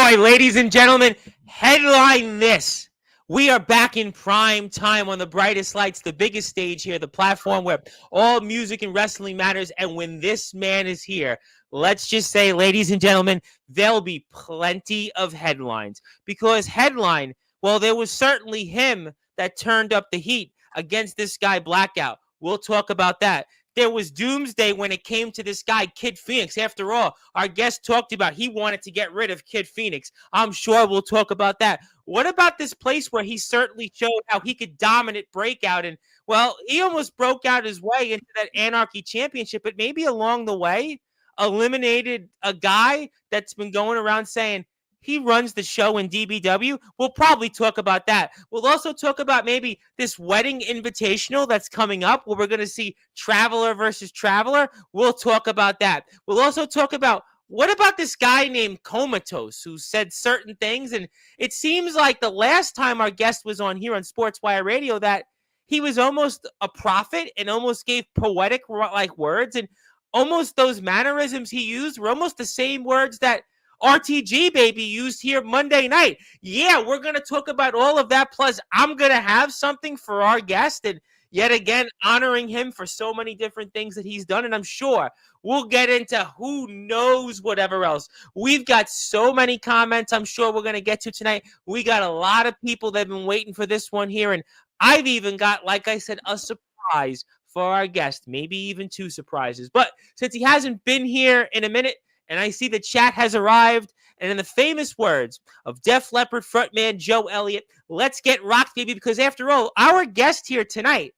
boy, ladies and gentlemen, headline this. We are back in prime time on the brightest lights, the biggest stage here, the platform where all music and wrestling matters. And when this man is here, let's just say, ladies and gentlemen, there'll be plenty of headlines. Because headline, well, there was certainly him that turned up the heat against this guy Blackout. We'll talk about that. There was doomsday when it came to this guy, Kid Phoenix. After all, our guest talked about he wanted to get rid of Kid Phoenix. I'm sure we'll talk about that. What about this place where he certainly showed how he could dominate Breakout? And, well, he almost broke out his way into that Anarchy Championship, but maybe along the way eliminated a guy that's been going around saying, he runs the show in DBW. We'll probably talk about that. We'll also talk about maybe this wedding invitational that's coming up where we're going to see Traveler versus Traveler. We'll talk about that. We'll also talk about what about this guy named Comatose who said certain things. And it seems like the last time our guest was on here on Sportswire Radio that he was almost a prophet and almost gave poetic like words. And almost those mannerisms he used were almost the same words that RTG baby used here Monday night. Yeah, we're going to talk about all of that. Plus, I'm going to have something for our guest and yet again honoring him for so many different things that he's done. And I'm sure we'll get into who knows whatever else. We've got so many comments I'm sure we're going to get to tonight. We got a lot of people that have been waiting for this one here. And I've even got, like I said, a surprise for our guest, maybe even two surprises. But since he hasn't been here in a minute, and I see the chat has arrived. And in the famous words of Def Leppard frontman Joe Elliott, let's get rocked, baby. Because after all, our guest here tonight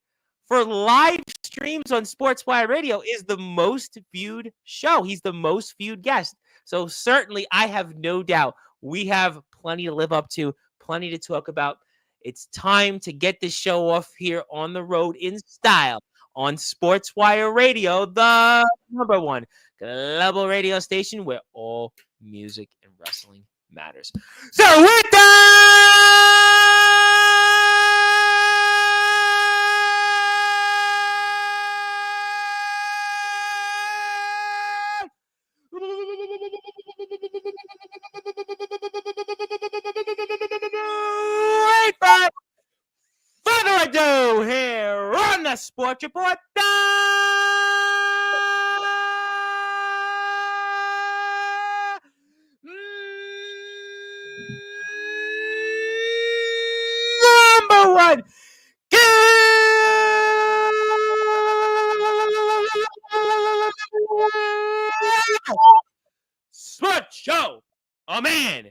for live streams on Sportswire Radio is the most viewed show. He's the most viewed guest. So certainly, I have no doubt we have plenty to live up to, plenty to talk about. It's time to get this show off here on the road in style on Sportswire Radio, the number one global radio station where all music and wrestling matters. So with that, without further ado, here on the Sports Report, number one sports show. A man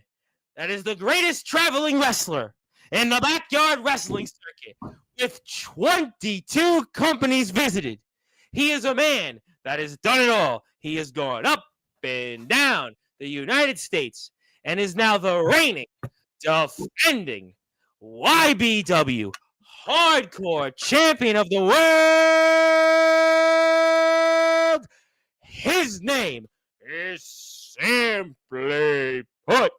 that is the greatest traveling wrestler in the backyard wrestling circuit with 22 companies visited. He is a man that has done it all. He has gone up and down the United States and is now the reigning, defending YBW Hardcore Champion of the World. His name is simply put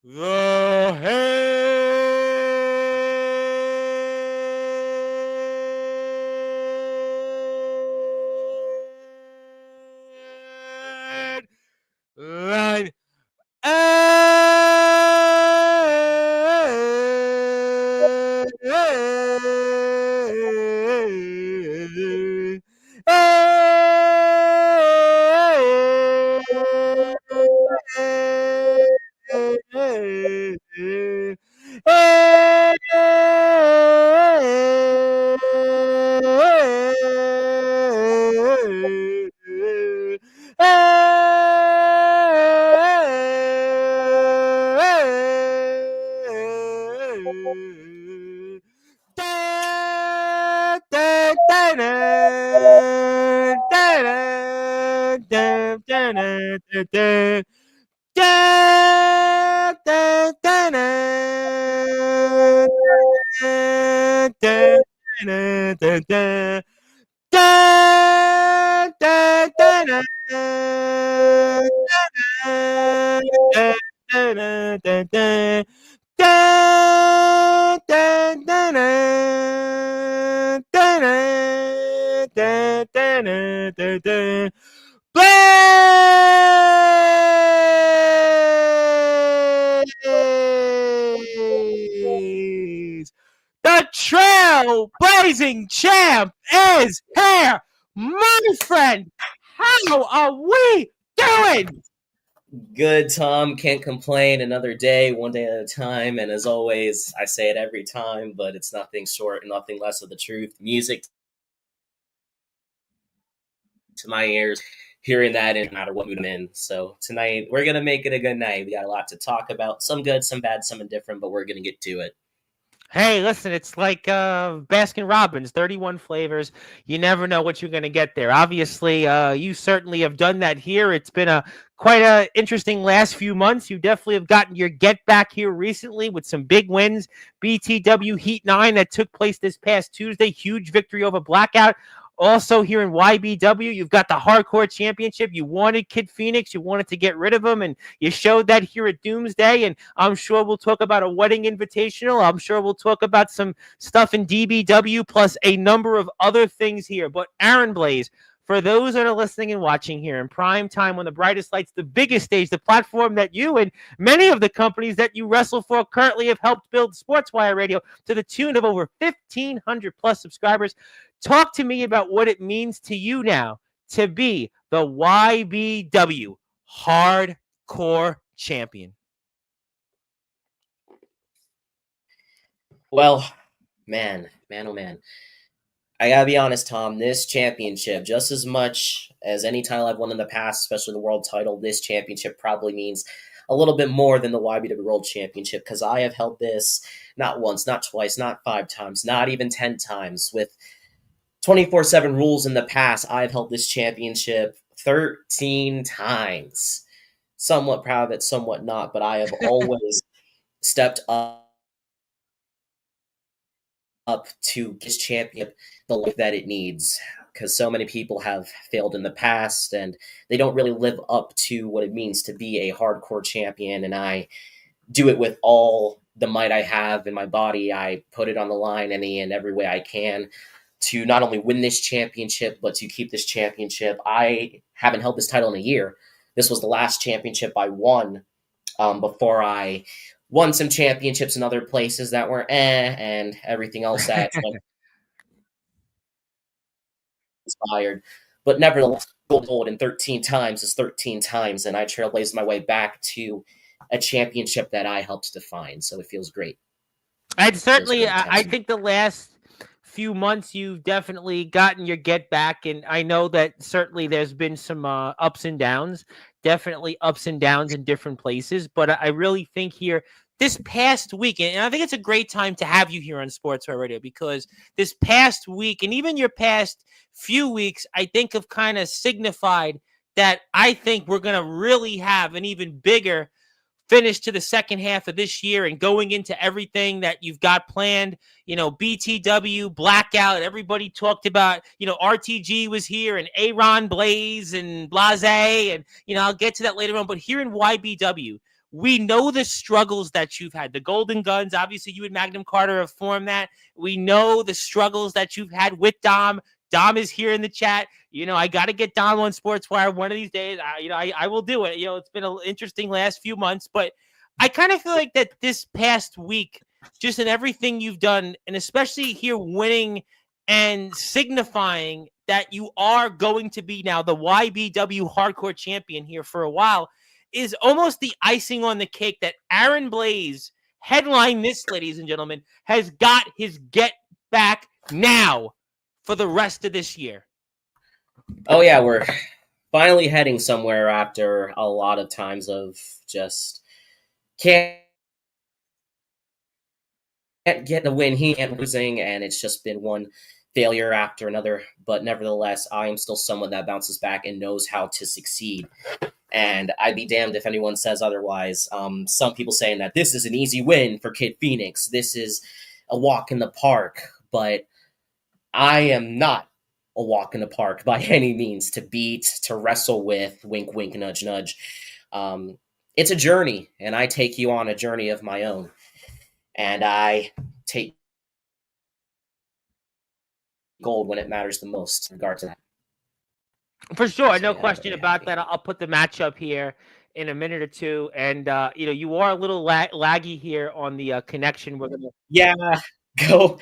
the headline. Trail Blazing Champ is here. My friend, how are we doing? Good, Tom. Can't complain. Another day, one day at a time. And as always, I say it every time, but it's nothing short and nothing less of the truth. Music to my ears, hearing that no matter what mood I'm in. So tonight, we're going to make it a good night. We got a lot to talk about. Some good, some bad, some indifferent, but we're going to get to it. Hey, listen, it's like Baskin Robbins, 31 flavors. You never know what you're going to get there. Obviously, you certainly have done that here. It's been quite a interesting last few months. You definitely have gotten your get back here recently with some big wins. BTW Heat 9 that took place this past Tuesday, huge victory over Blackout. Also here in YBW, you've got the Hardcore Championship. You wanted Kid Phoenix. You wanted to get rid of him, and you showed that here at Doomsday. And I'm sure we'll talk about a wedding invitational. I'm sure we'll talk about some stuff in DBW, plus a number of other things here. But Aaron Blaze, for those that are listening and watching here in prime time on the brightest lights, the biggest stage, the platform that you and many of the companies that you wrestle for currently have helped build Sportswire Radio to the tune of over 1,500 plus subscribers. Talk to me about what it means to you now to be the YBW Hardcore Champion. Well, man, oh man. I gotta be honest, Tom, this championship, just as much as any title I've won in the past, especially the world title, this championship probably means a little bit more than the YBW World Championship, because I have held this not once, not twice, not 5 times, not even 10 times. With 24/7 rules in the past, I've held this championship 13 times. Somewhat proud of it, somewhat not, but I have always stepped up to this champion the life that it needs, because so many people have failed in the past and they don't really live up to what it means to be a hardcore champion. And I do it with all the might I have in my body. I put it on the line any and every way I can to not only win this championship, but to keep this championship. I haven't held this title in a year. This was the last championship I won before I won some championships in other places that were and everything else that inspired. But nevertheless, gold in 13 times is 13 times, and I trailblazed my way back to a championship that I helped define. So it feels great. And certainly, I think the last few months you've definitely gotten your get back, and I know that certainly there's been some ups and downs, definitely ups and downs in different places. But I really think here this past weekend, and I think it's a great time to have you here on Sportswire Radio, because this past week and even your past few weeks, I think have kind of signified that I think we're going to really have an even bigger finish to the second half of this year and going into everything that you've got planned. You know, BTW, Blackout, everybody talked about, you know, RTG was here and Aaron Blaze and Blase, and, you know, I'll get to that later on. But here in YBW, we know the struggles that you've had. The Golden Guns, obviously you and Magnum Carter have formed that. We know the struggles that you've had with Dom. Dom is here in the chat. You know, I got to get Dom on Sportswire one of these days. I will do it. You know, it's been an interesting last few months, but I kind of feel like that this past week, just in everything you've done, and especially here winning and signifying that you are going to be now the YBW Hardcore Champion here for a while, is almost the icing on the cake that Aaron Blaze, headline this, ladies and gentlemen, has got his get back now for the rest of this year. Oh yeah, we're finally heading somewhere after a lot of times of just can't get the win, he can't losing, and it's just been one failure after another. But nevertheless, I am still someone that bounces back and knows how to succeed. And I'd be damned if anyone says otherwise. Some people saying that this is an easy win for Kid Phoenix. This is a walk in the park. But I am not a walk in the park by any means to beat, to wrestle with, wink, wink, nudge, nudge. It's a journey, and I take you on a journey of my own. And I take gold when it matters the most in regard to that. For sure, no question about that. I'll put the matchup here in a minute or two, and you know, you are a little laggy here on the connection. We're gonna, yeah, Go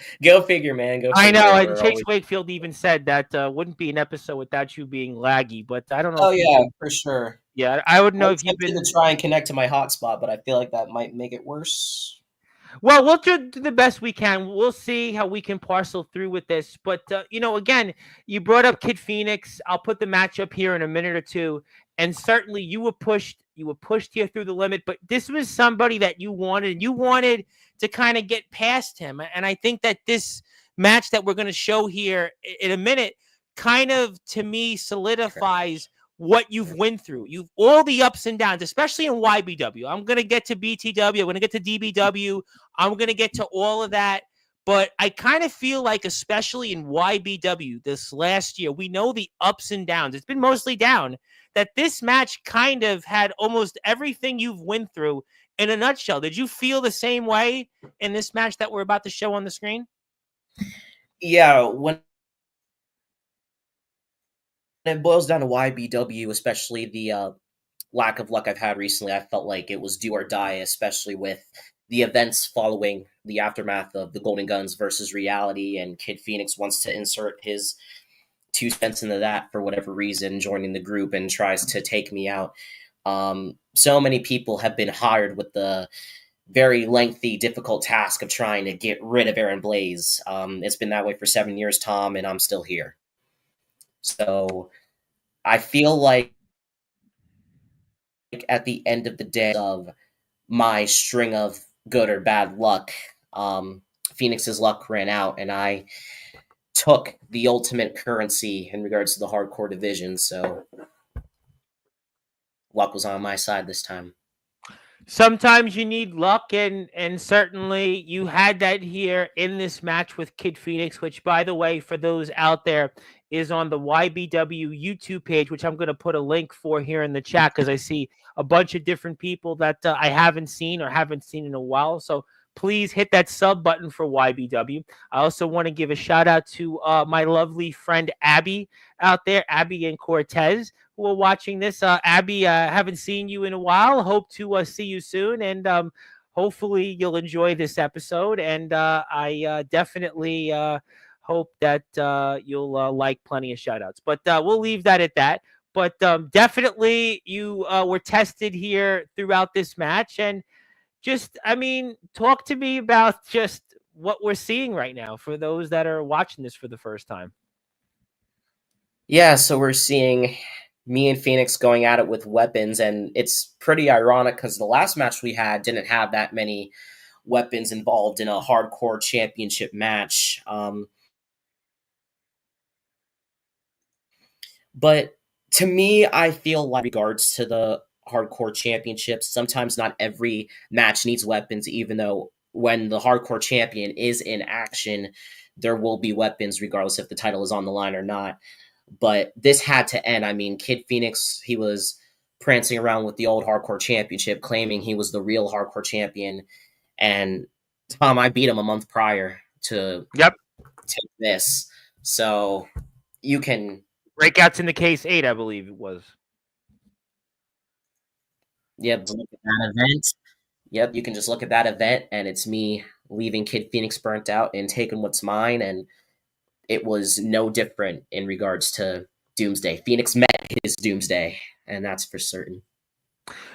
figure, man. Go I know, figure. and We're Chase always. Wakefield even said that wouldn't be an episode without you being laggy. But I don't know Oh if you've yeah, been. for sure. Yeah, I would know I'm if you've tempted been. to try and connect to my hotspot, but I feel like that might make it worse. Well, we'll do the best we can. We'll see how we can parcel through with this. But again, you brought up Kid Phoenix. I'll put the matchup here in a minute or two. And certainly, you were pushed. You were pushed here through the limit. But this was somebody that you wanted. You wanted to kind of get past him. And I think that this match that we're going to show here in a minute kind of, to me, solidifies what you've went through. You've all the ups and downs, especially in YBW. I'm going to get to BTW. I'm going to get to DBW. I'm going to get to all of that. But I kind of feel like, especially in YBW this last year, we know the ups and downs. It's been mostly down. That this match kind of had almost everything you've went through in a nutshell. Did you feel the same way in this match that we're about to show on the screen? Yeah, when it boils down to YBW, especially the lack of luck I've had recently, I felt like it was do or die, especially with the events following the aftermath of the Golden Guns versus Reality, and Kid Phoenix wants to insert his 2 cents into that for whatever reason, joining the group and tries to take me out. So many people have been hired with the very lengthy, difficult task of trying to get rid of Aaron Blaze. It's been that way for 7 years, Tom, and I'm still here. So I feel like at the end of the day of my string of good or bad luck, Phoenix's luck ran out, and I took the ultimate currency in regards to the hardcore division. So luck was on my side this time. Sometimes you need luck, and certainly you had that here in this match with Kid Phoenix, which, by the way, for those out there, is on the YBW YouTube page, which I'm going to put a link for here in the chat because I see a bunch of different people that I haven't seen or haven't seen in a while. So please hit that sub button for YBW. I also want to give a shout out to my lovely friend Abby out there, Abby and Cortez, who are watching this. Abby, haven't seen you in a while. Hope to see you soon, and hopefully you'll enjoy this episode. And I definitely hope that you'll like plenty of shoutouts. But we'll leave that at that. But definitely you were tested here throughout this match. And just, I mean, talk to me about just what we're seeing right now for those that are watching this for the first time. Yeah, so we're seeing me and Phoenix going at it with weapons, and it's pretty ironic because the last match we had didn't have that many weapons involved in a hardcore championship match. But to me, I feel like, in regards to the hardcore championships, sometimes not every match needs weapons, even though when the hardcore champion is in action, there will be weapons, regardless if the title is on the line or not. But this had to end. I mean, Kid Phoenix, he was prancing around with the old hardcore championship, claiming he was the real hardcore champion. And Tom, I beat him a month prior to Yep. take this. So you can, Breakouts in the case 8, I believe it was. yep, look at that event. Yep, you can just look at that event, and it's me leaving Kid Phoenix burnt out and taking what's mine. And it was no different in regards to Doomsday. Phoenix met his Doomsday, and that's for certain.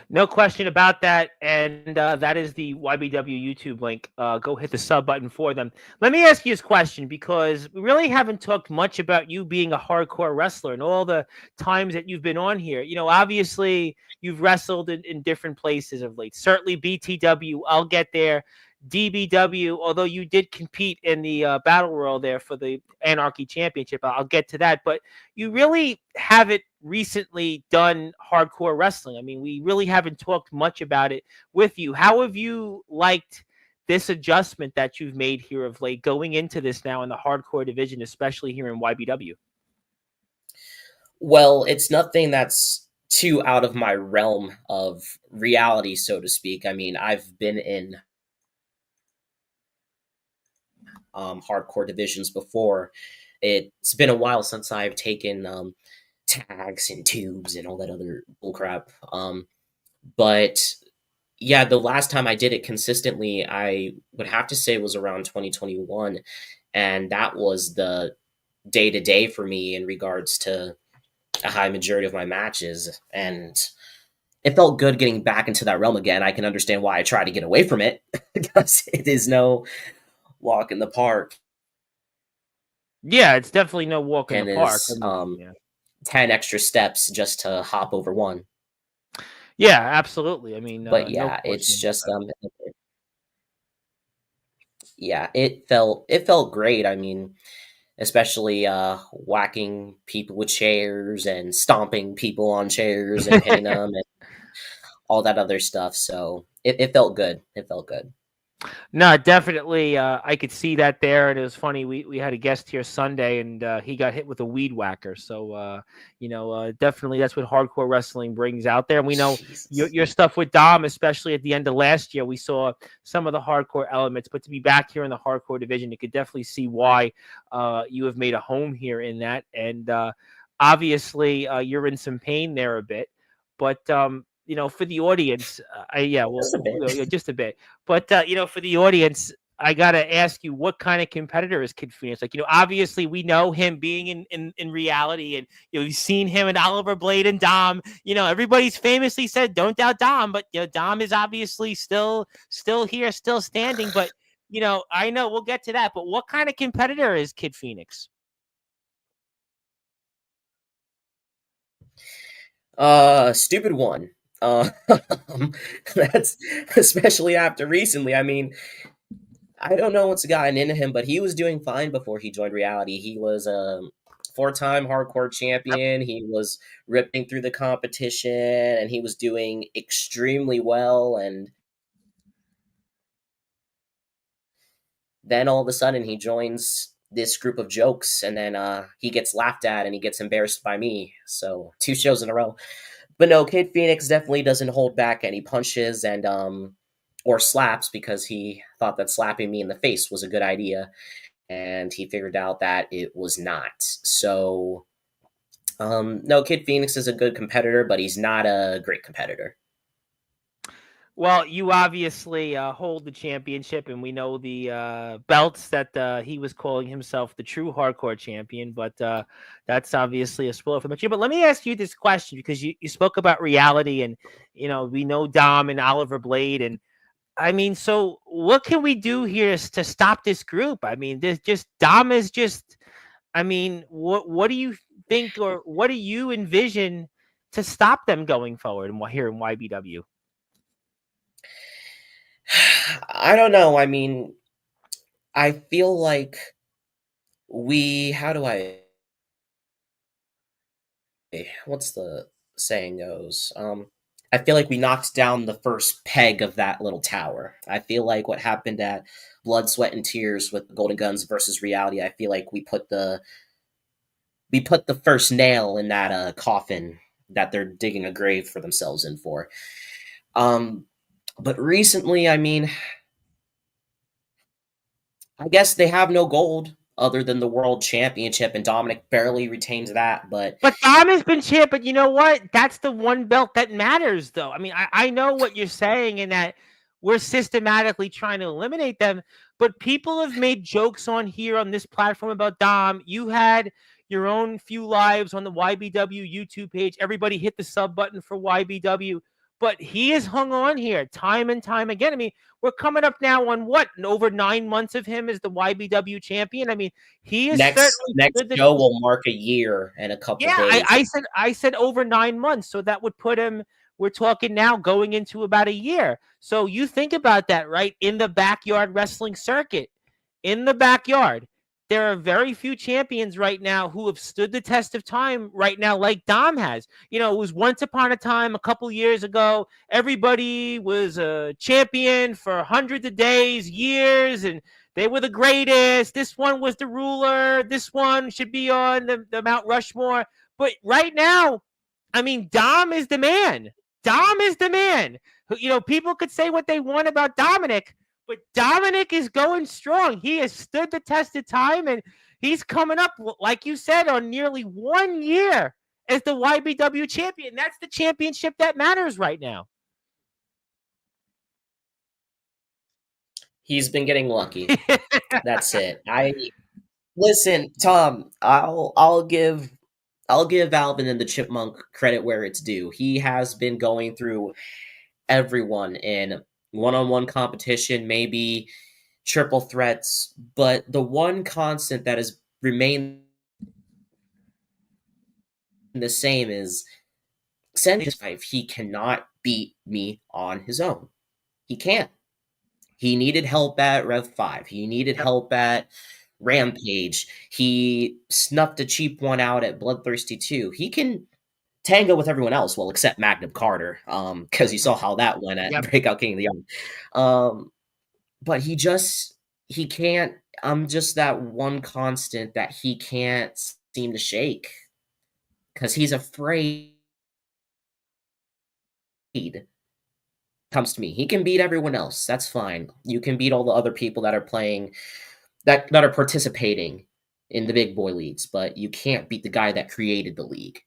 No question about that. And that is the YBW YouTube link. Go hit the sub button for them. Let me ask you this question because we really haven't talked much about you being a hardcore wrestler and all the times that you've been on here. Obviously, you've wrestled in different places of late. Certainly, BTW, I'll get there. DBW, although you did compete in the Battle Royal there for the Anarchy Championship, I'll get to that. But you really haven't recently done hardcore wrestling. I mean, we really haven't talked much about it with you. How have you liked this adjustment that you've made here of late, going into this now in the hardcore division, especially here in YBW? Well, it's nothing that's too out of my realm of reality, so to speak. I mean, I've been in hardcore divisions before. It's been a while since I've taken tags and tubes and all that other bullcrap. But Yeah, the last time I did it consistently, I would have to say was around 2021, and that was the day to day for me in regards to a high majority of my matches, and it felt good getting back into that realm again. I can understand why I try to get away from it because it is no walk in the park, Yeah, it's definitely no walk in the and park. I is mean, yeah. 10 extra steps just to hop over one. Yeah, absolutely. I mean, But no yeah, it's question just about yeah, it felt great. I mean, especially whacking people with chairs and stomping people on chairs and pinning it. them and all that other stuff. So it felt good. It felt good. No, definitely. I could see that there. And it was funny. We had a guest here Sunday, and he got hit with a weed whacker. So, definitely that's what hardcore wrestling brings out there. And we know Jesus. your stuff with Dom, especially at the end of last year, we saw some of the hardcore elements. But to be back here in the hardcore division, you could definitely see why you have made a home here in that. And obviously, you're in some pain there a bit. But for the audience, yeah, well, Just a bit. yeah, just a bit. But for the audience, I gotta ask you, what kind of competitor is Kid Phoenix? Like, obviously we know him being in reality, and you've seen him in Oliver Blade and Dom. Everybody's famously said, "Don't doubt Dom," but Dom is obviously still here, still standing. But I know we'll get to that. But what kind of competitor is Kid Phoenix? Stupid one. That's especially after recently. I mean, I don't know what's gotten into him, but he was doing fine before he joined reality. He was a four-time hardcore champion. He was ripping through the competition, and he was doing extremely well. And then all of a sudden, he joins this group of jokes, and then he gets laughed at, and he gets embarrassed by me. So 2 shows in a row. But no, Kid Phoenix definitely doesn't hold back any punches and or slaps because he thought that slapping me in the face was a good idea, and he figured out that it was not. So no, Kid Phoenix is a good competitor, but he's not a great competitor. Well, you obviously hold the championship, and we know the belts that he was calling himself the true hardcore champion. But that's obviously a spoiler for you. But let me ask you this question, because you spoke about reality, and we know Dom and Oliver Blade, and I mean, so what can we do here to stop this group? I mean, there's just Dom is just. I mean, what do you think, or what do you envision to stop them going forward and here in YBW? I don't know. I mean, I feel like how do I what's the saying goes? I feel like we knocked down the first peg of that little tower. I feel like what happened at Blood, Sweat, and Tears with the Golden Guns versus Reality, I feel like we put the first nail in that coffin that they're digging a grave for themselves in for. Um, but recently, I mean, I guess they have no gold other than the world championship, and Dominic barely retains that. But But Dom has been champ, but you know what? That's the one belt that matters, though. I mean, I know what you're saying, in that we're systematically trying to eliminate them, but people have made jokes on here on this platform about Dom. You had your own few lives on the YBW YouTube page. Everybody hit the sub button for YBW, but he has hung on here time and time again. I mean, we're coming up now on what, over 9 months of him as the YBW champion. I mean, he is certainly next stood the show will mark a year and a couple yeah, I, days. I said I said over 9 months, so that would put him. We're talking now going into about a year. So you think about that, right? In the backyard wrestling circuit, in the backyard, there are very few champions right now who have stood the test of time right now, like Dom has. It was once upon a time, a couple years ago, everybody was a champion for hundreds of days, years, and they were the greatest. This one was the ruler. This one should be on the Mount Rushmore. But right now, I mean, Dom is the man. Dom is the man. People could say what they want about Dominic, but Dominic is going strong. He has stood the test of time, and he's coming up, like you said, on nearly 1 year as the YBW champion. That's the championship that matters right now. He's been getting lucky. That's it. I listen, Tom. I'll give Alvin and the Chipmunk credit where it's due. He has been going through everyone in one-on-one competition, maybe triple threats, but the one constant that has remained the same is Sen's life. He cannot beat me on his own. He can't. He needed help at Rev 5. He needed help at Rampage. He snuffed a cheap one out at Bloodthirsty 2. He can tango with everyone else, well, except Magnum Carter, because you saw how that went at Breakout King of the Young. But he can't. I'm just that one constant that he can't seem to shake because he's afraid. Comes to me, he can beat everyone else. That's fine. You can beat all the other people that are playing, that are participating in the big boy leagues, but you can't beat the guy that created the league.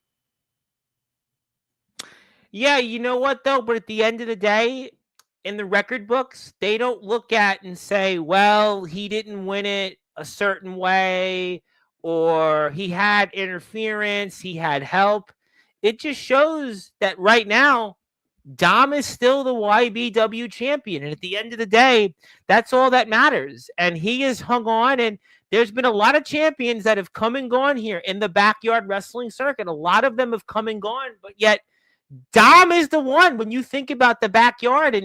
Yeah, you know what though? But at the end of the day, in the record books, they don't look at and say, well, he didn't win it a certain way, or he had interference, he had help. It just shows that right now, Dom is still the YBW champion. And at the end of the day, that's all that matters. And he has hung on. And there's been a lot of champions that have come and gone here in the backyard wrestling circuit. A lot of them have come and gone, but yet Dom is the one when you think about the backyard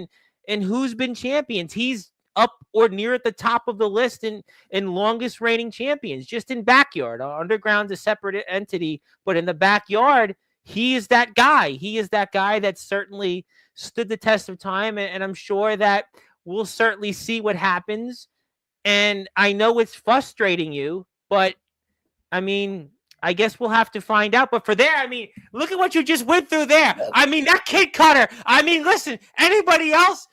and who's been champions. He's up or near at the top of the list in longest reigning champions, just in backyard. Underground's a separate entity, but in the backyard, he is that guy. He is that guy that certainly stood the test of time, and I'm sure that we'll certainly see what happens. And I know it's frustrating you, but I mean, I guess we'll have to find out. But for there, I mean, look at what you just went through there. I mean, that kid cutter. I mean, listen, anybody else?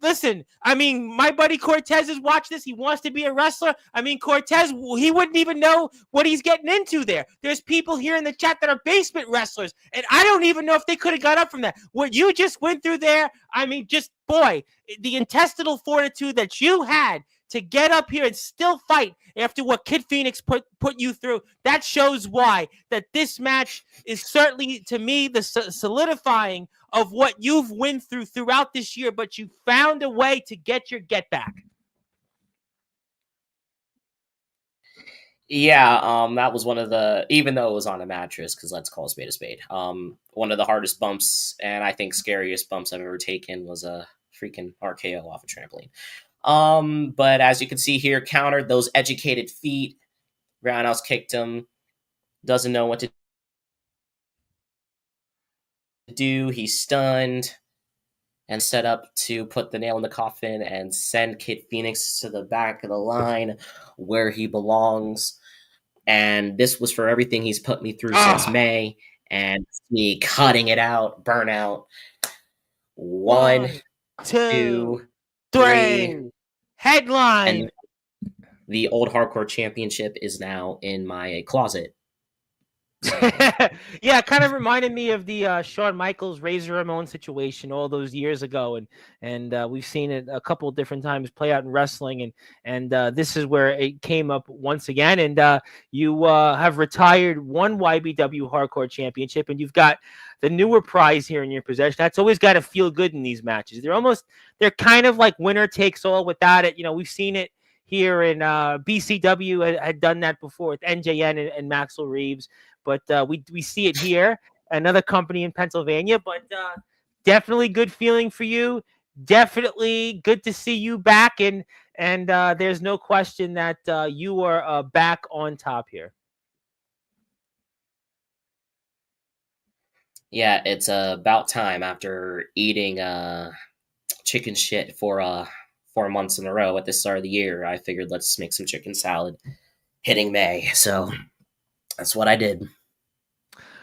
Listen. I mean, my buddy Cortez has watched this. He wants to be a wrestler. I mean, Cortez, he wouldn't even know what he's getting into there. There's people here in the chat that are basement wrestlers, and I don't even know if they could have got up from that. What you just went through there, I mean, just boy, the intestinal fortitude that you had to get up here and still fight after what Kid Phoenix put you through, that shows why that this match is certainly, to me, the solidifying of what you've went through throughout this year, but you found a way to get your get back. Yeah, that was one of the, even though it was on a mattress, because let's call a spade, one of the hardest bumps, and I think scariest bumps I've ever taken was a freaking RKO off a trampoline. But as you can see here, countered those educated feet. Roundhouse kicked him. Doesn't know what to do. He's stunned and set up to put the nail in the coffin and send Kid Phoenix to the back of the line where he belongs. And this was for everything he's put me through since May, and me cutting it out, burnout. One, two, three. Headline. And the old hardcore championship is now in my closet. Yeah, it kind of reminded me of the Shawn Michaels Razor Ramon situation all those years ago, and we've seen it a couple of different times play out in wrestling, and this is where it came up once again. And you have retired one YBW Hardcore Championship, and you've got the newer prize here in your possession. That's always got to feel good in these matches. They're kind of like winner takes all. Without it, we've seen it here in BCW had done that before with NJN and Maxwell Reeves. But we see it here, another company in Pennsylvania. But definitely good feeling for you. Definitely good to see you back. And there's no question that you are back on top here. Yeah, it's about time after eating chicken shit for 4 months in a row at the start of the year. I figured let's make some chicken salad hitting May. So that's what I did.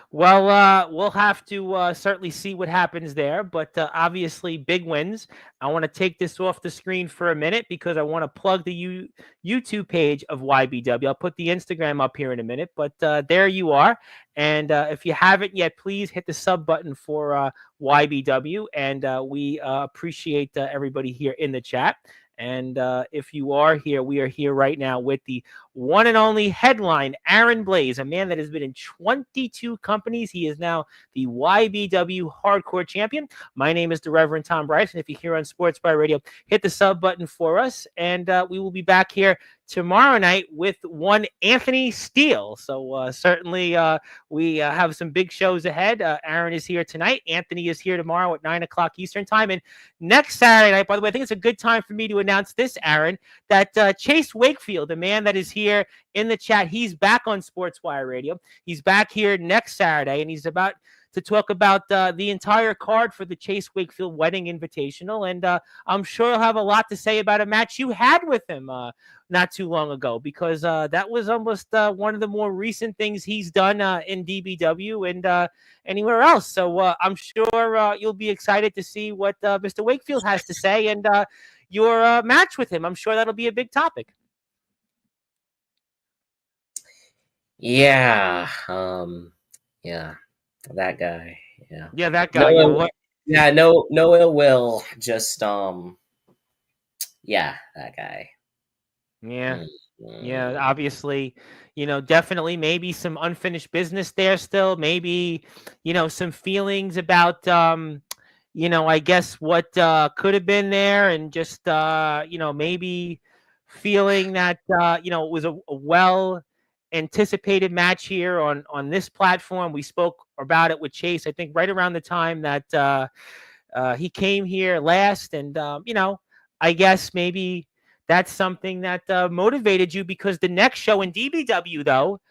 Well, we'll have to certainly see what happens there, but obviously big wins. I want to take this off the screen for a minute because I want to plug the YouTube page of YBW. I'll put the Instagram up here in a minute, but there you are. And if you haven't yet, please hit the sub button for YBW, and we appreciate everybody here in the chat. And if you are here, we are here right now with the one and only headline, Aaron Blaze, a man that has been in 22 companies. He is now the YBW Hardcore Champion. My name is the Reverend Tom Bryce, and if you're here on Sportswire Radio, hit the sub button for us, and we will be back here tomorrow night with one Anthony Steele. So certainly we have some big shows ahead. Aaron is here tonight. Anthony is here tomorrow at 9 o'clock Eastern time. And next Saturday night, by the way, I think it's a good time for me to announce this, Aaron, that Chase Wakefield, the man that is here in the chat, he's back on Sportswire Radio. He's back here next Saturday, and he's about to talk about the entire card for the Chase Wakefield Wedding Invitational. And I'm sure he'll have a lot to say about a match you had with him not too long ago, because that was almost one of the more recent things he's done in DBW and anywhere else. So I'm sure you'll be excited to see what Mr. Wakefield has to say, and your match with him. I'm sure that'll be a big topic. Yeah. Yeah. That guy. Yeah. Yeah, that guy. No ill will. Just yeah, that guy. Yeah. Yeah, obviously, definitely maybe some unfinished business there still. Maybe, some feelings about, I guess what could have been there, and just, maybe feeling that, it was a well anticipated match here on this platform. We spoke about it with Chase, I think, right around the time that he came here last. And, I guess maybe that's something that motivated you, because the next show in DBW, though,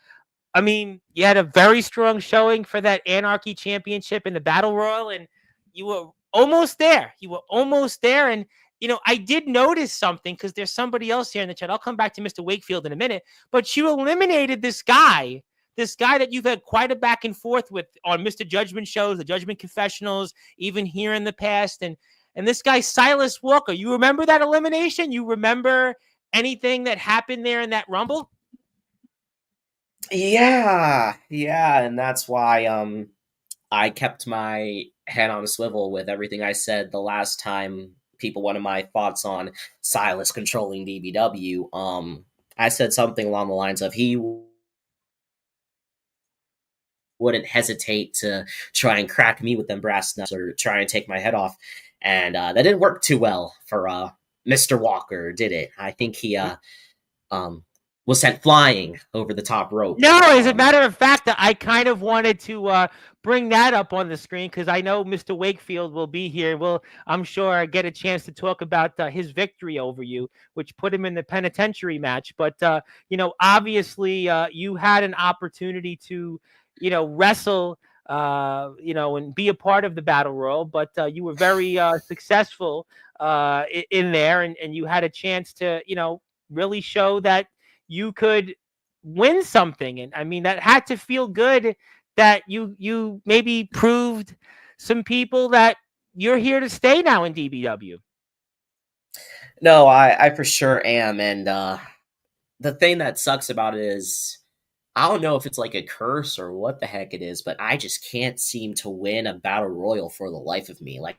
I mean, you had a very strong showing for that Anarchy Championship in the Battle Royal, and you were almost there. And, I did notice something, because there's somebody else here in the chat. I'll come back to Mr. Wakefield in a minute, but you eliminated this guy that you've had quite a back and forth with on Mr. Judgment shows, the Judgment Confessionals, even here in the past. And this guy, Silas Walker, you remember that elimination? You remember anything that happened there in that Rumble? Yeah. And that's why I kept my head on a swivel with everything I said the last time people wanted my thoughts on Silas controlling DBW. I said something along the lines of he wouldn't hesitate to try and crack me with them brass knucks or try and take my head off. And that didn't work too well for Mr. Walker, did it? I think he was sent flying over the top rope. No, as a matter of fact, I kind of wanted to bring that up on the screen, because I know Mr. Wakefield will be here. I'm sure, get a chance to talk about his victory over you, which put him in the penitentiary match. But, obviously you had an opportunity to, wrestle, and be a part of the Battle Royal, but you were very successful in there, and you had a chance to, really show that you could win something. And I mean, that had to feel good, that you maybe proved some people that you're here to stay now in DBW. No, I for sure am. And the thing that sucks about it is, I don't know if it's like a curse or what the heck it is, but I just can't seem to win a Battle Royal for the life of me. Like,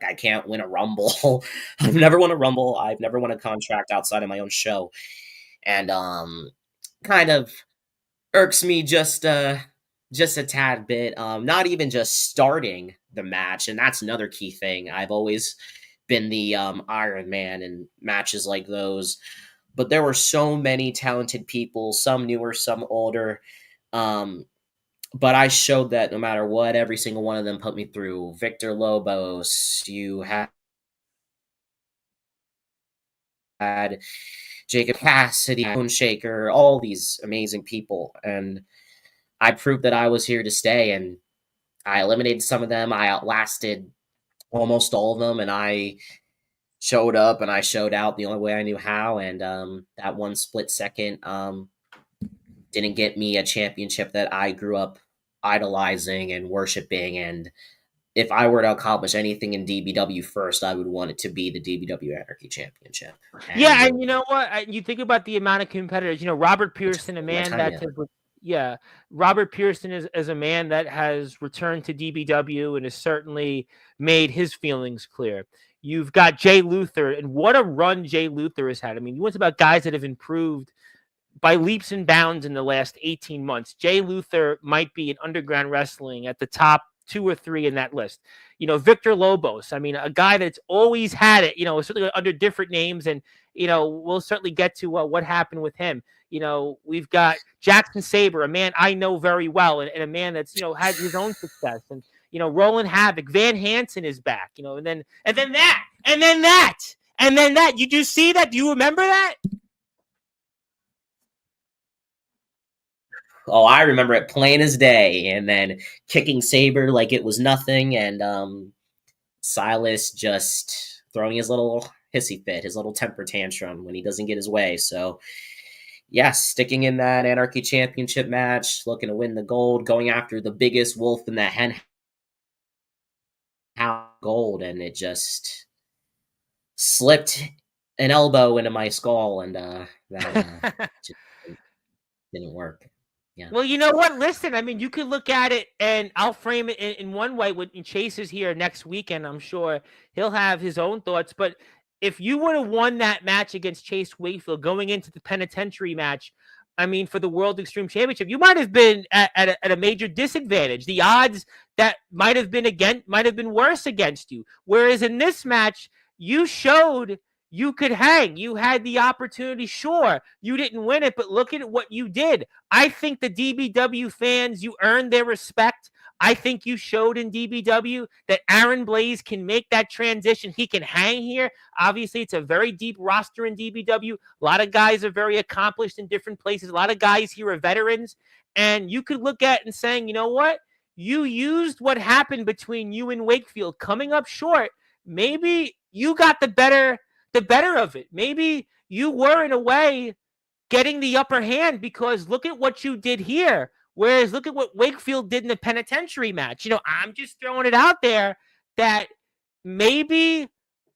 I can't win a Rumble. I've never won a Rumble. I've never won a contract outside of my own show. And kind of irks me just a tad bit. Not even just starting the match, and that's another key thing. I've always been the Iron Man in matches like those. But there were so many talented people, some newer, some older. But I showed that no matter what, every single one of them put me through. Victor Lobos, you had Jacob Cassidy, Bone Shaker, all these amazing people. And I proved that I was here to stay, and I eliminated some of them. I outlasted almost all of them, and I showed up and I showed out the only way I knew how. And that one split second didn't get me a championship that I grew up idolizing and worshiping. And if I were to accomplish anything in DBW first, I would want it to be the DBW Anarchy Championship. And you know what? You think about the amount of competitors. Robert Pearson, a man Robert Pearson is a man that has returned to DBW and has certainly made his feelings clear. You've got Jay Luther, and what a run Jay Luther has had. I mean, you want about guys that have improved by leaps and bounds in the last 18 months. Jay Luther might be in underground wrestling at the top 2 or 3 in that list. Victor Lobos, I mean, a guy that's always had it, certainly under different names. And, we'll certainly get to what happened with him. We've got Jackson Sabre, a man I know very well, and a man that's, had his own success. And, Roland Havoc, Van Hansen is back, and then that, and then that, and then that. You do see that? Do you remember that? Oh, I remember it plain as day. And then kicking Sabre like it was nothing, and Silas just throwing his little hissy fit, his little temper tantrum when he doesn't get his way. So, yeah, sticking in that Anarchy Championship match, looking to win the gold, going after the biggest wolf in the hen house gold, and it just slipped an elbow into my skull, and that just didn't work. Yeah. Well, you know what? Listen, I mean, you could look at it, and I'll frame it in one way. When Chase is here next weekend, I'm sure he'll have his own thoughts. But if you would have won that match against Chase Wakefield going into the penitentiary match, I mean, for the World Extreme Championship, you might have been at a major disadvantage. The odds that might have been worse against you. Whereas in this match, you showed you could hang. You had the opportunity. Sure, you didn't win it, but look at what you did. I think the DBW fans, you earned their respect. I think you showed in DBW that Aaron Blaze can make that transition. He can hang here. Obviously, it's a very deep roster in DBW. A lot of guys are very accomplished in different places. A lot of guys here are veterans. And you could look at it and saying, you know what? You used what happened between you and Wakefield coming up short. Maybe you got the better of it. Maybe you were, in a way, getting the upper hand, because look at what you did here. Whereas look at what Wakefield did in the penitentiary match. I'm just throwing it out there that maybe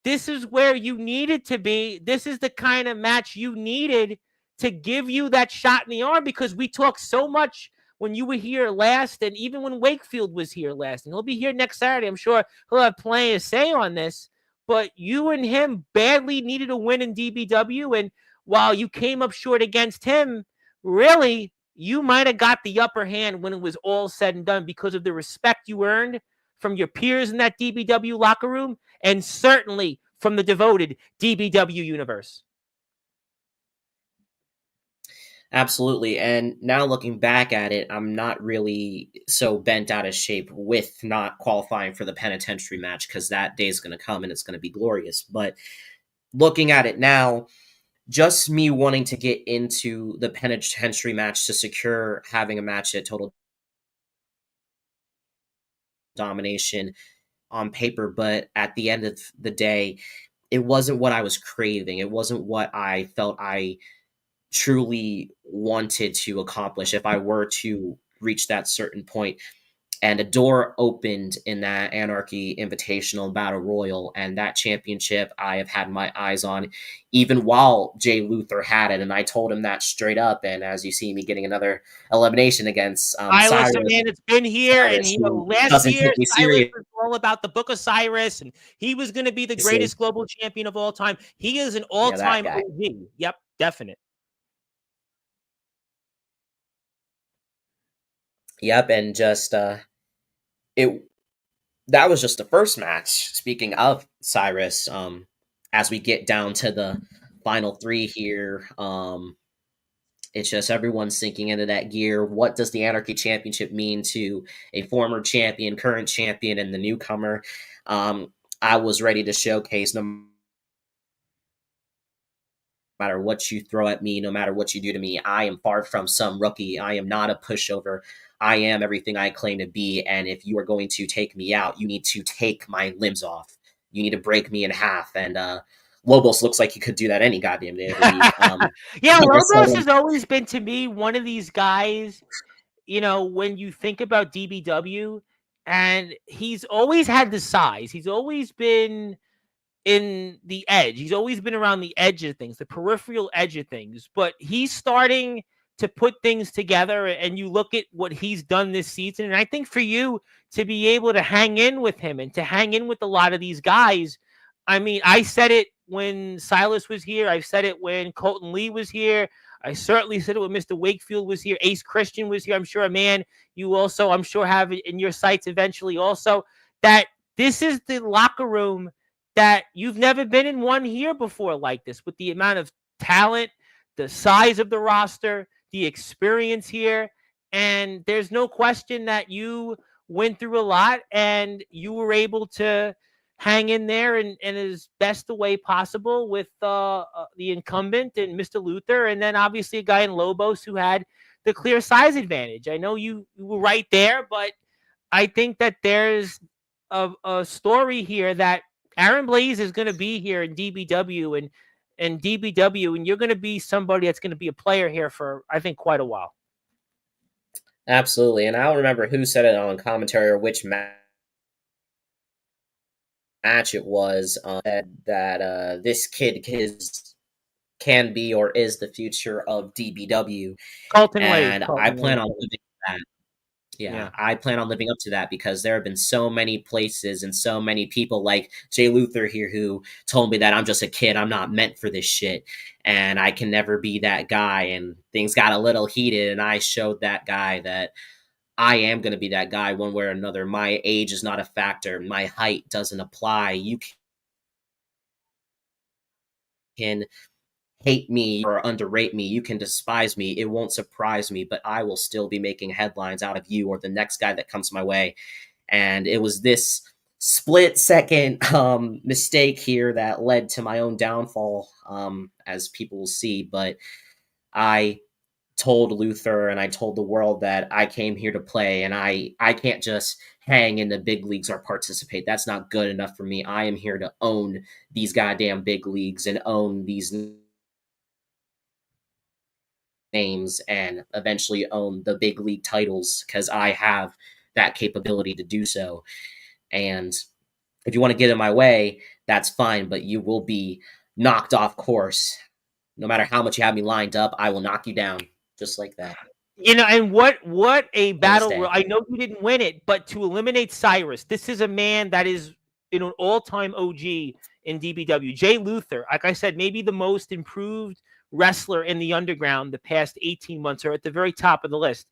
this is where you needed to be. This is the kind of match you needed to give you that shot in the arm, because we talked so much when you were here last, and even when Wakefield was here last. And he'll be here next Saturday. I'm sure he'll have plenty to say on this. But you and him badly needed a win in DBW, and while you came up short against him, really, you might have got the upper hand when it was all said and done, because of the respect you earned from your peers in that DBW locker room, and certainly from the devoted DBW universe. Absolutely. And now looking back at it, I'm not really so bent out of shape with not qualifying for the penitentiary match, because that day is going to come and it's going to be glorious. But looking at it now, just me wanting to get into the penitentiary match to secure having a match at Total Domination on paper, but at the end of the day, it wasn't what I was craving. It wasn't what I felt I truly wanted to accomplish if I were to reach that certain point. And a door opened in that Anarchy Invitational Battle Royal, and that championship I have had my eyes on even while Jay Luther had it, and I told him that straight up. And as you see me getting another elimination against Cyrus, a man that's been here, Cyrus, and last year Cyrus was all about the Book of Cyrus, and he was going to be the greatest global champion of all time. He is an all-time OG. Yep, definite. Yep, and just that was just the first match. Speaking of Cyrus, as we get down to the final 3 here, it's just everyone sinking into that gear. What does the Anarchy Championship mean to a former champion, current champion, and the newcomer? I was ready to showcase, no matter what you throw at me, no matter what you do to me, I am far from some rookie. I am not a pushover. I am everything I claim to be, and if you are going to take me out, you need to take my limbs off. You need to break me in half, and Lobos looks like he could do that any goddamn day. Yeah, Lobos has always been, to me, one of these guys, when you think about DBW, and he's always had the size. He's always been in the edge. He's always been around the edge of things, the peripheral edge of things, but he's starting to put things together, and you look at what he's done this season. And I think for you to be able to hang in with him and to hang in with a lot of these guys, I mean, I said it when Silas was here. I've said it when Colton Lee was here. I certainly said it when Mr. Wakefield was here. Ace Christian was here. I'm sure, man, you also, I'm sure, have it in your sights eventually also, that this is the locker room that you've never been in one here before like this, with the amount of talent, the size of the roster, the experience here. And there's no question that you went through a lot and you were able to hang in there in as best the way possible with the incumbent and Mr. Luther, and then obviously a guy in Lobos who had the clear size advantage. I know you were right there, but I think that there's a story here that Aaron Blaze is going to be here in DBW and DBW, and you're going to be somebody that's going to be a player here for, I think, quite a while. Absolutely, and I don't remember who said it on commentary or which match it was, that this kid can be or is the future of DBW, Colton and Lee. I plan on living that. Yeah. I plan on living up to that because there have been so many places and so many people like Jay Luther here who told me that I'm just a kid. I'm not meant for this shit. And I can never be that guy. And things got a little heated. And I showed that guy that I am going to be that guy one way or another. My age is not a factor. My height doesn't apply. You can hate me or underrate me. You can despise me. It won't surprise me, but I will still be making headlines out of you or the next guy that comes my way. And it was this split second mistake here that led to my own downfall, as people will see. But I told Luther and I told the world that I came here to play, and I can't just hang in the big leagues or participate. That's not good enough for me. I am here to own these goddamn big leagues and own these names and eventually own the big league titles because I have that capability to do so. And if you want to get in my way, that's fine, but you will be knocked off course. No matter how much you have me lined up, I will knock you down just like that. And what a battle! I know you didn't win it, but to eliminate Cyrus, this is a man that is an all-time OG in DBW. Jay Luther, like I said, maybe the most improved wrestler in the underground the past 18 months, or at the very top of the list.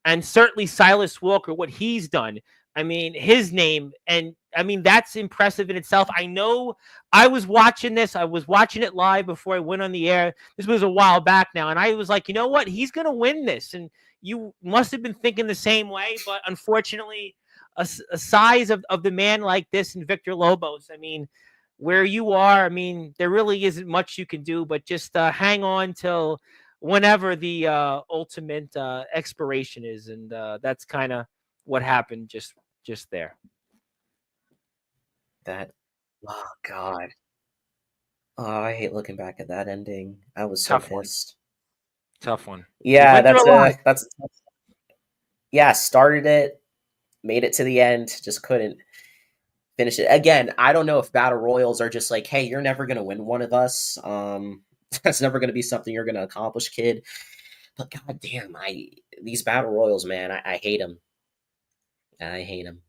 And certainly Silas Walker, what he's done. I mean, his name, and I mean, that's impressive in itself. I know I was watching this. I was watching it live before I went on the air. This was a while back now. And I was like, you know what? He's going to win this. And you must have been thinking the same way. But unfortunately, a size of the man like this and Victor Lobos, I mean, where you are, I mean, there really isn't much you can do, but just hang on till whenever the ultimate expiration is. And that's kind of what happened just there. That, oh God. Oh, I hate looking back at that ending. I was so pissed. Tough one. Yeah, that's yeah, started it, made it to the end, just couldn't finish it. Again, I don't know if battle royals are just like, hey, you're never gonna win one of us. That's never gonna be something you're gonna accomplish, kid. But goddamn, these battle royals, man, I hate them. I hate them.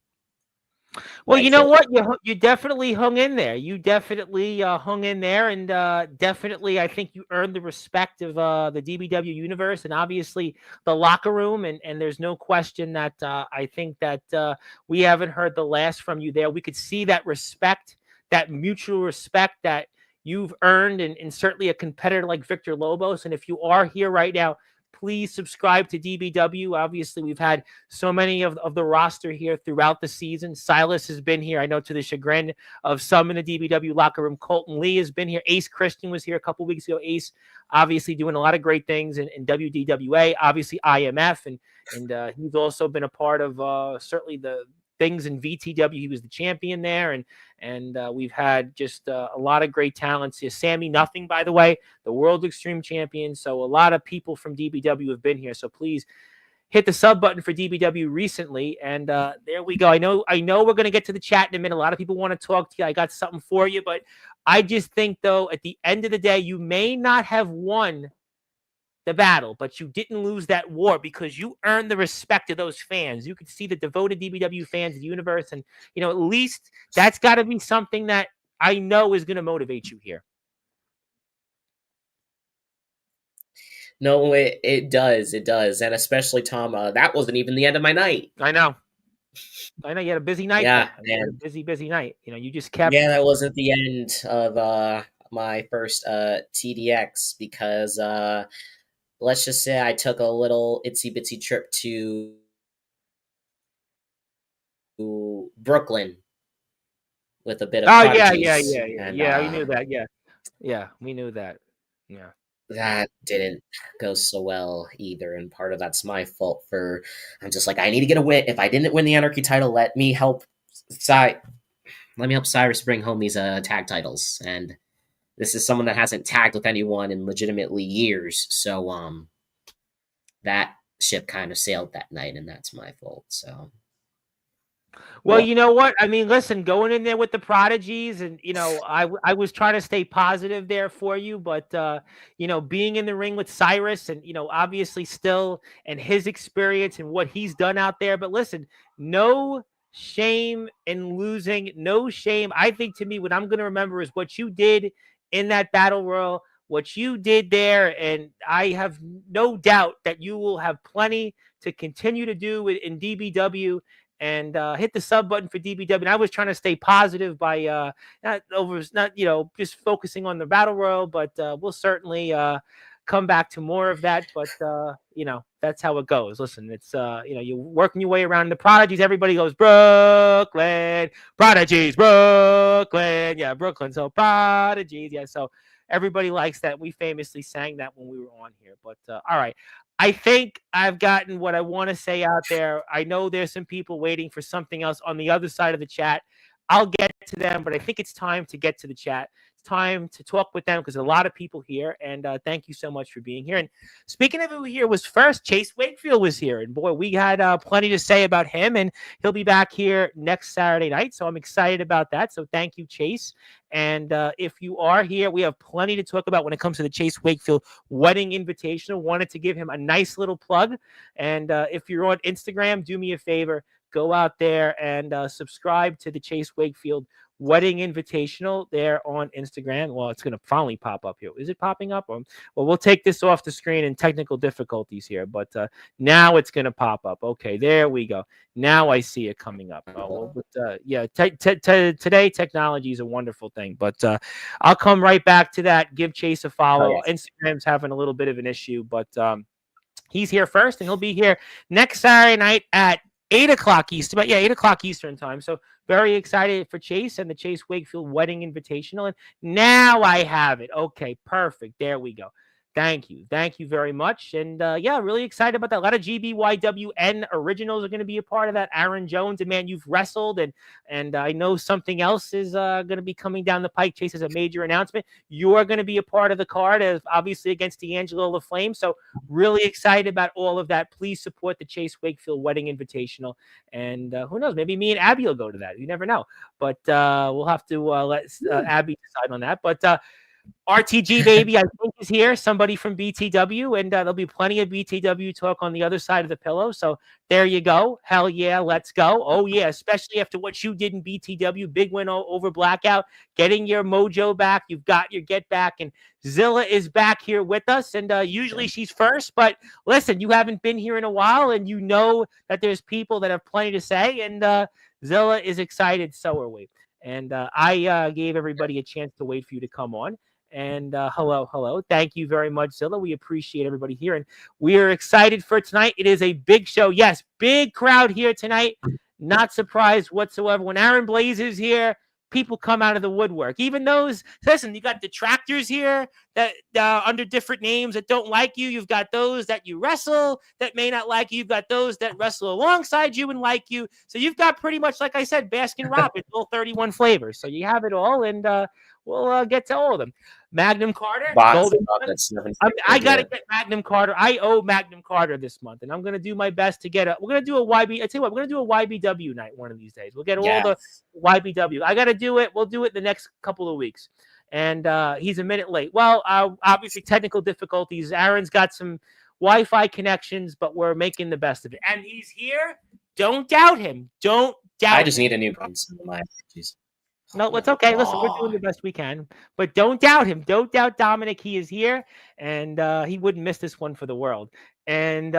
Well, you know what? You definitely hung in there. You definitely hung in there, and definitely, I think you earned the respect of the DBW universe, and obviously the locker room. And there's no question that I think that we haven't heard the last from you there. We could see that respect, that mutual respect that you've earned, and certainly a competitor like Victor Lobos. And if you are here right now, please subscribe to DBW. Obviously, we've had so many of the roster here throughout the season. Silas has been here, I know, to the chagrin of some in the DBW locker room. Colton Lee has been here. Ace Christian was here a couple weeks ago. Ace obviously doing a lot of great things in WDWA, obviously IMF, and he's also been a part of certainly the things in VTW. He was the champion there, and we've had just a lot of great talents here. Sammy Nothing, by the way, the World Extreme Champion. So a lot of people from DBW have been here. So please hit the sub button for DBW recently. And there we go. I know we're going to get to the chat in a minute. A lot of people want to talk to you. I got something for you. But I just think, though, at the end of the day, you may not have won the battle, but you didn't lose that war because you earned the respect of those fans. You could see the devoted DBW fans of the universe. And, at least that's got to be something that I know is going to motivate you here. No, it does. It does. And especially, Tom, that wasn't even the end of my night. I know. You had a busy night. Yeah, You had a and busy night. You just kept. yeah, that wasn't the end of my first TDX because let's just say I took a little itsy bitsy trip to Brooklyn with a bit of Oh, yeah. prodigies, and Yeah, we knew that. Yeah, we knew that. Yeah. that didn't go so well either. And part of that's my fault for I'm just like I need to get a win. If I didn't win the Anarchy title, let me help Cyrus bring home these tag titles. And this is someone that hasn't tagged with anyone in legitimately years, so that ship kind of sailed that night, and that's my fault. So Well, you know what? I mean, listen, going in there with the prodigies, and I was trying to stay positive there for you, but being in the ring with Cyrus, and obviously still and his experience and what he's done out there. But listen, no shame in losing, no shame. I think to me, what I'm going to remember is what you did in that battle royal, what you did there, and I have no doubt that you will have plenty to continue to do in DBW. And hit the sub button for DBW. And I was trying to stay positive by not just focusing on the battle royal, but we'll certainly come back to more of that. But that's how it goes. Listen, it's you're working your way around the prodigies. Everybody goes Brooklyn, prodigies, Brooklyn, yeah, Brooklyn. So prodigies, yeah. So everybody likes that. We famously sang that when we were on here. But all right. I think I've gotten what I want to say out there. I know there's some people waiting for something else on the other side of the chat. I'll get to them, but I think it's time to get to the chat. It's time to talk with them because a lot of people here, and thank you so much for being here. And speaking of who here was first, Chase Wakefield was here, and boy, we had plenty to say about him, and he'll be back here next Saturday night, so I'm excited about that. So thank you, Chase. And if you are here, we have plenty to talk about when it comes to the Chase Wakefield Wedding Invitational. Wanted to give him a nice little plug. And if you're on Instagram, do me a favor. Go out there and subscribe to the Chase Wakefield Wedding Invitational there on Instagram. Well, it's going to finally pop up here. Is it popping up? Well, we'll take this off the screen and technical difficulties here. But now it's going to pop up. Okay, there we go. Now I see it coming up. Yeah, today technology is a wonderful thing. But I'll come right back to that. Give Chase a follow. Instagram's having a little bit of an issue, but he's here first, and he'll be here next Saturday night at 8 o'clock Eastern. But yeah, 8 o'clock Eastern time. So very excited for Chase and the Chase Wakefield Wedding Invitational. And now I have it. Okay, perfect. There we go. Thank you. Thank you very much. And yeah, really excited about that. A lot of GBYWN originals are going to be a part of that. Aaron Jones, and man, you've wrestled, and I know something else is going to be coming down the pike. Chase has a major announcement. You are going to be a part of the card, as obviously against D'Angelo LaFlame. So really excited about all of that. Please support the Chase Wakefield Wedding Invitational. And who knows, maybe me and Abby will go to that. You never know. But we'll have to let Abby decide on that. But RTG baby, I think, is here. Somebody from BTW, and there'll be plenty of BTW talk on the other side of the pillow. So there you go. Hell yeah, let's go. Oh yeah, especially after what you did in BTW, big win over Blackout, getting your mojo back. You've got your get back, and Zilla is back here with us. And usually she's first, but listen, you haven't been here in a while, and you know that there's people that have plenty to say. And Zilla is excited, so are we. And I gave everybody a chance to wait for you to come on. And hello. Thank you very much, Zilla. We appreciate everybody here. And we are excited for tonight. It is a big show. Yes, big crowd here tonight. Not surprised whatsoever. When Aaron Blaze is here, people come out of the woodwork. Even those, listen, you got detractors here that under different names that don't like you. You've got those that you wrestle that may not like you. You've got those that wrestle alongside you and like you. So you've got pretty much, like I said, Baskin Robbins, all 31 flavors. So you have it all, and we'll get to all of them. Magnum Carter. I got to get Magnum Carter. I owe Magnum Carter this month, and I'm going to do my best to get we're going to do a YB. I tell you what, we're going to do a YBW night one of these days. We'll get all the YBW. I got to do it. We'll do it the next couple of weeks. And he's a minute late. Well, obviously technical difficulties. Aaron's got some Wi-Fi connections, but we're making the best of it. And he's here. Don't doubt him. Don't doubt I just need a new console. My apologies. No, Oh it's my okay. Listen, we're doing god. the best we can, but don't doubt him. Don't doubt Dominic. He is here, and he wouldn't miss this one for the world. And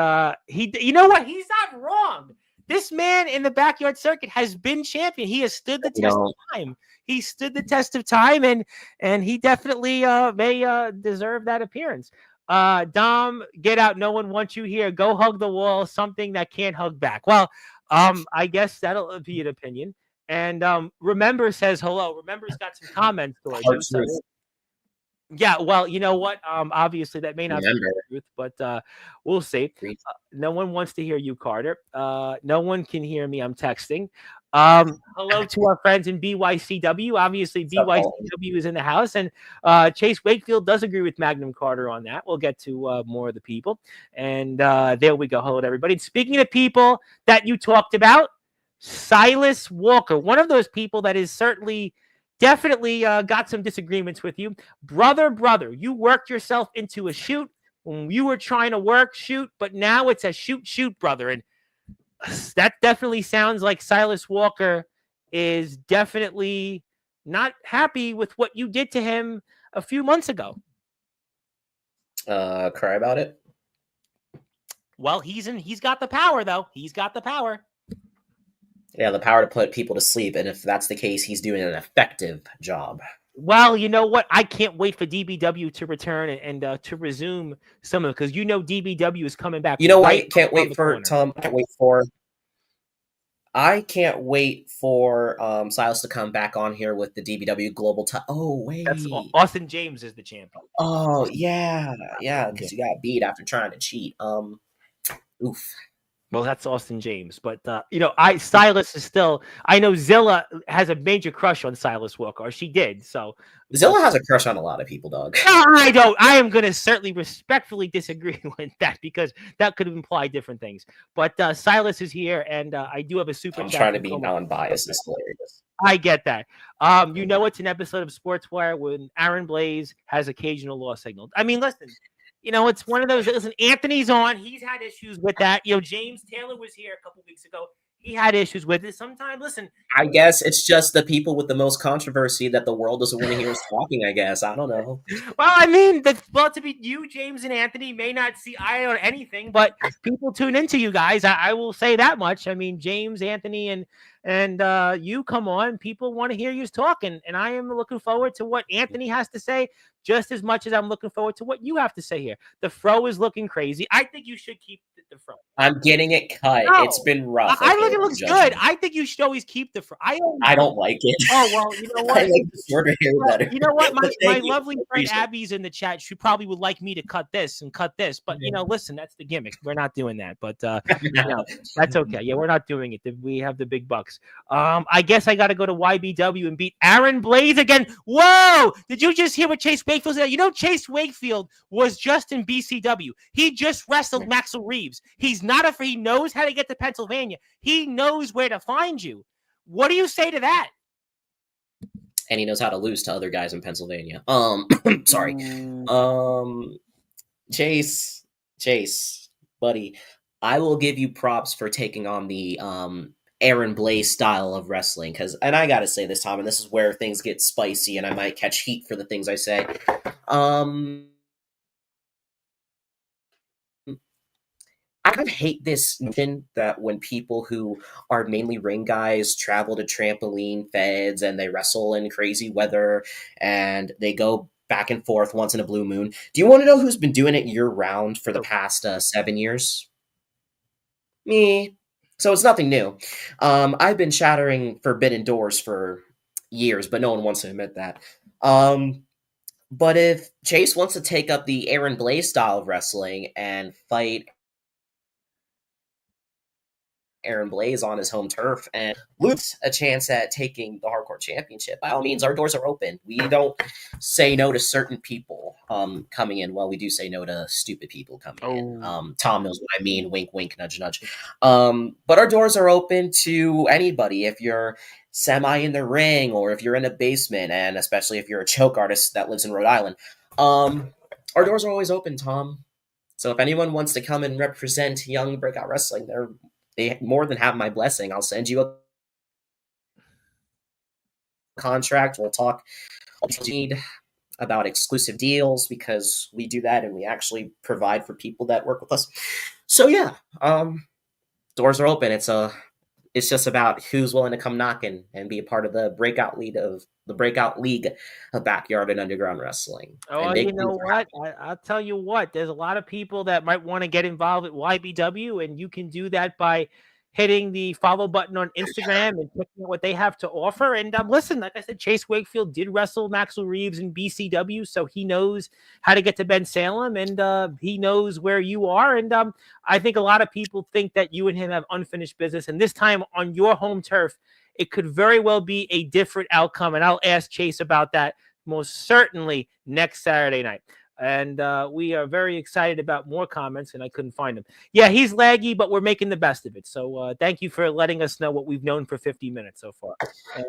you know what? He's not wrong. This man in the backyard circuit has been champion. He has stood the You test know, of time. He stood the test of time, and he definitely may deserve that appearance. Dom, get out. No one wants you here. Go hug the wall. Something that can't hug back. Well, I guess that'll be an opinion. And Remember says hello. Remember's got some comments towards hard you. So truth. yeah, well, you know what? Obviously that may not be Remember. the truth, but we'll see. No one wants to hear you, Carter. No one can hear me. I'm texting. Hello to our friends in BYCW. Obviously, What's up, Colin? BYCW is in the house, and Chase Wakefield does agree with Magnum Carter on that. We'll get to more of the people, and there we go. Hello to everybody. And speaking of people that you talked about, Silas Walker, one of those people that is definitely got some disagreements with you. Brother, you worked yourself into a shoot when you were trying to shoot, but now it's a shoot, brother. And that definitely sounds like Silas Walker is definitely not happy with what you did to him a few months ago. Cry about it. Well, he's got the power, though. He's got the power. Yeah, the power to put people to sleep, and if that's the case, he's doing an effective job. Well, you know what? I can't wait for DBW to return and to resume some of it, because DBW is coming back. You know, right I can't around wait the for corner. Tom. I can't wait for Silas to come back on here with the DBW Global. Oh wait, That's Austin James is the champion. oh yeah, because you got beat after trying to cheat. Oof. Well, that's Austin James, but Silas is still. I know Zilla has a major crush on Silas Walker, or she did. So Zilla has a crush on a lot of people, dog. I don't. I am going to certainly respectfully disagree with that, because that could imply different things. But Silas is here, and I do have a super I'm chat. trying to be non-biased. It's hilarious. I get that. It's an episode of Sportswire when Aaron Blaze has occasional law signals. I mean, listen, it's one of those. Listen, Anthony's on. He's had issues with that. James Taylor was here a couple weeks ago. He had issues with it. Sometimes, listen. I guess it's just the people with the most controversy that the world doesn't want to hear us talking, I guess. I don't know. Well, I mean, to be you, James, and Anthony may not see eye on anything, but people tune into you guys. I will say that much. I mean, James, Anthony, and you come on. People want to hear you talking, and I am looking forward to what Anthony has to say just as much as I'm looking forward to what you have to say here. The fro is looking crazy. I think you should keep the fro. I'm getting it cut. No, it's been rough. I think it looks good. I think you should always keep the fro. I don't like it. Oh, well, you know what? I like the shorter hair better. You know what? My lovely friend Abby's in the chat. She probably would like me to cut this and cut this. But, listen, that's the gimmick. We're not doing that. But, that's okay. Yeah, we're not doing it. We have the big bucks. I guess I got to go to YBW and beat Aaron Blaze again. Whoa! Did you just hear what Chase Wakefield said? Chase Wakefield was just in BCW. He just wrestled Maxwell Reeves. He's not afraid. He knows how to get to Pennsylvania. He knows where to find you. What do you say to that? And he knows how to lose to other guys in Pennsylvania. Sorry. Chase, buddy, I will give you props for taking on the Aaron Blaze style of wrestling, and I gotta say this, Tom, and this is where things get spicy, and I might catch heat for the things I say. I kind of hate this notion that when people who are mainly ring guys travel to trampoline feds and they wrestle in crazy weather and they go back and forth once in a blue moon. Do you want to know who's been doing it year round for the past 7 years? Me. So it's nothing new. I've been shattering forbidden doors for years, but no one wants to admit that. But if Chase wants to take up the Aaron Blaze style of wrestling and fight Aaron Blaze on his home turf and lose a chance at taking the Hardcore Championship, by all means, our doors are open. We don't say no to certain people coming in. Well, we do say no to stupid people coming in. Tom knows what I mean. Wink, wink, nudge, nudge. But our doors are open to anybody. If you're semi in the ring or if you're in a basement, and especially if you're a choke artist that lives in Rhode Island, our doors are always open, Tom. So if anyone wants to come and represent Young Breakout Wrestling, they more than have my blessing. I'll send you contract. We'll talk about exclusive deals because we do that and we actually provide for people that work with us. So yeah, doors are open. It's just about who's willing to come knocking and be a part of the breakout league of backyard and underground wrestling. Oh, And well, make you know what? I'll tell you what. There's a lot of people that might want to get involved at YBW, and you can do that by hitting the follow button on Instagram and checking out what they have to offer. And listen, like I said, Chase Wakefield did wrestle Maxwell Reeves in BCW, so he knows how to get to Ben Salem, and he knows where you are. And I think a lot of people think that you and him have unfinished business, and this time on your home turf, it could very well be a different outcome. And I'll ask Chase about that most certainly next Saturday night. And we are very excited about more comments, and I couldn't find them. Yeah, he's laggy, but we're making the best of it. So thank you for letting us know what we've known for 50 minutes so far.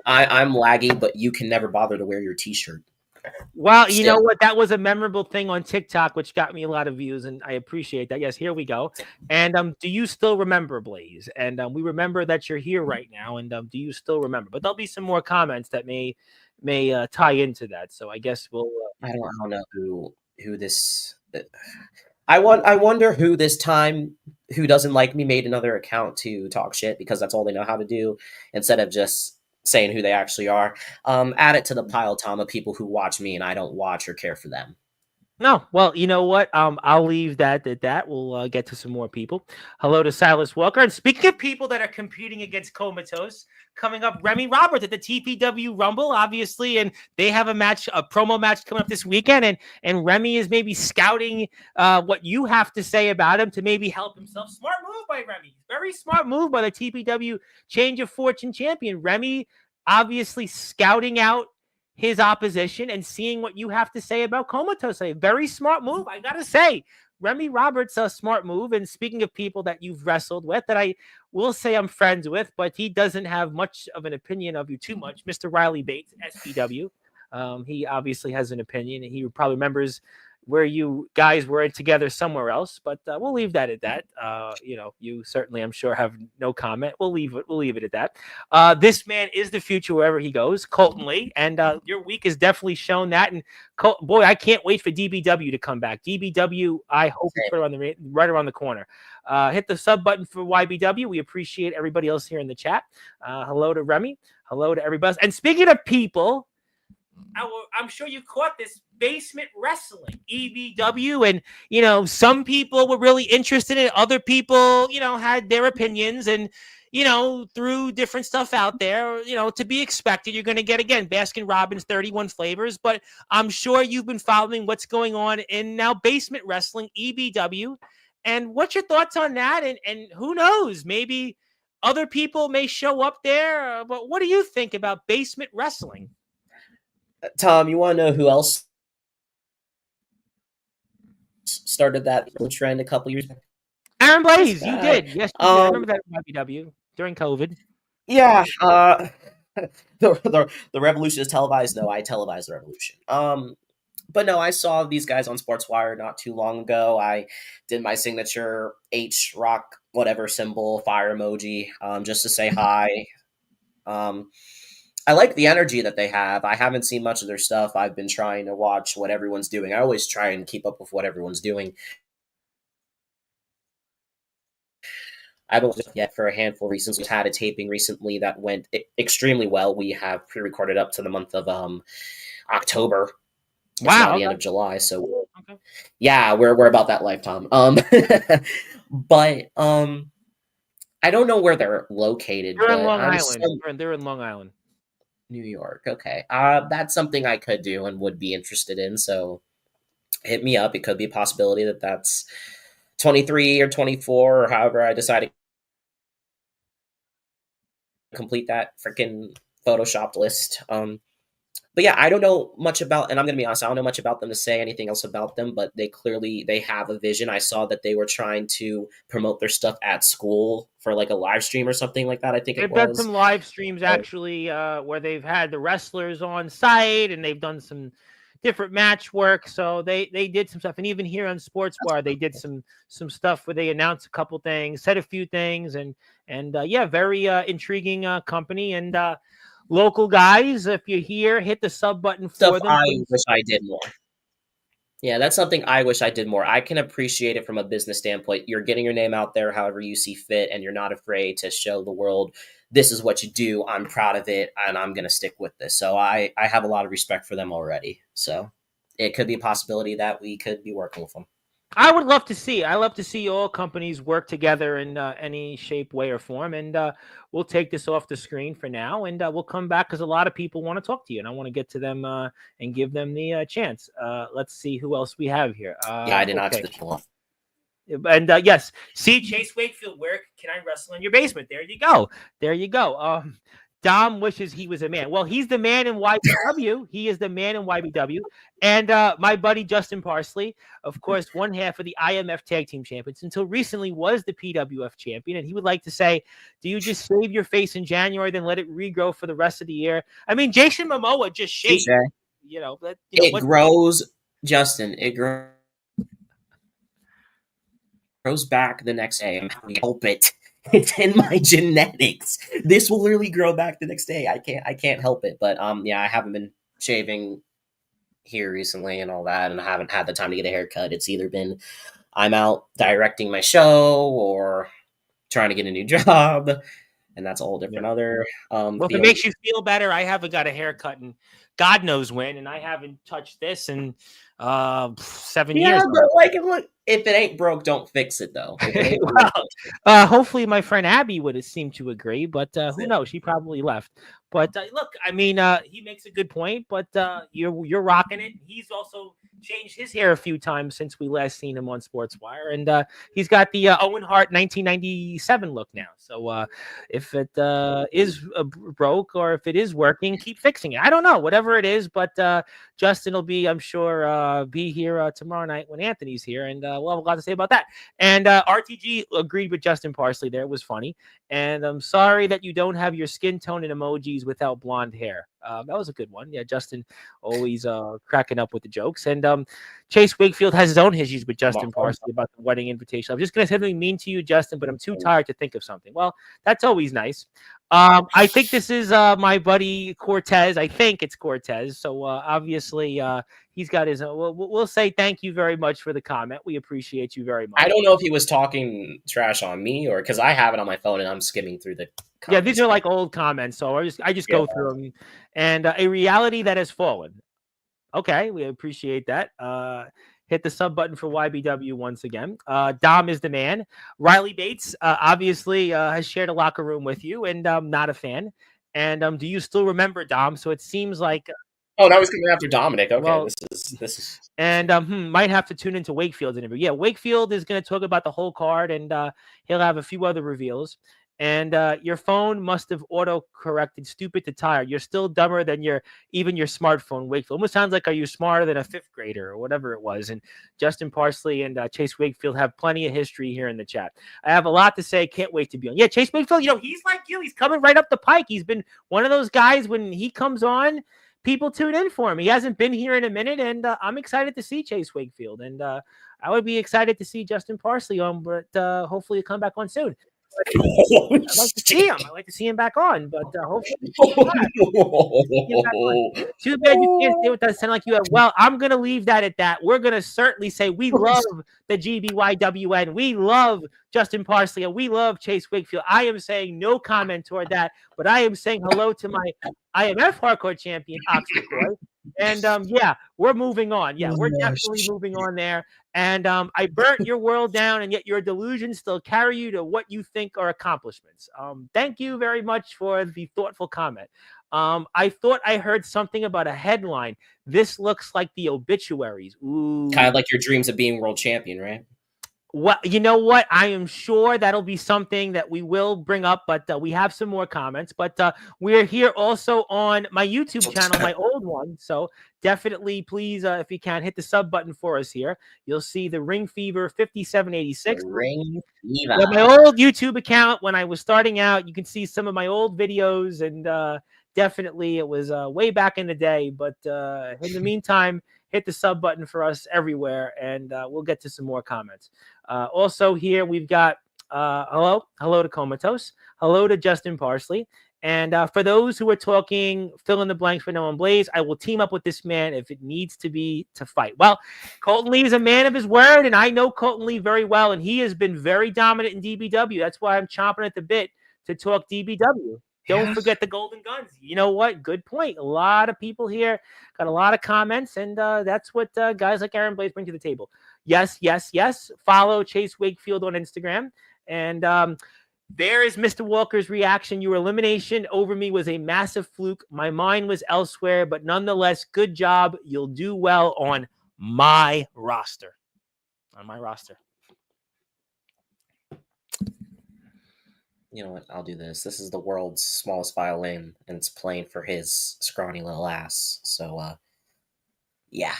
I'm laggy, but you can never bother to wear your t-shirt. Well, you know what? That was a memorable thing on TikTok, which got me a lot of views, and I appreciate that. Yes, here we go. And do you still remember, Blaze? And we remember that you're here right now, and do you still remember? But there'll be some more comments that may tie into that. So I guess we'll. I don't know who this. I wonder who this time, who doesn't like me, made another account to talk shit because that's all they know how to do instead of just saying who they actually are. Add it to the pile, Tom, of people who watch me and I don't watch or care for them. No, well, you know what? I'll leave that at that. We'll get to some more people. Hello to Silas Walker. And speaking of people that are competing against Comatose, coming up, Remy Roberts at the TPW Rumble, obviously, and they have a promo match coming up this weekend, and Remy is maybe scouting what you have to say about him to maybe help himself. Smart move by Remy. Very smart move by the TPW Change of Fortune champion. Remy obviously scouting out his opposition and seeing what you have to say about Comatose. A very smart move, I gotta say. Remy Roberts, a smart move. And speaking of people that you've wrestled with, that I will say I'm friends with, but he doesn't have much of an opinion of you too much, Mr. Riley Bates, SPW. He obviously has an opinion, and he probably remembers where you guys were together somewhere else, but we'll leave that at that. You certainly, I'm sure, have no comment. We'll leave it at that. This man is the future wherever he goes, Colton Lee, and your week has definitely shown that. And boy, I can't wait for DBW to come back. DBW, I hope it's right around the corner. Hit the sub button for YBW. We appreciate everybody else here in the chat. Hello to Remy. Hello to everybody else. And speaking of people, I'm sure you caught this Basement Wrestling, EBW, and some people were really interested in it. Other people, had their opinions and threw different stuff out there. To be expected. You're going to get, again, Baskin Robbins 31 flavors, but I'm sure you've been following what's going on in now Basement Wrestling, EBW. And what's your thoughts on that? And who knows, maybe other people may show up there. But what do you think about Basement Wrestling? Tom, you want to know who else started that trend a couple years back? Aaron Blaze, you did. Yes, you did. I remember that at WW during COVID. Yeah. The revolution is televised. No, I televised the revolution. But no, I saw these guys on Sportswire not too long ago. I did my signature H rock whatever symbol, fire emoji, just to say hi. I like the energy that they have. I haven't seen much of their stuff. I've been trying to watch what everyone's doing. I always try and keep up with what everyone's doing. I haven't looked yet for a handful of reasons. We've had a taping recently that went extremely well. We have pre-recorded up to the month of October. Wow, the end of July. So yeah, we're about that lifetime. But I don't know where they're located. They're in Long Island. They're in Long Island. New York. Okay. That's something I could do and would be interested in. So hit me up. It could be a possibility that's 23 or 24 or however I decide to complete that freaking photoshopped list. But yeah, I don't know much about, and I'm going to be honest, I don't know much about them to say anything else about them, but they have a vision. I saw that they were trying to promote their stuff at school for like a live stream or something like that. I think they've done some live streams actually where they've had the wrestlers on site and they've done some different match work. So they did some stuff. And even here on Sportswire, they did some stuff where they announced a couple things, said a few things, and yeah, very intriguing company. And local guys, if you're here, hit the sub button Stuff for them, I please. wish I did more. Yeah, that's something I wish I did more. I can appreciate it from a business standpoint. You're getting your name out there however you see fit, and you're not afraid to show the world this is what you do. I'm proud of it, and I'm going to stick with this. So I have a lot of respect for them already. So it could be a possibility that we could be working with them. I would love to see. I love to see all companies work together in any shape, way, or form. And we'll take this off the screen for now, and we'll come back because a lot of people want to talk to you, and I want to get to them and give them the chance. Let's see who else we have here. Yeah, I did not. Okay. And yes, see, Chase Wakefield, where can I wrestle in your basement? There you go. There you go. Dom wishes he was a man. Well, he's the man in YBW. He is the man in YBW. And my buddy Justin Parsley, of course, one half of the IMF Tag Team Champions, until recently was the PWF champion. And he would like to say, do you just shave your face in January, then let it regrow for the rest of the year? I mean, Jason Momoa just shaved. You know, but, it grows, Justin. It grows back the next day. I'm trying to help it. It's in my genetics. This will literally grow back the next day. I can't help it. But yeah, I haven't been shaving here recently and all that, and I haven't had the time to get a haircut. It's either been I'm out directing my show or trying to get a new job, and that's a whole different other. Well, if it makes you feel better, I haven't got a haircut in God knows when, and I haven't touched this in 7 years. Yeah, but like, look, if it ain't broke, don't fix it, though. Well, hopefully my friend Abby would have seemed to agree, but who knows? She probably left. But look, I mean, he makes a good point, but you're rocking it. He's also changed his hair a few times since we last seen him on Sportswire, and he's got the Owen Hart 1997 look now. So if it is broke or if it is working, keep fixing it. I don't know, whatever it is, but Justin will be, I'm sure, be here tomorrow night when Anthony's here, and we'll have a lot to say about that. And RTG agreed with Justin Parsley there. It was funny. And I'm sorry that you don't have your skin tone and emojis without blonde hair. That was a good one. Yeah, Justin always cracking up with the jokes. And Chase Wakefield has his own issues with Justin Parsley about the wedding invitation. I'm just going to say something mean to you, Justin, but I'm too tired to think of something. Well, that's always nice. I think this is my buddy Cortez. I think it's Cortez. So obviously he's got his own. We'll say thank you very much for the comment. We appreciate you very much. I don't know if he was talking trash on me or because I have it on my phone and I'm skimming through the comments. Yeah, these are like old comments. So I just go through them. And a reality that has fallen. Okay, we appreciate that. Hit the sub button for YBW once again. Dom is the man. Riley Bates obviously has shared a locker room with you, and I'm not a fan. And do you still remember Dom? So it seems like. Oh, that was coming after Dominic. Okay, well, this is. And might have to tune into Wakefield's interview. Yeah, Wakefield is going to talk about the whole card, and he'll have a few other reveals. And your phone must have auto-corrected stupid to tired. You're still dumber than even your smartphone, Wakefield. Almost sounds like, are you smarter than a fifth grader or whatever it was? And Justin Parsley and Chase Wakefield have plenty of history here in the chat. I have a lot to say. Can't wait to be on. Yeah, Chase Wakefield, he's like you. He's coming right up the pike. He's been one of those guys when he comes on, people tune in for him. He hasn't been here in a minute, and I'm excited to see Chase Wakefield. And I would be excited to see Justin Parsley on, but hopefully he'll come back on soon. I'd like to see him. I'd like to see him back on, but hopefully. Too bad you can't stay with us. Sound like you have. Well, I'm going to leave that at that. We're going to certainly say we love the GBYWN. We love Justin Parsley, and we love Chase Wakefield. I am saying no comment toward that, but I am saying hello to my IMF Hardcore Champion, Oxford Boy. And yeah, we're moving on. Yeah, we're definitely moving on there. And I burnt your world down, and yet your delusions still carry you to what you think are accomplishments. Thank you very much for the thoughtful comment. I thought I heard something about a headline. This looks like the obituaries. Ooh. Kind of like your dreams of being world champion, right? Well, you know what? I am sure that'll be something that we will bring up, but we have some more comments. But we're here also on my YouTube channel, my old one. So definitely, please, if you can, hit the sub button for us here. You'll see the Ring Fever 5786. Ring Fever. Yeah, my old YouTube account when I was starting out. You can see some of my old videos, and definitely it was way back in the day. But in the meantime, hit the sub button for us everywhere, and we'll get to some more comments. Also here we've got hello to Comatose, hello to Justin Parsley, And for those who are talking, fill in the blanks for Noah and Blaze, I will team up with this man if it needs to be to fight. Well, Colton Lee is a man of his word, and I know Colton Lee very well, and he has been very dominant in DBW. That's why I'm chomping at the bit to talk DBW. Don't forget the Golden Guns. You know what? Good point. A lot of people here got a lot of comments, and that's what guys like Aaron Blaze bring to the table. Yes, yes, yes. Follow Chase Wakefield on Instagram. And there is Mr. Walker's reaction. Your elimination over me was a massive fluke. My mind was elsewhere, but nonetheless, good job. You'll do well on my roster. On my roster. You know what? I'll do this. This is the world's smallest violin, and it's playing for his scrawny little ass. So, yeah.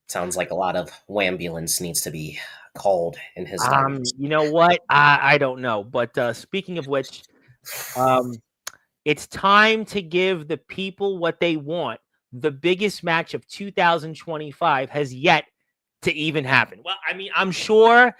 Sounds like a lot of wambulance needs to be called in his direction. You know what? I don't know. But speaking of which, it's time to give the people what they want. The biggest match of 2025 has yet to even happen. Well, I mean, I'm sure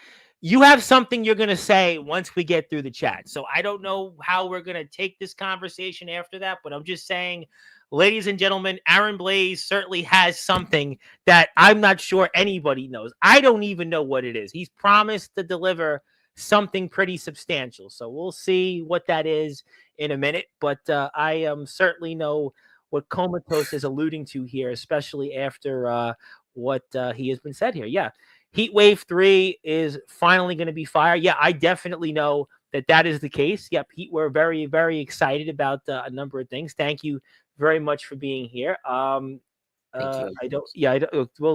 you have something you're going to say once we get through the chat. So I don't know how we're going to take this conversation after that, but I'm just saying, ladies and gentlemen, Aaron Blaze certainly has something that I'm not sure anybody knows. I don't even know what it is. He's promised to deliver something pretty substantial. So we'll see what that is in a minute. But I certainly know what Comatose is alluding to here, especially after what he has been said here. Yeah. Heat Wave 3 is finally going to be fire. Yeah, I definitely know that is the case. Yep, we're very, very excited about a number of things. Thank you very much for being here. We'll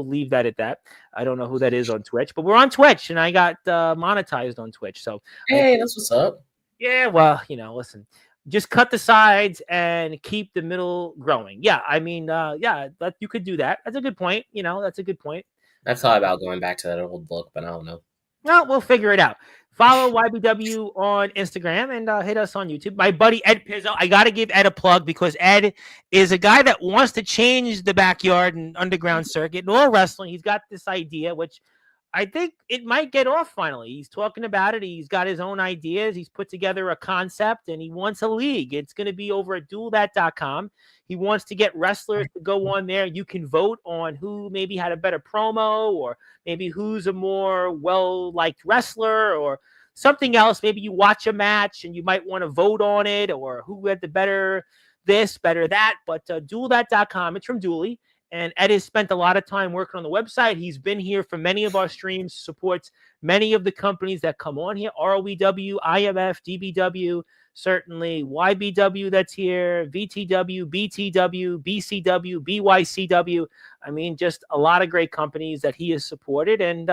leave that at that. I don't know who that is on Twitch, but we're on Twitch, and I got monetized on Twitch. So hey, that's what's up. Yeah, well, listen, just cut the sides and keep the middle growing. Yeah, I mean, you could do that. That's a good point. That's a good point. I've thought about going back to that old book, but I don't know. Well, we'll figure it out. Follow YBW on Instagram and hit us on YouTube. My buddy Ed Pizzo, I got to give Ed a plug because Ed is a guy that wants to change the backyard and underground circuit and all wrestling. He's got this idea, which I think it might get off finally. He's talking about it. He's got his own ideas. He's put together a concept, and he wants a league. It's going to be over at duelthat.com. He wants to get wrestlers to go on there. You can vote on who maybe had a better promo or maybe who's a more well-liked wrestler or something else. Maybe you watch a match, and you might want to vote on it or who had the better this, better that. But duelthat.com, it's from Dooley. And Ed has spent a lot of time working on the website. He's been here for many of our streams, supports many of the companies that come on here, ROEW, IMF, DBW, certainly YBW that's here, VTW, BTW, BCW, BYCW. I mean, just a lot of great companies that he has supported, and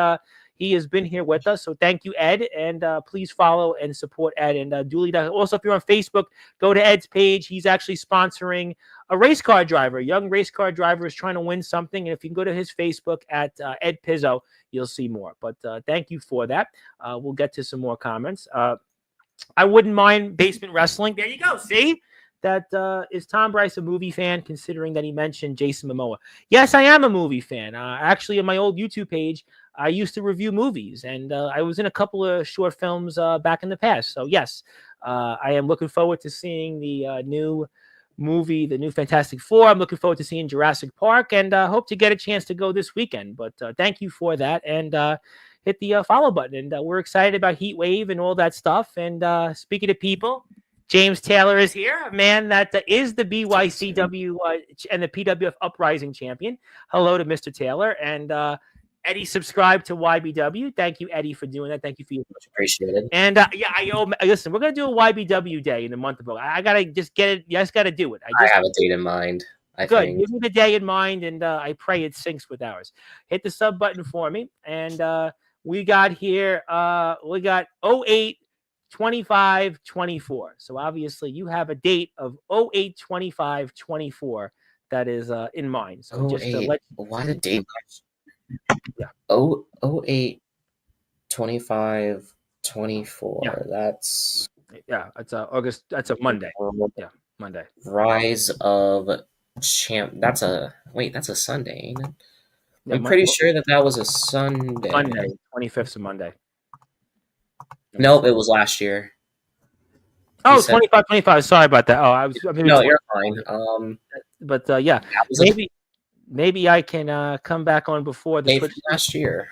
he has been here with us. So thank you, Ed, and please follow and support Ed. And Dooley does. Also, if you're on Facebook, go to Ed's page. He's actually sponsoring a race car driver. A young race car driver is trying to win something. And if you can go to his Facebook at Ed Pizzo, you'll see more. But thank you for that. We'll get to some more comments. I wouldn't mind Basement Wrestling. There you go. See? That is Tom Bryce a movie fan, considering that he mentioned Jason Momoa? Yes, I am a movie fan. Actually, on my old YouTube page, I used to review movies, and I was in a couple of short films back in the past. So, yes, I am looking forward to seeing the new movie, the new Fantastic Four. I'm looking forward to seeing Jurassic Park, and hope to get a chance to go this weekend. But thank you for that, and hit the follow button. And we're excited about Heat Wave and all that stuff. And speaking of people, James Taylor is here, a man that is the BYCW and the PWF Uprising champion. Hello to Mr. Taylor. And Eddie subscribed to YBW. Thank you, Eddie, for doing that. Thank you for your much appreciated. And listen, we're gonna do a YBW day in a month ago. I gotta just get it. You guys gotta do it. I have a date in mind. Good. Give me the day in mind, and I pray it syncs with ours. Hit the sub button for me, and we got here. We got 08 25 24. So obviously you have a date of 08 25 24 that is in mind. So just to let why the date? Yeah. 08 25 24. Yeah. That's August. That's a Monday. Yeah, Monday. Rise of Champ. That's a Sunday, ain't it? I'm pretty sure that was a Sunday. Monday, 25th of Monday. Nope, it was last year. Oh, said 25-25. Sorry about that. Oh, I was maybe no, 20. you're fine. But yeah, That was a maybe I can come back on before the day switch. from last year.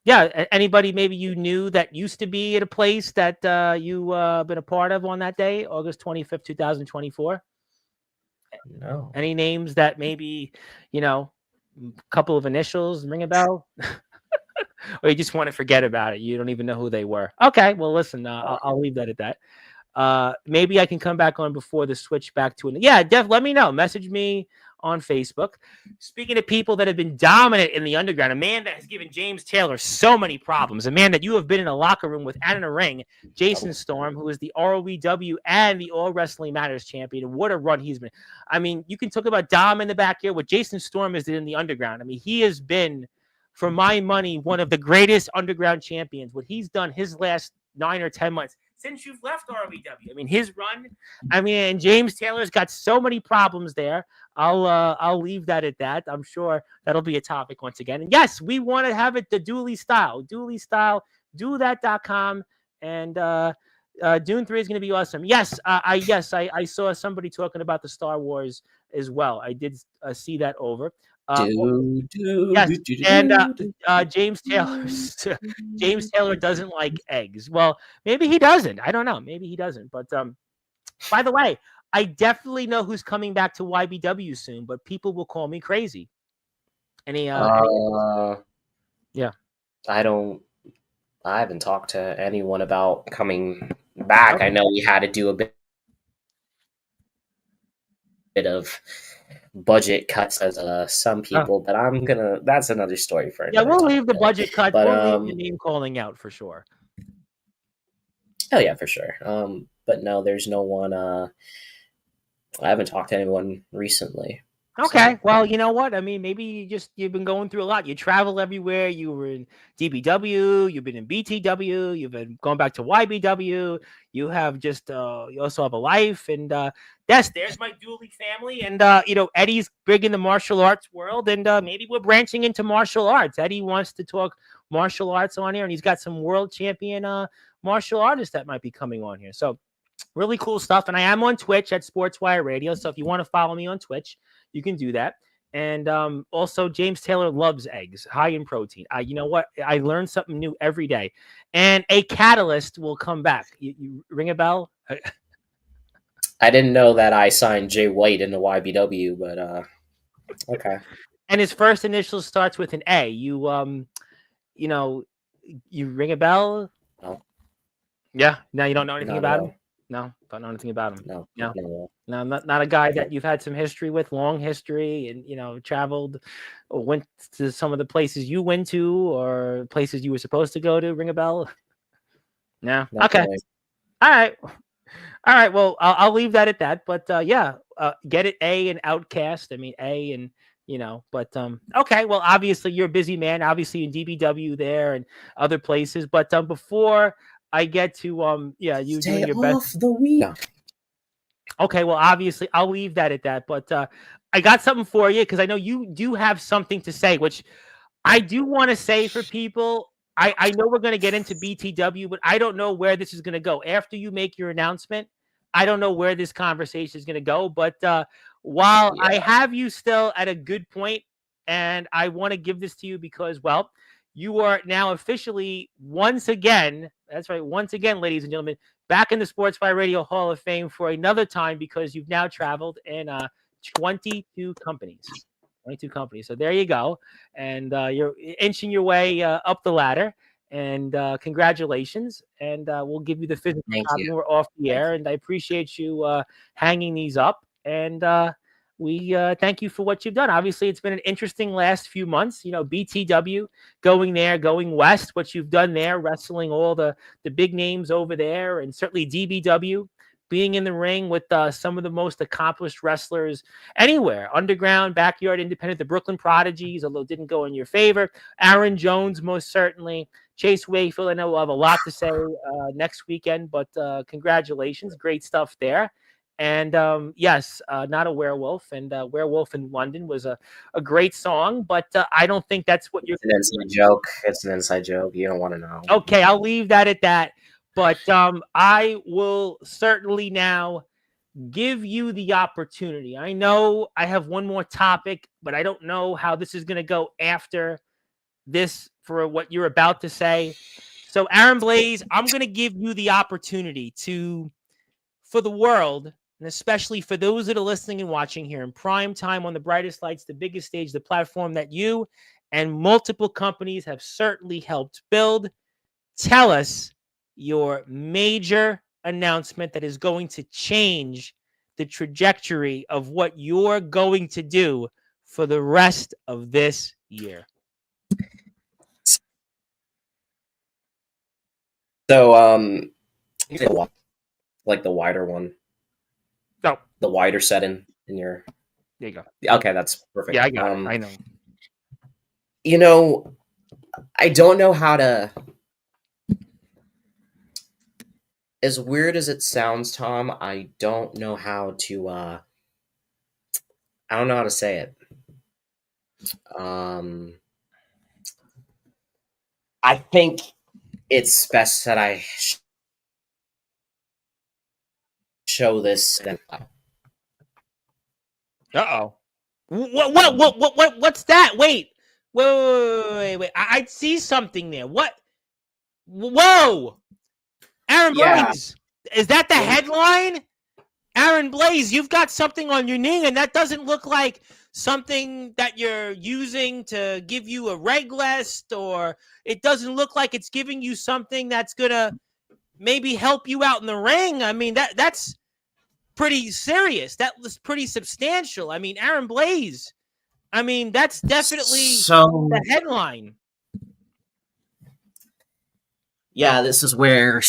Yeah, anybody maybe you knew that used to be at a place that you been a part of on that day, August 25th, 2024? No. Any names that maybe, a couple of initials ring a bell? Or you just want to forget about it? You don't even know who they were. Okay, well, listen, I'll leave that at that. Maybe I can come back on before the switch back to it. Yeah, let me know. Message me on Facebook. Speaking of people that have been dominant in the underground, a man that has given James Taylor so many problems, a man that you have been in a locker room with and in a ring, Jason Storm, who is the ROEW and the All Wrestling Matters champion. And what a run he's been. I mean, you can talk about Dom in the back here. What Jason Storm is in the underground. I mean, he has been, for my money, one of the greatest underground champions. What he's done his last 9 or 10 months since you've left ROEW. I mean, his run. I mean, and James Taylor's got so many problems there. I'll leave that at that. I'm sure that'll be a topic once again. And yes, we want to have it the Dooley style, do that.com. And Dune 3 is going to be awesome. Yes, I saw somebody talking about the Star Wars as well. I did see that over. Yes, and James Taylor doesn't like eggs. Well, maybe he doesn't. I don't know. Maybe he doesn't. But by the way, I definitely know who's coming back to YBW soon, but people will call me crazy. Any yeah. I haven't talked to anyone about coming back. Okay. I know we had to do a bit of budget cuts as some people, but that's another story for another we'll leave the budget cuts. But we'll leave the name calling out for sure. Oh yeah, for sure. But no, there's no one. I haven't talked to anyone recently. Okay, so. Well, you know what? I mean, maybe you've been going through a lot. You travel everywhere. You were in DBW. You've been in BTW. You've been going back to YBW. You have just you also have a life, and there's my Dooley family, and Eddie's big in the martial arts world, and maybe we're branching into martial arts. Eddie wants to talk martial arts on here, and he's got some world champion martial artists that might be coming on here. So really cool stuff. And I am on Twitch at Sportzwire Radio. So if you want to follow me on Twitch, you can do that. And also, James Taylor loves eggs, high in protein. You know what? I learn something new every day. And a catalyst will come back. You ring a bell? I didn't know that I signed Jay White into YBW, but okay. And his first initial starts with an A. You ring a bell? No. Yeah. Now you don't know anything about him? No, don't know anything about him. No, not a guy that you've had some history with, long history, and traveled, or went to some of the places you went to, or places you were supposed to go to. Ring a bell? No. Okay. Really. All right. Well, I'll leave that at that. But get it, A and Outcast. I mean, A and But okay. Well, obviously you're a busy man. Obviously in DBW there and other places. But before I get to you stay doing your off best. The week. Okay, well, obviously I'll leave that at that. But I got something for you because I know you do have something to say, which I do want to say for people. I know we're going to get into BTW, but I don't know where this is going to go. After you make your announcement, I don't know where this conversation is going to go. But while I have you still at a good point, and I want to give this to you because, well, you are now officially once again, ladies and gentlemen, back in the Sportswire Radio Hall of Fame for another time because you've now traveled in 22 companies. 22 companies. So there you go. And you're inching your way up the ladder. And congratulations. And we'll give you the physical copy when we're off the air. And I appreciate you hanging these up. And we thank you for what you've done. Obviously, it's been an interesting last few months. BTW, going there, going west, what you've done there, wrestling all the big names over there, and certainly DBW, being in the ring with some of the most accomplished wrestlers anywhere, underground, backyard, independent, the Brooklyn Prodigies, although it didn't go in your favor. Aaron Jones, most certainly. Chase Wayfield, I know we'll have a lot to say next weekend, but congratulations. Great stuff there. And yes, Not a Werewolf, and Werewolf in London was a great song, but I don't think that's what you're. It's an inside joke. It's an inside joke. You don't want to know. Okay, I'll leave that at that. But I will certainly now give you the opportunity. I know I have one more topic, but I don't know how this is going to go after this for what you're about to say. So, Aaron Blaze, I'm going to give you the opportunity to, for the world, and especially for those that are listening and watching here in prime time on the brightest lights, the biggest stage, the platform that you and multiple companies have certainly helped build. Tell us your major announcement that is going to change the trajectory of what you're going to do for the rest of this year. So, like the wider one, No, the wider setting in your. there you go. Okay, that's perfect. Yeah, I got it. I know. You know, I don't know how to. As weird as it sounds, Tom, I don't know how to. I don't know how to say it. I think it's best that I show this. Uh-oh. What's that? Wait. I see something there. What? Whoa! Aaron Blaze. Is that the headline? Aaron Blaze, you've got something on your knee, and that doesn't look like something that you're using to give you a reg list, or it doesn't look like it's giving you something that's gonna maybe help you out in the ring. I mean, that's pretty serious. That was pretty substantial. I mean, Aaron Blaze. I mean, that's definitely the headline. Yeah, this is where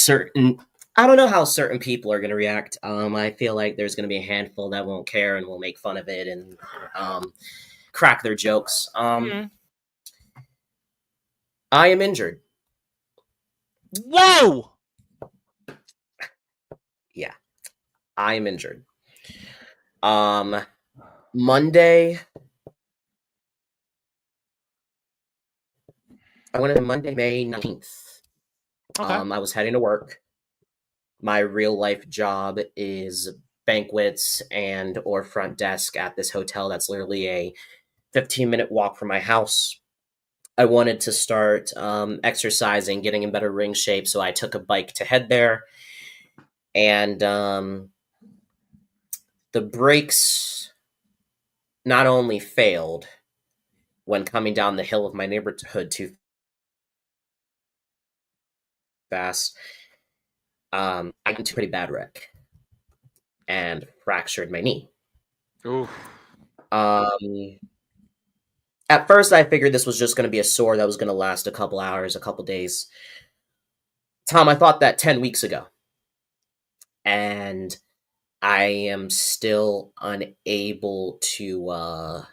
I don't know how certain people are going to react. I feel like there's going to be a handful that won't care and will make fun of it and crack their jokes. I am injured. Whoa! Yeah, I am injured. Monday. I went in Monday, May 19th. Okay. I was heading to work. My real life job is banquets and or front desk at this hotel that's literally a 15-minute walk from my house. I wanted to start exercising, getting in better ring shape, so I took a bike to head there. And the brakes not only failed when coming down the hill of my neighborhood too fast, I got into a pretty bad wreck and fractured my knee. Oof. At first, I figured this was just going to be a sore that was going to last a couple hours, a couple days. Tom, I thought that 10 weeks ago. And I am still unable to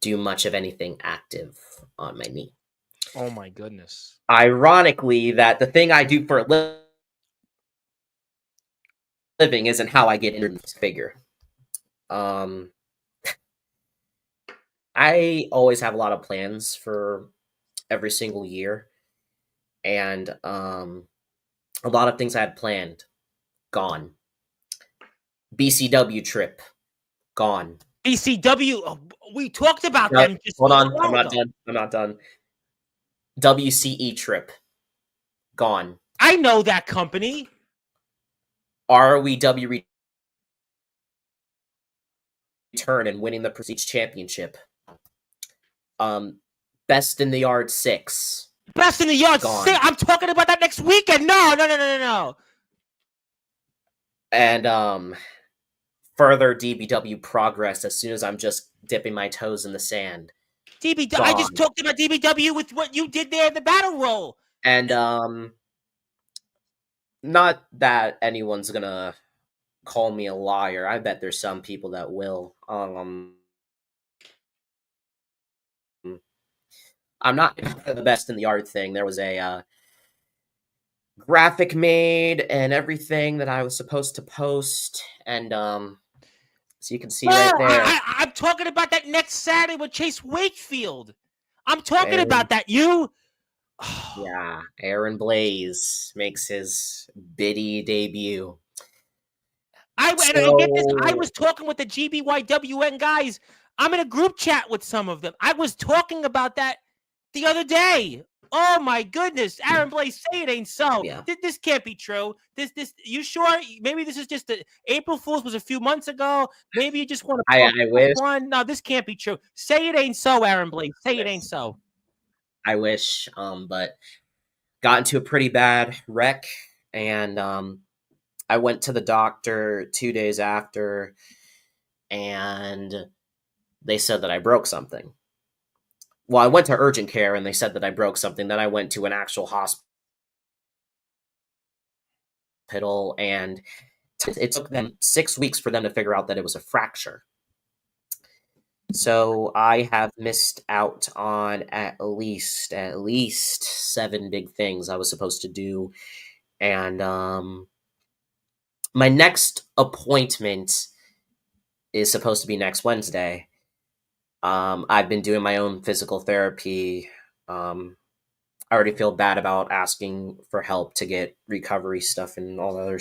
do much of anything active on my knee. Oh, my goodness. Ironically, that the thing I do for a living isn't how I get injured in this figure. I always have a lot of plans for every single year. And a lot of things I had planned, gone. BCW trip, gone. BCW, we talked about them. Hold on, I'm not done. WCE trip, gone. I know that company. ROEW return and winning the Prestige Championship. Best in the Yard 6. Best in the Yard 6? I'm talking about that next weekend. No. And further DBW progress as soon as I'm just dipping my toes in the sand. DBW. Gone. I just talked about DBW with what you did there in the battle roll. And not that anyone's gonna call me a liar. I bet there's some people that will. I'm not the best in the art thing. There was a graphic made and everything that I was supposed to post, and so you can see right there. I'm talking about that next Saturday with Chase Wakefield. I'm talking about that. You Yeah, Aaron Blaze makes his biddy debut. And get this, I So was talking with the GBYWN guys. I'm in a group chat with some of them. I was talking about that the other day. Oh my goodness, Aaron Blaze, say it ain't so. yeah, This can't be true. You sure? Maybe this is just April Fool's was a few months ago. Maybe you just want to I wish. one. No, this can't be true. Say it ain't so, Aaron Blaze. Say it ain't so. I wish, but got into a pretty bad wreck, and I went to the doctor 2 days after, and they said that I broke something. Well, I went to urgent care, and they said that I broke something. Then I went to an actual hospital, and it took them 6 weeks for them to figure out that it was a fracture. So I have missed out on at least 7 big things I was supposed to do, and my next appointment is supposed to be next Wednesday. I've been doing my own physical therapy. I already feel bad about asking for help to get recovery stuff and all the other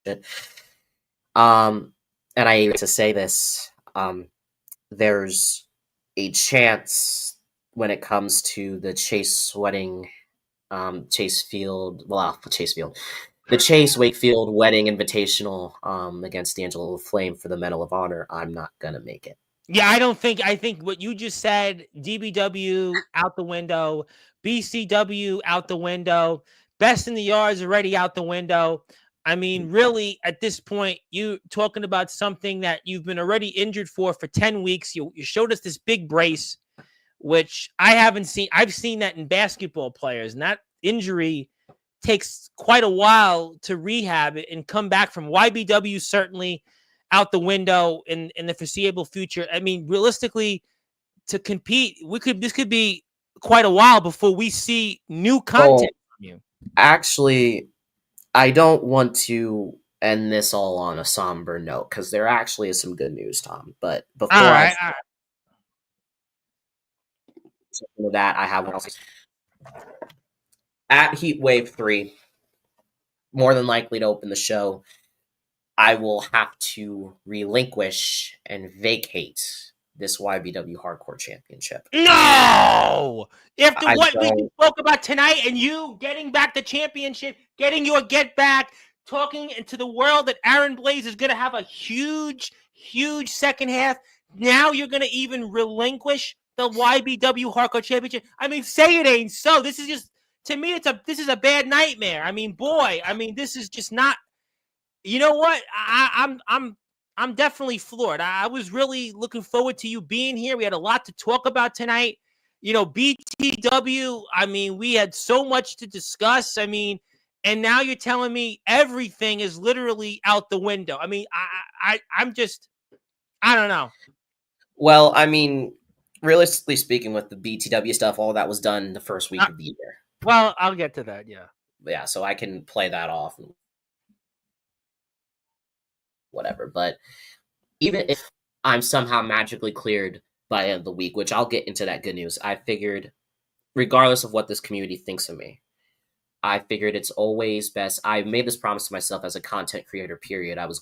shit. And I to say this, there's a chance when it comes to the Chase Wedding, Chase Field, the Chase Wakefield Wedding Invitational against D'Angelo Flame for the Medal of Honor. I'm not gonna make it. Yeah, I think what you just said, DBW out the window, BCW out the window, best in the yards already out the window. I mean, really, at this point, you talking about something that you've been already injured for 10 weeks. You showed us this big brace, which I haven't seen. I've seen that in basketball players, and that injury takes quite a while to rehab it and come back from. YBW certainly out the window in the foreseeable future. I mean, realistically, to compete, this could be quite a while before we see new content from you. Actually, I don't want to end this all on a somber note because there actually is some good news, Tom. But before All I right. that, I have one else. At Heat Wave 3, more than likely to open the show, I will have to relinquish and vacate this YBW Hardcore Championship. No! After I what we don't. spoke about tonight and you getting back the championship, getting your get back, talking into the world that Aaron Blaze is going to have a huge, huge second half. Now you're going to even relinquish the YBW Hardcore Championship. I mean, say it ain't so. This is just, to me, this is a bad nightmare. I mean, boy, this is just not. You know what? I'm definitely floored. I was really looking forward to you being here. We had a lot to talk about tonight. You know, BTW. I mean, we had so much to discuss. I mean, and now you're telling me everything is literally out the window. I mean, I'm just, I don't know. Well, I mean, realistically speaking, with the BTW stuff, all that was done the first week of the year. Well, I'll get to that. Yeah. Yeah, so I can play that off and whatever. But even if I'm somehow magically cleared by the end of the week, which I'll get into that good news, I figured, regardless of what this community thinks of me, I figured it's always best. I made this promise to myself as a content creator, period. I was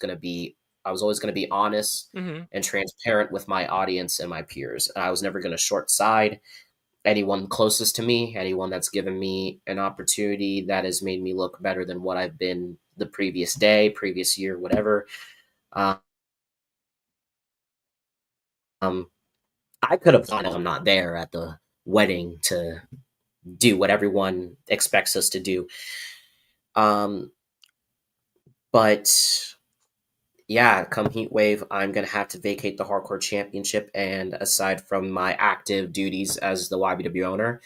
always going to be honest and transparent with my audience and my peers. And I was never going to short side anyone closest to me, anyone that's given me an opportunity that has made me look better than what I've been the previous day, previous year, whatever. I could have thought I'm not there at the wedding to do what everyone expects us to do. But yeah, come Heat Wave, I'm going to have to vacate the Hardcore Championship. And aside from my active duties as the YBW owner,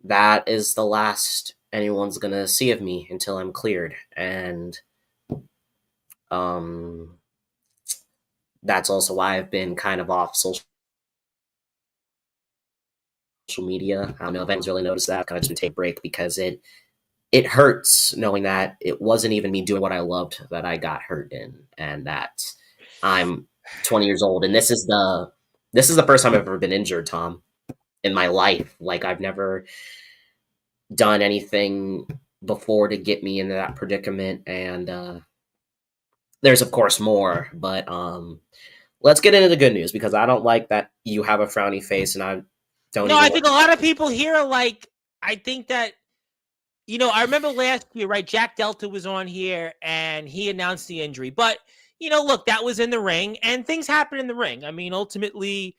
that is the last anyone's going to see of me until I'm cleared. And that's also why I've been kind of off social media. I don't know if anyone's really noticed that. Kind of just take a break because it hurts knowing that it wasn't even me doing what I loved that I got hurt in, and that I'm 20 years old, and this is the first time I've ever been injured, Tom. in my life. Like, I've never done anything before to get me into that predicament, and there's of course more, but let's get into the good news, because I don't like that you have a frowny face, and I don't No, even I want think a lot of people here are like, I think that, I remember last year, right? Jack Delta was on here and he announced the injury. But, look, that was in the ring and things happen in the ring. I mean, ultimately,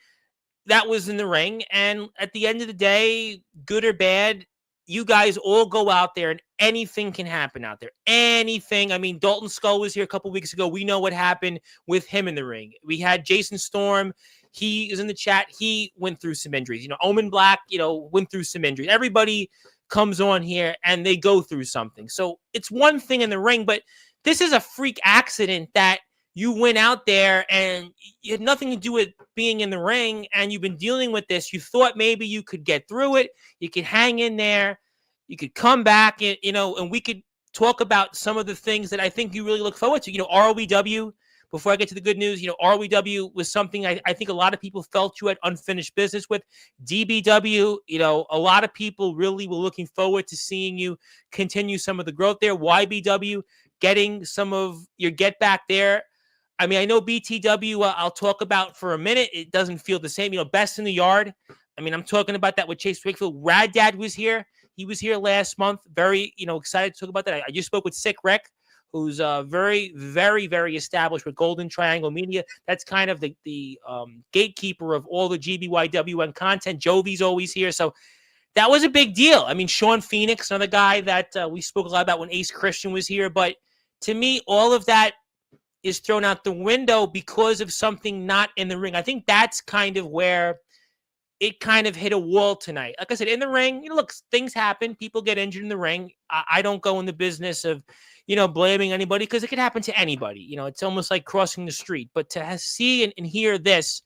that was in the ring. And at the end of the day, good or bad, you guys all go out there and anything can happen out there. Anything. I mean, Dalton Skull was here a couple weeks ago. We know what happened with him in the ring. We had Jason Storm. He is in the chat. He went through some injuries. Omen Black, went through some injuries. Everybody comes on here and they go through something. So it's one thing in the ring, but this is a freak accident that you went out there and you had nothing to do with being in the ring, and you've been dealing with this. You thought maybe you could get through it. You could hang in there. You could come back and, and we could talk about some of the things that I think you really look forward to. ROEW, before I get to the good news, ROEW was something I think a lot of people felt you had unfinished business with. DBW, a lot of people really were looking forward to seeing you continue some of the growth there. YBW, getting some of your get back there. I mean, I know BTW, I'll talk about for a minute. It doesn't feel the same. Best in the yard. I mean, I'm talking about that with Chase Wakefield. Rad Dad was here. He was here last month. Very, excited to talk about that. I just spoke with Sick Rick, who's very, very, very established with Golden Triangle Media. That's kind of the gatekeeper of all the GBYWN content. Jovi's always here. So that was a big deal. I mean, Sean Phoenix, another guy that we spoke a lot about when Ace Christian was here. But to me, all of that is thrown out the window because of something not in the ring. I think that's kind of where it kind of hit a wall tonight. Like I said, in the ring, look, things happen. People get injured in the ring. I don't go in the business of, blaming anybody, because it could happen to anybody. It's almost like crossing the street. But to see and hear this,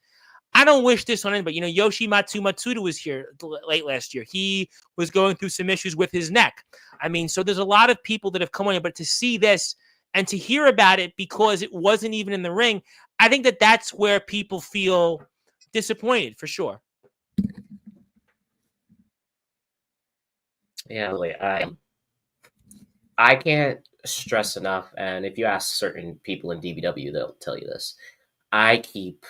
I don't wish this on anybody. Yoshi Matsuda was here late last year. He was going through some issues with his neck. I mean, so there's a lot of people that have come on here, but to see this and to hear about it because it wasn't even in the ring, I think that that's where people feel disappointed, for sure. Yeah, really. I can't stress enough, and if you ask certain people in DBW, they'll tell you this. I keep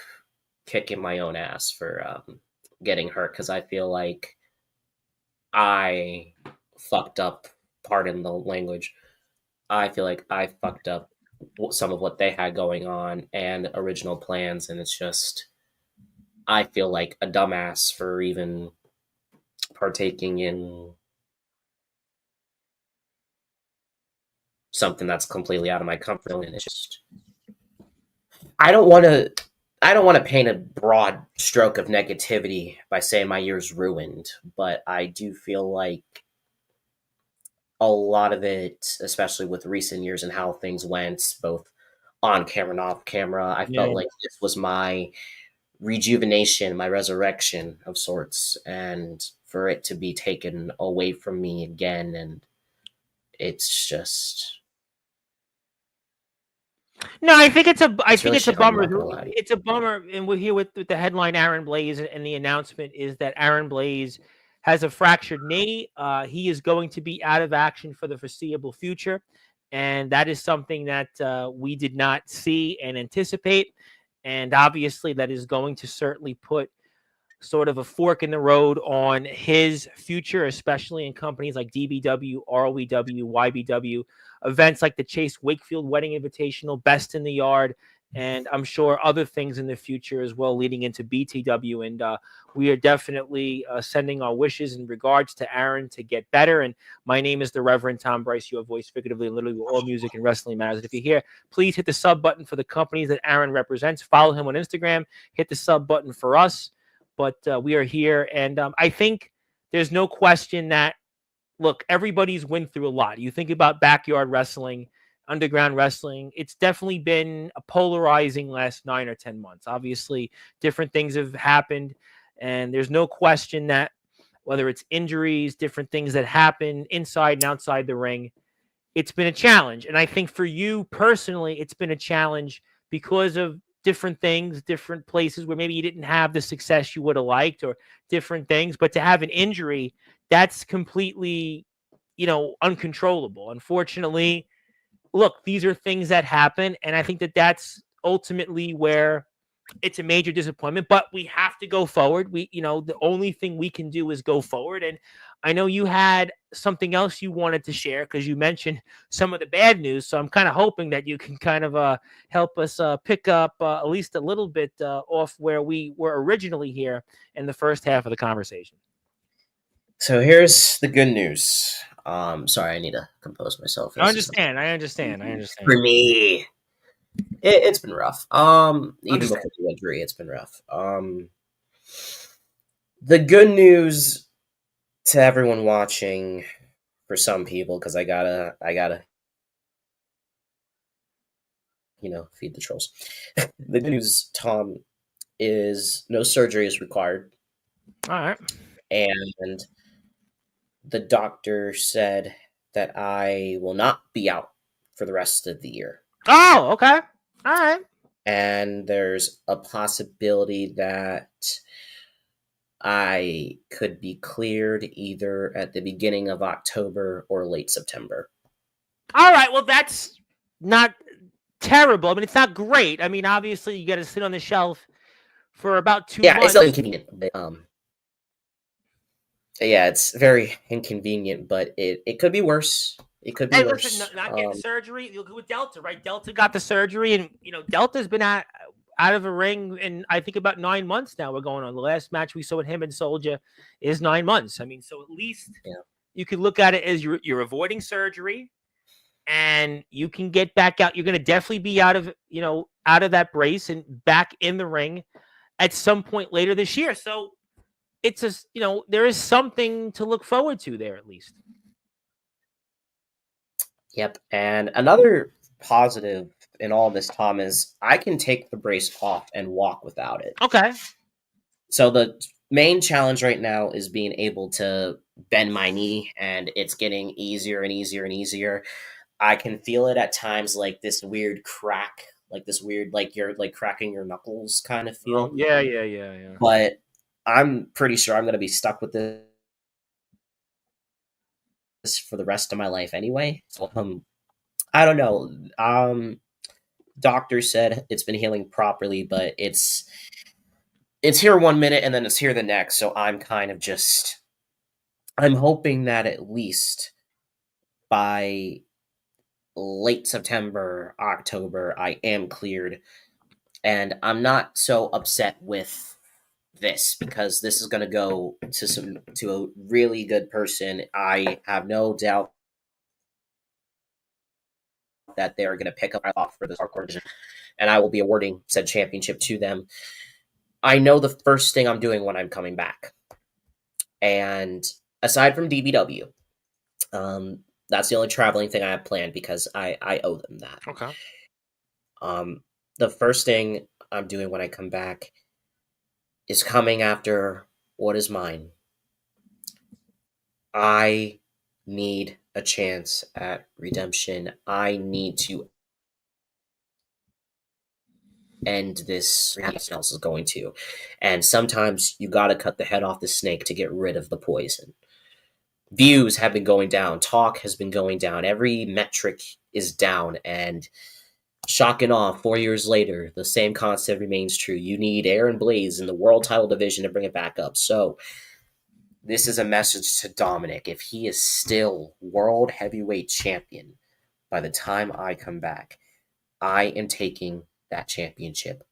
kicking my own ass for getting hurt, because I feel like I fucked up, pardon the language, I feel like I fucked up some of what they had going on and original plans, and it's just, I feel like a dumbass for even partaking in something that's completely out of my comfort zone. And it's just, I don't want to paint a broad stroke of negativity by saying my year's ruined, but I do feel like a lot of it, especially with recent years and how things went, both on camera and off camera, I felt like this was my rejuvenation, my resurrection of sorts, and for it to be taken away from me again, and it's just... No, I think it's a bummer. It's a bummer, and we're here with the headline Aaron Blaze, and the announcement is that Aaron Blaze has a fractured knee. He is going to be out of action for the foreseeable future, and that is something that we did not see and anticipate, and obviously that is going to certainly put sort of a fork in the road on his future, especially in companies like DBW, ROEW, YBW, events like the Chase Wakefield Wedding Invitational, Best in the Yard, and I'm sure other things in the future as well, leading into BTW. And we are definitely sending our wishes in regards to Aaron to get better. And my name is the Reverend Tom Bryce, your voice figuratively and literally with all music and wrestling matters. And if you're here, please hit the sub button for the companies that Aaron represents. Follow him on Instagram. Hit the sub button for us. But we are here, and I think there's no question that, look, everybody's went through a lot. You think about backyard wrestling, underground wrestling. It's definitely been a polarizing last 9 or 10 months. Obviously, different things have happened, and there's no question that whether it's injuries, different things that happen inside and outside the ring, it's been a challenge. And I think for you personally, it's been a challenge because of different things, different places where maybe you didn't have the success you would have liked or different things. But to have an injury, that's completely, uncontrollable. Unfortunately, look, these are things that happen. And I think that that's ultimately where it's a major disappointment, but we have to go forward. The only thing we can do is go forward. And I know you had something else you wanted to share because you mentioned some of the bad news. So I'm kind of hoping that you can kind of help us pick up at least a little bit off where we were originally here in the first half of the conversation. So here's the good news. Sorry, I need to compose myself. I understand. For me, it's been rough. Even before the injury, it's been rough. The good news to everyone watching, for some people, because I gotta, feed the trolls. The good news, Tom, is no surgery is required. All right. And the doctor said that I will not be out for the rest of the year. Oh, okay. All right. And there's a possibility that I could be cleared either at the beginning of October or late September. All right. Well, that's not terrible. I mean, it's not great. I mean, obviously, you got to sit on the shelf for about 2 months. Yeah, it's still inconvenient. But, yeah, it's very inconvenient, but it could be worse. It could be worse. Listen, not getting surgery. You look with Delta, right? Delta got the surgery, and Delta's been out of a ring in I think about 9 months now. We're going on the last match we saw with him and Soldier is 9 months. I mean, so at least you could look at it as you're avoiding surgery, and you can get back out. You're going to definitely be out of that brace and back in the ring at some point later this year. So it's just there is something to look forward to there at least. Yep. And another positive in all this, Tom, is I can take the brace off and walk without it. Okay. So the main challenge right now is being able to bend my knee, and it's getting easier and easier and easier. I can feel it at times, like this weird crack, like this weird, like you're like cracking your knuckles kind of feel. Yeah. But I'm pretty sure I'm going to be stuck with this for the rest of my life anyway. So, I don't know. Doctor said it's been healing properly, but it's here 1 minute and then it's here the next. So I'm kind of I'm hoping that at least by late September, October, I am cleared. And I'm not so upset with this because this is going to go to a really good person. I have no doubt that they're going to pick up my offer for this hardcore division, and I will be awarding said championship to them. I know the first thing I'm doing when I'm coming back, and aside from DBW, that's the only traveling thing I have planned because I owe them that. Okay. The first thing I'm doing when I come back is coming after what is mine. I need a chance at redemption. I need to end this. Nothing else is going to. And sometimes you got to cut the head off the snake to get rid of the poison. Views have been going down. Talk has been going down. Every metric is down. And shock and awe, 4 years later, the same concept remains true. You need Aaron Blaze in the world title division to bring it back up. So this is a message to Dominic. If he is still world heavyweight champion by the time I come back, I am taking that championship.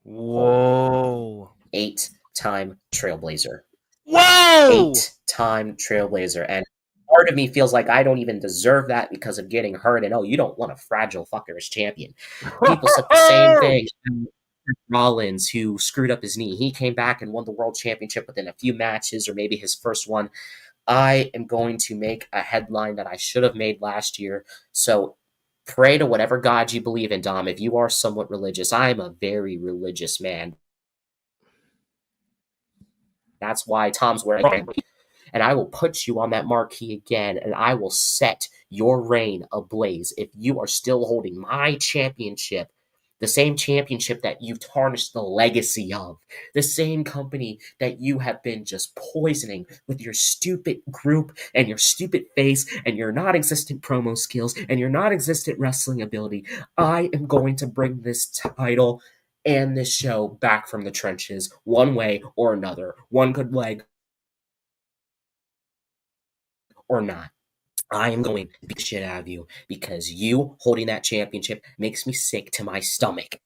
Whoa. 8-time Trailblazer. Whoa! 8-time Trailblazer. And part of me feels like I don't even deserve that because of getting hurt. And you don't want a fragile fucker as champion. People said the same thing. Rollins, who screwed up his knee, he came back and won the world championship within a few matches, or maybe his first one. I am going to make a headline that I should have made last year. So pray to whatever God you believe in, Dom. If you are somewhat religious, I am a very religious man. That's why Tom's wearing and I will put you on that marquee again, and I will set your reign ablaze if you are still holding my championship, the same championship that you've tarnished the legacy of, the same company that you have been just poisoning with your stupid group and your stupid face and your non-existent promo skills and your non-existent wrestling ability. I am going to bring this title and this show back from the trenches one way or another, one good leg or not. I am going to beat the shit out of you because you holding that championship makes me sick to my stomach.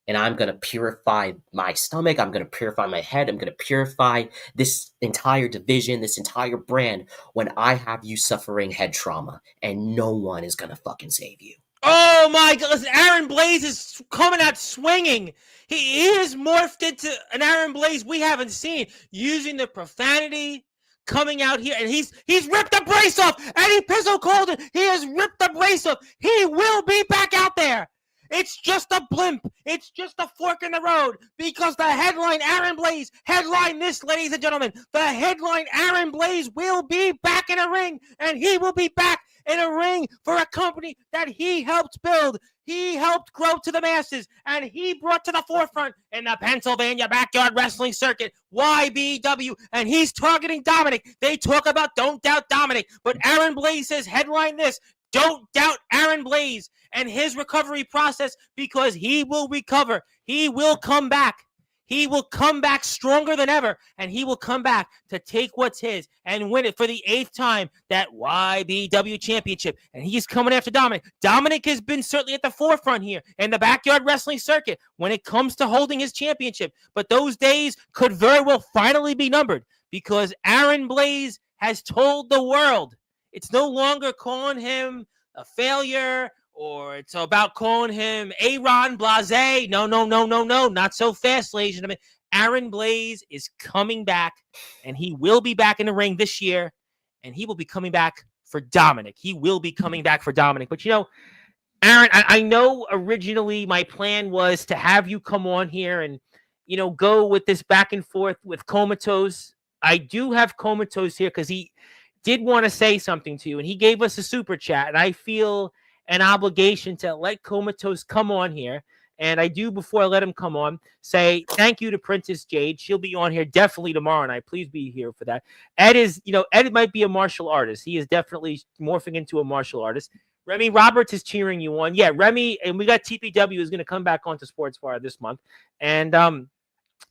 And I'm going to purify my stomach. I'm going to purify my head. I'm going to purify this entire division, this entire brand when I have you suffering head trauma. And no one is going to fucking save you. Oh my God! Listen, Aaron Blaze is coming out swinging. He has morphed into an Aaron Blaze we haven't seen, using the profanity, coming out here, and he's ripped the brace off. Eddie Pizzo called it. He has ripped the brace off. He will be back out there. It's just a blimp. It's just a fork in the road because the headline Aaron Blaze, headline this, ladies and gentlemen, the headline Aaron Blaze will be back in a ring, and he will be back in a ring for a company that he helped build. He helped grow to the masses, and he brought to the forefront in the Pennsylvania backyard wrestling circuit, YBW, and he's targeting Dominic. They talk about don't doubt Dominic, but Aaron Blaze says headline this, don't doubt Aaron Blaze and his recovery process because he will recover. He will come back. He will come back stronger than ever, and he will come back to take what's his and win it for the 8th time, that YBW championship. And he's coming after Dominic. Dominic has been certainly at the forefront here in the backyard wrestling circuit when it comes to holding his championship. But those days could very well finally be numbered because Aaron Blaze has told the world it's no longer calling him a failure or it's about calling him Aaron Blase. No, not so fast, ladies and gentlemen. Aaron Blaze is coming back, and he will be back in the ring this year, and he will be coming back for Dominic. He will be coming back for Dominic. But, you know, Aaron, I know originally my plan was to have you come on here and, you know, go with this back and forth with Comatose. I do have Comatose here because he did want to say something to you, and he gave us a super chat, and I feel an obligation to let Comatose come on here. And I do, before I let him come on, say thank you to Princess Jade. She'll be on here definitely tomorrow night. Please be here for that. Ed is, you know, Ed might be a martial artist. He is definitely morphing into a martial artist. Remy Roberts is cheering you on. Yeah, Remy, and we got TPW is going to come back onto Sportswire this month. And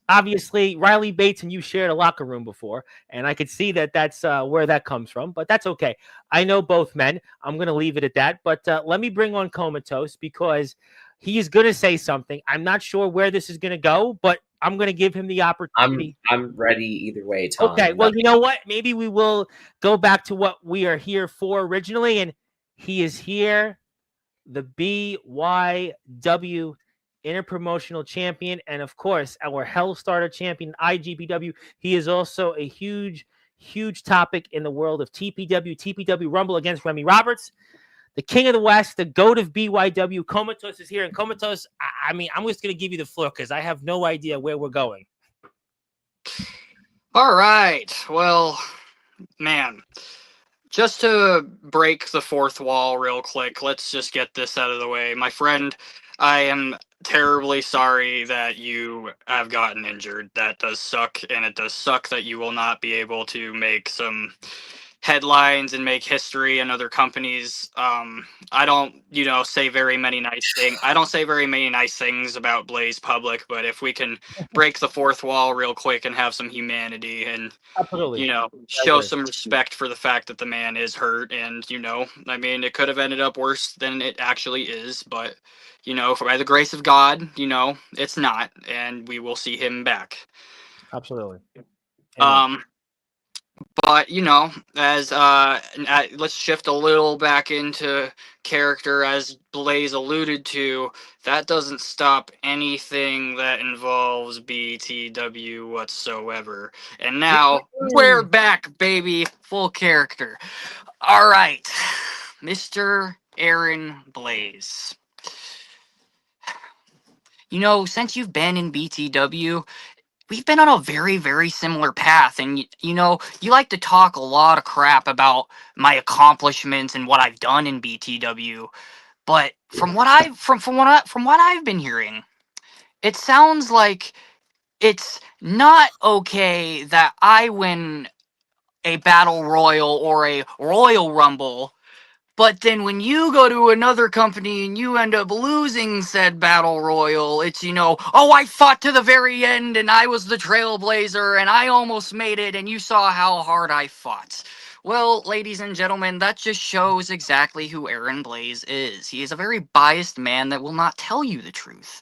obviously, Riley Bates and you shared a locker room before, and I could see that that's where that comes from, but that's okay. I know both men. I'm going to leave it at that, but let me bring on Comatose because he is going to say something. I'm not sure where this is going to go, but I'm going to give him the opportunity. I'm ready either way, Tom. Okay, well, you know what? Maybe we will go back to what we are here for originally, and he is here, the BYW Interpromotional Champion, and of course, our Hellstarter Champion, IGPW. He is also a huge topic in the world of TPW Rumble against Remy Roberts, the King of the West, the GOAT of BYW. Comatose is here, and Comatose, I mean, I'm just going to give you the floor because I have no idea where we're going. All right. Well, man, just to break the fourth wall real quick, let's just get this out of the way. My friend, I am terribly sorry that you have gotten injured. That does suck, and it does suck that you will not be able to make some headlines and make history in other companies. I don't, say very many nice things. I don't say very many nice things about Blaze Public, but if we can break the fourth wall real quick and have some humanity and, Absolutely. show some respect for the fact that the man is hurt and, I mean, it could have ended up worse than it actually is, but, by the grace of God, it's not, and we will see him back. Absolutely. But, as let's shift a little back into character, as Blaze alluded to, that doesn't stop anything that involves BTW whatsoever. And now, we're back, baby, full character. All right, Mr. Aaron Blaze. Since you've been in BTW, we've been on a very, very similar path. And you know, you like to talk a lot of crap about my accomplishments and what I've done in BTW, but from what I've been hearing, it sounds like it's not okay that I win a battle royal or a royal rumble, but then when you go to another company and you end up losing said battle royal, it's, you know, oh, I fought to the very end and I was the trailblazer and I almost made it and you saw how hard I fought. Well, ladies and gentlemen, that just shows exactly who Aaron Blaze is. He is a very biased man that will not tell you the truth.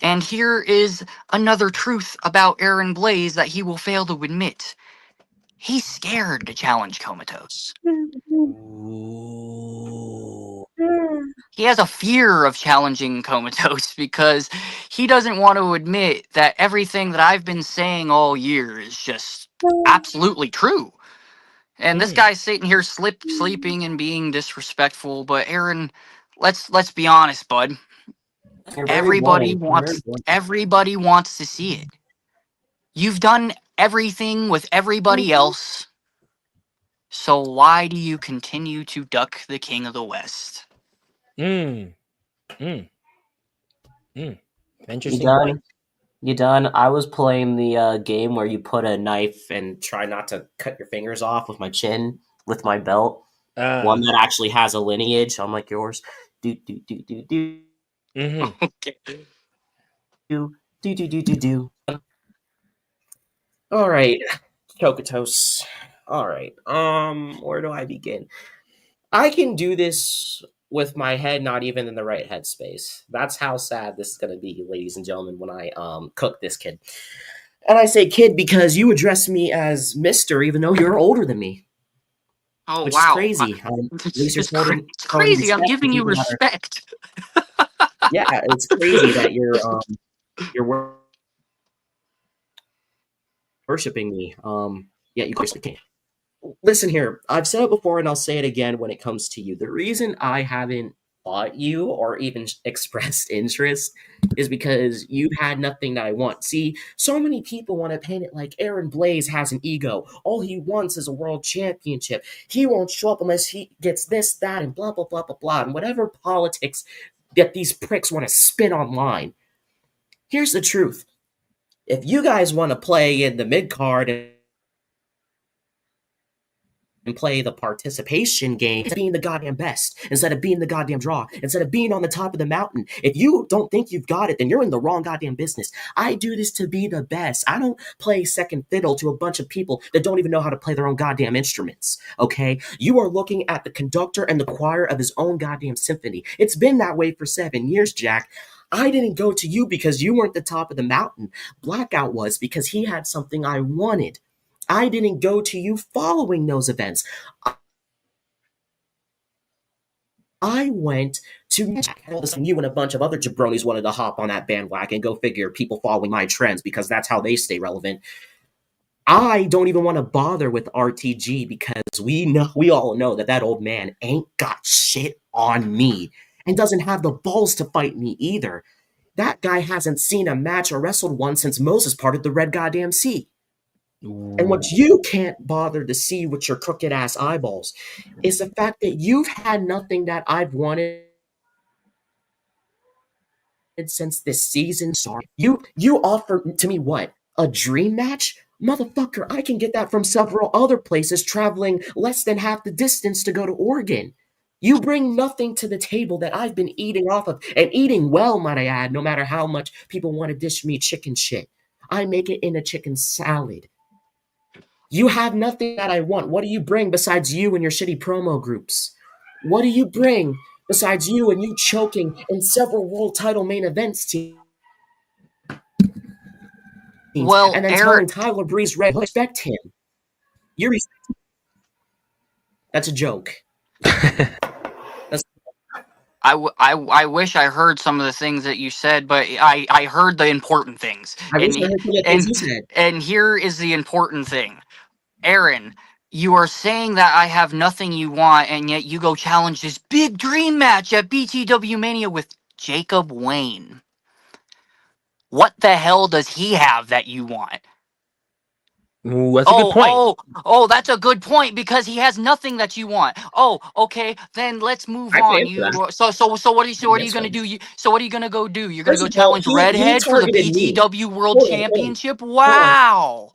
And here is another truth about Aaron Blaze that he will fail to admit. He's scared to challenge Comatose. Ooh. He has a fear of challenging Comatose because he doesn't want to admit that everything that I've been saying all year is just absolutely true. And this guy's sitting here sleeping and being disrespectful. But Aaron, let's be honest, bud. You're very Everybody blunt. You're very wants blunt. everybody wants to see it. You've done everything with everybody else. So why do you continue to duck the King of the West? Mm. You Interesting point. done? You done? I was playing the game where you put a knife and try not to cut your fingers off with my chin, with my belt. One that actually has a lineage, unlike yours. Do do do do do Mm-hmm. Okay. do do do do do do. All right, Chocotos. All right. Where do I begin? I can do this with my head not even in the right headspace. That's how sad this is gonna be, ladies and gentlemen, when I cook this kid. And I say kid because you address me as Mister, even though you're older than me, Oh which is wow. crazy. At least you're It's showing crazy. I'm respect to giving you people that are. respect. Yeah, it's crazy that you're worshiping me. Yeah, you call me king. Listen here, I've said it before and I'll say it again when it comes to you. The reason I haven't fought you or even expressed interest is because you've had nothing that I want. See, so many people want to paint it like Aaron Blaze has an ego. All he wants is a world championship. He won't show up unless he gets this, that, and blah, blah, blah, blah, blah, and whatever politics that these pricks want to spin online. Here's the truth. If you guys want to play in the mid card and play the participation game, being the goddamn best, instead of being the goddamn draw, instead of being on the top of the mountain. If you don't think you've got it, then you're in the wrong goddamn business. I do this to be the best. I don't play second fiddle to a bunch of people that don't even know how to play their own goddamn instruments, okay? You are looking at the conductor and the choir of his own goddamn symphony. It's been that way for 7 years, Jack. I didn't go to you because you weren't the top of the mountain. Blackout was because he had something I wanted. I didn't go to you following those events. I went to all of a sudden you and a bunch of other jabronis wanted to hop on that bandwagon. Go figure, people following my trends because that's how they stay relevant. I don't even want to bother with RTG because we all know that old man ain't got shit on me and doesn't have the balls to fight me either. That guy hasn't seen a match or wrestled one since Moses parted the Red Goddamn Sea. And what you can't bother to see with your crooked ass eyeballs is the fact that you've had nothing that I've wanted since this season started. You offer to me what? A dream match? Motherfucker, I can get that from several other places traveling less than half the distance to go to Oregon. You bring nothing to the table that I've been eating off of, and eating well, might I add, no matter how much people want to dish me chicken shit. I make it in a chicken salad. You have nothing that I want. What do you bring besides you and your shitty promo groups? What do you bring besides you and you choking in several world title main events teams Well, and then telling Tyler Breeze Red respect him? You're That's a joke. That's I wish I heard some of the things that you said, but I heard the important things. I wish I heard the things you said. And here is the important thing. Aaron, you are saying that I have nothing you want, and yet you go challenge this big dream match at BTW Mania with Jacob Wayne. What the hell does he have that you want? Ooh, that's a good point. That's a good point because he has nothing that you want. Oh, okay, then let's move I can on. answer that. So what are I can you answer gonna that. do? So what are you gonna go do? You're gonna First go of all, challenge he Redhead for the targeted me. BTW World Hold on, hold on, Championship? hold on. Wow.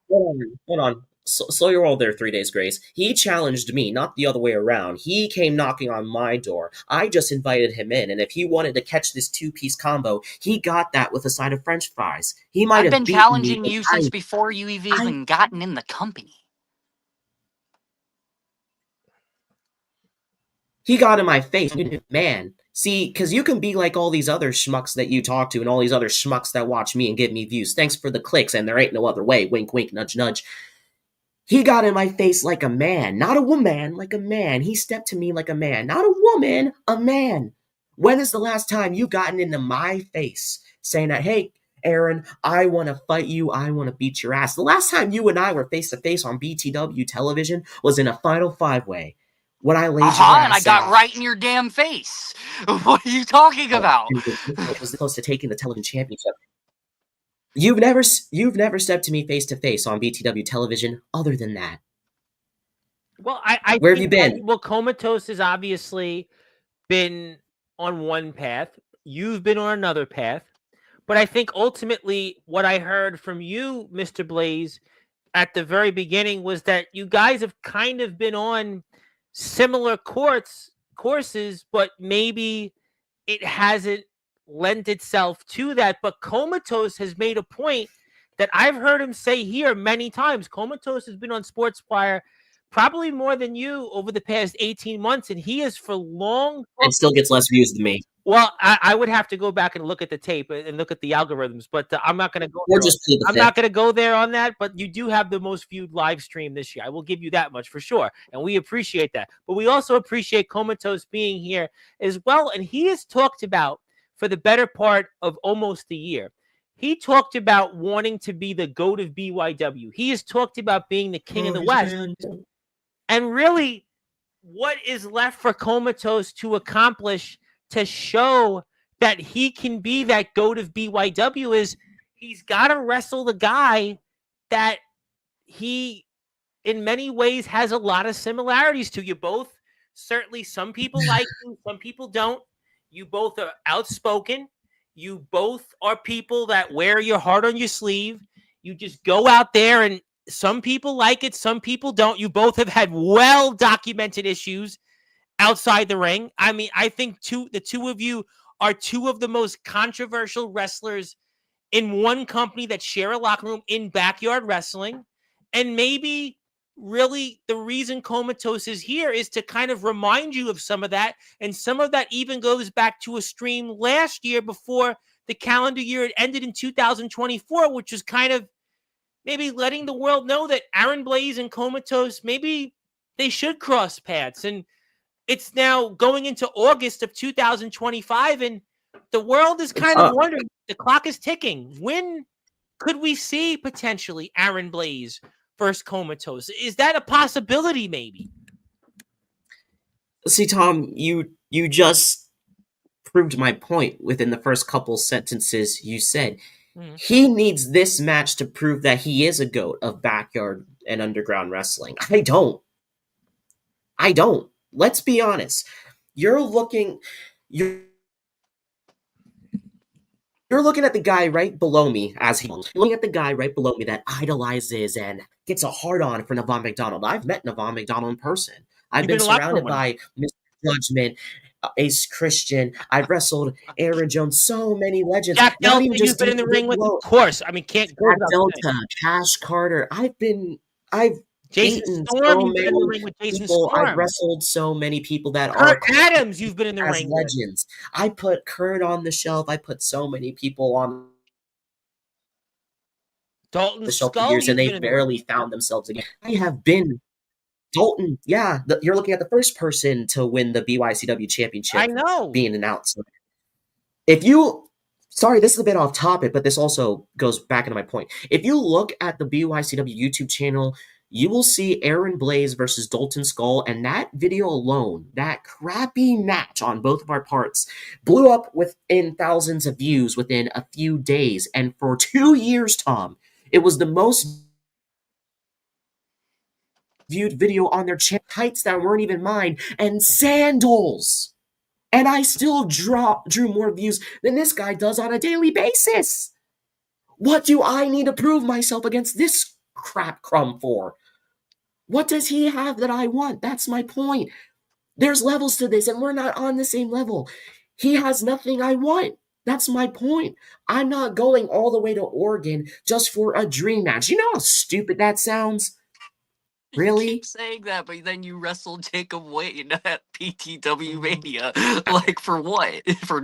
Hold on. Slow your roll there, 3 days grace. He challenged me, not the other way around. He came knocking on my door. I just invited him in, and if he wanted to catch this two-piece combo, he got that with a side of French fries. He might I've have been beaten me, challenging but you since before you've I even gotten in the company. he got in my face. Man, see, because you can be like all these other schmucks that you talk to and all these other schmucks that watch me and give me views. Thanks for the clicks, and there ain't no other way. Wink, wink, nudge, nudge. He got in my face like a man, not a woman, like a man. He stepped to me like a man, not a woman, a man. When is the last time you gotten into my face saying that, hey, Aaron, I want to fight you, I want to beat your ass? The last time you and I were face to face on BTW television was in a Final Five way when I laid your And I ass got out. right in your damn face. What are you talking about? And was close to taking the television championship. You've never stepped to me face to face on BTW television other than that. Well, I Where have think you been? Comatose has obviously been on one path. You've been on another path. But I think ultimately what I heard from you, Mr. Blaze, at the very beginning was that you guys have kind of been on similar courses, but maybe it hasn't lent itself to that. But Comatose has made a point that I've heard him say here many times. Comatose has been on Sportswire probably more than you over the past 18 months, and he is for long. And still gets less views than me. Well, I would have to go back and look at the tape and look at the algorithms, but I'm not going to go Or there. just plead the I'm fifth. not going to go there on that, but you do have the most viewed live stream this year. I will give you that much for sure, and we appreciate that. But we also appreciate Comatose being here as well, and he has talked about for the better part of almost a year. He talked about wanting to be the GOAT of BYW. He has talked about being the king of the West. And really, what is left for Comatose to accomplish to show that he can be that GOAT of BYW is he's got to wrestle the guy that he, in many ways, has a lot of similarities to. You both, certainly, some people like you, some people don't. You both are outspoken. You both are people that wear your heart on your sleeve. You just go out there and some people like it, some people don't. You both have had well documented issues outside the ring. I mean, I think the two of you are two of the most controversial wrestlers in one company that share a locker room in backyard wrestling. And maybe really the reason Comatose is here is to kind of remind you of some of that. And some of that even goes back to a stream last year before the calendar year had ended in 2024, which was kind of maybe letting the world know that Aaron Blaze and Comatose, maybe they should cross paths. And it's now going into August of 2025, and the world is kind of wondering, the clock is ticking. When could we see potentially Aaron Blaze versus Comatose? Is that a possibility maybe? See, Tom, you just proved my point within the first couple sentences you said. He needs this match to prove that he is a GOAT of backyard and underground wrestling. I don't. Let's be honest. You're looking at the guy right below me you're looking at the guy right below me that idolizes and gets a hard on for Navon McDonald. I've met Navon McDonald in person. I've been surrounded by Mr. Judgment, Ace Christian. I've wrestled Aaron Jones, so many legends. Jack Not Delta, even just you've been in the ring with, of course. I mean, can't go Jack without saying. Delta, Cash Carter. I've Jason beaten Storm, so you've been in the many ring with Jason people. I've Storm. wrestled so many people that Kurt are Adams, you've been in the as ring with. legends. I put Kurt on the shelf. I put so many people on Dalton the shelf for Skull, years, and you've they been in the barely ring. found themselves again. I have been Dalton. Yeah, you're looking at the first person to win the BYCW championship. I know. Being an outsider. If you, sorry, this is a bit off topic, but this also goes back into my point. If you look at the BYCW YouTube channel, you will see Aaron Blaze versus Dalton Skull, and that video alone, that crappy match on both of our parts, blew up within thousands of views within a few days. And for 2 years, Tom, it was the most viewed video on their channel. Tights that weren't even mine, and sandals. And I still drew more views than this guy does on a daily basis. What do I need to prove myself against this crap crumb for? What does he have that I want? That's my point. There's levels to this, and we're not on the same level. He has nothing I want. That's my point. I'm not going all the way to Oregon just for a dream match. You know how stupid that sounds? Really? You keep saying that, but then you wrestled Jacob Wayne at PTW Mania. Like, for what? For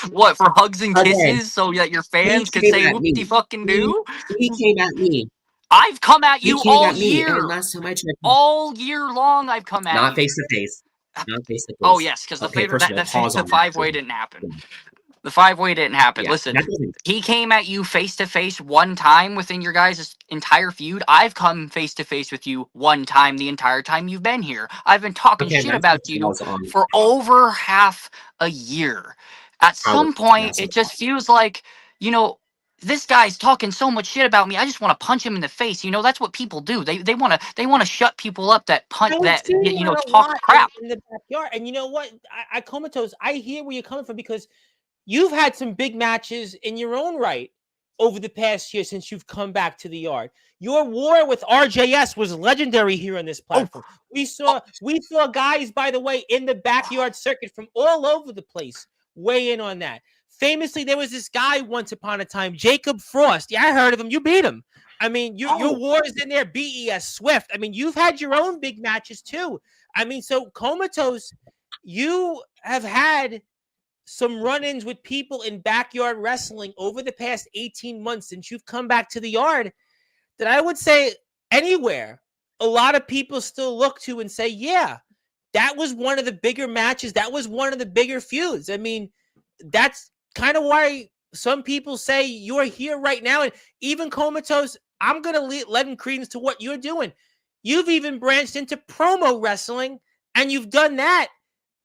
what? For hugs and kisses, Again, so that your fans can came say at me. whoopty fucking do? He came at me. I've come at He you came all at me, year. and last time I checked, All year long, I've come at not you. face to face. Not face to face. Oh yes, because the Okay, favorite first of all, pause the on that, 5-way too. didn't happen. The 5-way didn't happen. Yeah, Listen, that doesn't. he came at you face to face one time within your guys' entire feud. I've come face to face with you one time the entire time you've been here. I've been talking Okay, shit that's about what you pause on. for over half a year. At some point, it just feels like, you know, this guy's talking so much shit about me. I just want to punch him in the face. You know, that's what people do. They want to shut people up that punch I would that say you know that a talk lot crap. in the backyard. And you know what? I Comatose, I hear where you're coming from because you've had some big matches in your own right over the past year since you've come back to the yard. Your war with RJS was legendary here on this platform. We saw guys, by the way, in the backyard circuit from all over the place weigh in on that. Famously, there was this guy once upon a time, Jacob Frost. Yeah, I heard of him. You beat him. I mean, your war is in there, BES Swift. I mean, you've had your own big matches too. I mean, so Comatose, you have had some run-ins with people in backyard wrestling over the past 18 months since you've come back to the yard that I would say anywhere, a lot of people still look to and say, yeah, that was one of the bigger matches. That was one of the bigger feuds. I mean, that's kind of why some people say you're here right now. And even Comatose, I'm going to lend credence to what you're doing. You've even branched into promo wrestling, and you've done that.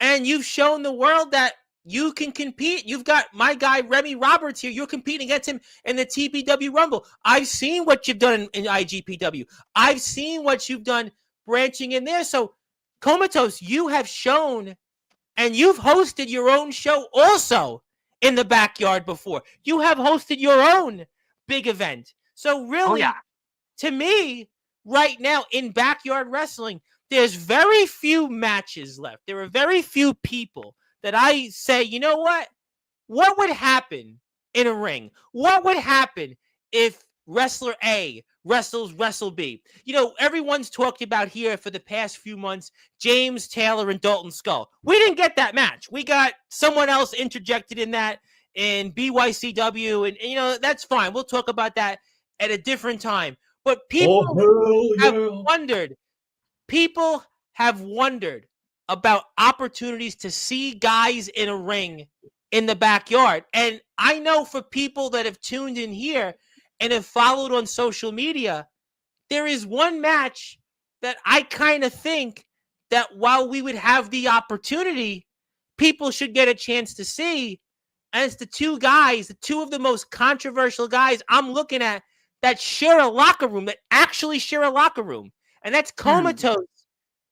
And you've shown the world that you can compete. You've got my guy, Remy Roberts, here. You're competing against him in the TPW Rumble. I've seen what you've done in IGPW. I've seen what you've done branching in there. So, Comatose, you have shown, and you've hosted your own show also in the backyard before. You have hosted your own big event. So, really, to me, right now in backyard wrestling, there's very few matches left. There are very few people that I say, you know what? What would happen in a ring? What would happen if wrestler A wrestles wrestle B? You know, everyone's talked about here for the past few months, James Taylor and Dalton Skull. We didn't get that match. We got someone else interjected in that in BYCW, and you know, that's fine. We'll talk about that at a different time. But people have wondered. People have wondered about opportunities to see guys in a ring in the backyard. And I know for people that have tuned in here and have followed on social media, there is one match that I kind of think that while we would have the opportunity, people should get a chance to see. And it's the two guys, the two of the most controversial guys I'm looking at that share a locker room, that actually share a locker room. And that's Comatose,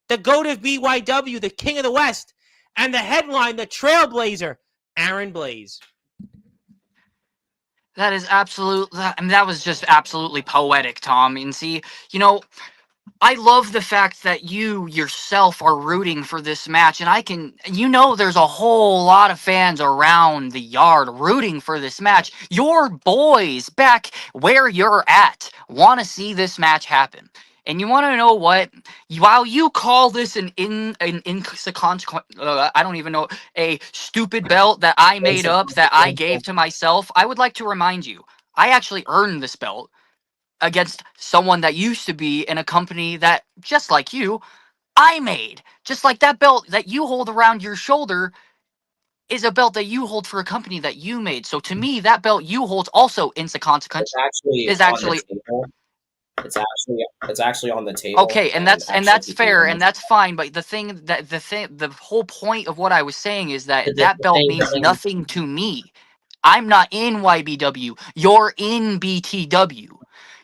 the GOAT of BYW, the King of the West, and the headline, the Trailblazer, Aaron Blaze. That is that was just absolutely poetic, Tom. And see, you know, I love the fact that you yourself are rooting for this match, and there's a whole lot of fans around the yard rooting for this match. Your boys back where you're at want to see this match happen. And you want to know what? While you call this an inconsequential, I don't even know, a stupid belt that I made up, that I gave to myself, I would like to remind you, I actually earned this belt against someone that used to be in a company that, just like you, I made. Just like that belt that you hold around your shoulder is a belt that you hold for a company that you made. So to me, that belt you hold also inconsequential. It's actually It's actually on the table. Okay, and and that's actually fair and that's fine, but the whole point of what I was saying is that the that belt thing, the means thing nothing to me. I'm not in YBW. You're in BTW.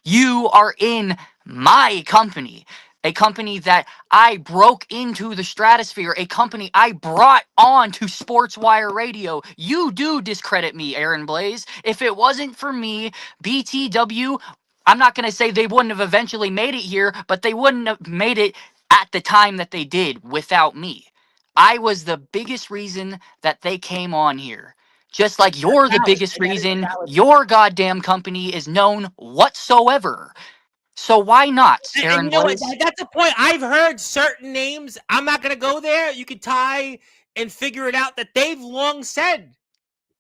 You are in my company, a company that I broke into the stratosphere, a company I brought on to Sportswire Radio. You do discredit me, Aaron Blaze. If it wasn't for me, BTW, I'm not going to say they wouldn't have eventually made it here, but they wouldn't have made it at the time that they did without me. I was the biggest reason that they came on here. Just like you're the valid, biggest and that is a reason valid. your goddamn company is known whatsoever. So why not, And Aaron you know what? Blaze? That's the point. I've heard certain names. I'm not going to go there. You can tie and figure it out that they've long said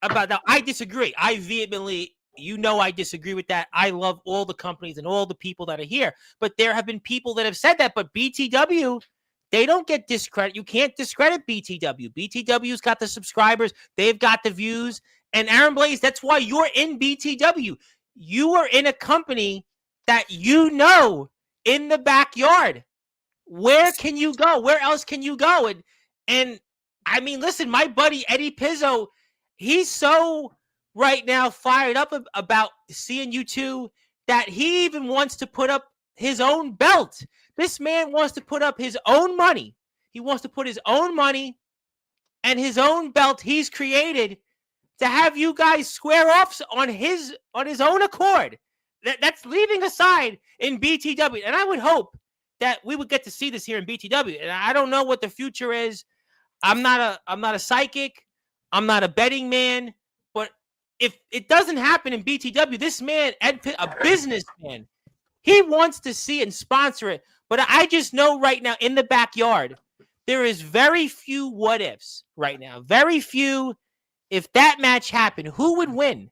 about that. I disagree. I vehemently, I disagree with that. I love all the companies and all the people that are here, but there have been people that have said that. But BTW, they don't get discredit. You can't discredit BTW. BTW's got the subscribers. They've got the views. And Aaron Blaze, that's why you're in BTW. You are in a company that in the backyard. Where can you go? Where else can you go? And I mean, listen, my buddy Eddie Pizzo, he's so right now fired up about seeing you two that he even wants to put up his own belt. This man wants to put up his own money. He wants to put his own money and his own belt he's created to have you guys square off on his own accord. That's leaving aside in BTW, and I would hope that we would get to see this here in BTW. And I don't know what the future is. I'm not a psychic. I'm not a betting man. But if it doesn't happen in BTW, this man, a businessman, he wants to see and sponsor it. But I just know right now in the backyard, there is very few what ifs right now. Very few. If that match happened, who would win?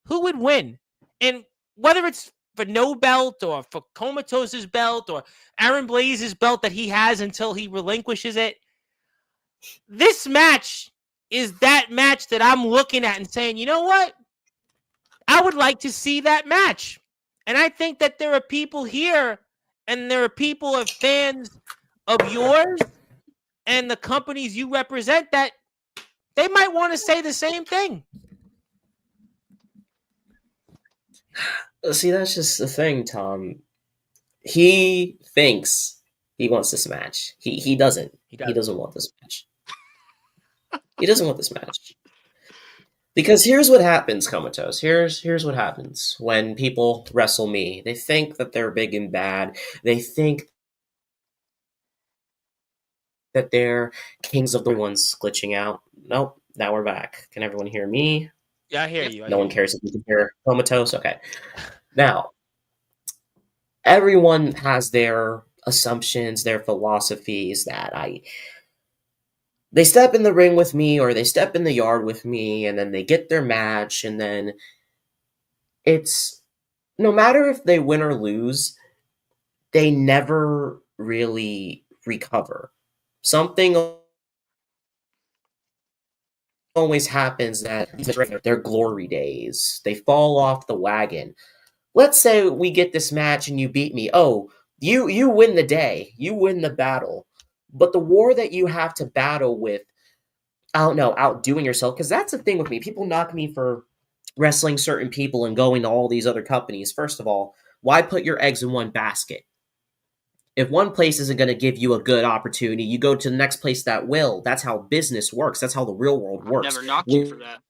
Who would win? And whether it's for no belt or for Comatose's belt or Aaron Blaze's belt that he has until he relinquishes it, this match is that match that I'm looking at and saying, you know what? I would like to see that match. And I think that there are people here and there are people of fans of yours and the companies you represent that they might want to say the same thing. See, that's just the thing, Tom. He thinks he wants this match. He doesn't. He doesn't want this match. He doesn't want this match. Because here's what happens, Comatose. Here's what happens when people wrestle me. They think that they're big and bad. They think that they're kings of the ones glitching out. Nope. Now we're back. Can everyone hear me? Yeah, I hear you. No one cares if you can hear Comatose. Okay. Now, everyone has their assumptions, their philosophies that they step in the ring with me or they step in the yard with me and then they get their match and then it's no matter if they win or lose, they never really recover. Something always happens that their glory days. They fall off the wagon. Let's say we get this match and you beat me. Oh, you win the day. You win the battle. But the war that you have to battle with, I don't know, outdoing yourself, because that's the thing with me. People knock me for wrestling certain people and going to all these other companies. First of all, why put your eggs in one basket? If one place isn't going to give you a good opportunity, you go to the next place that will. That's how business works. That's how the real world works. Never knocked you for that.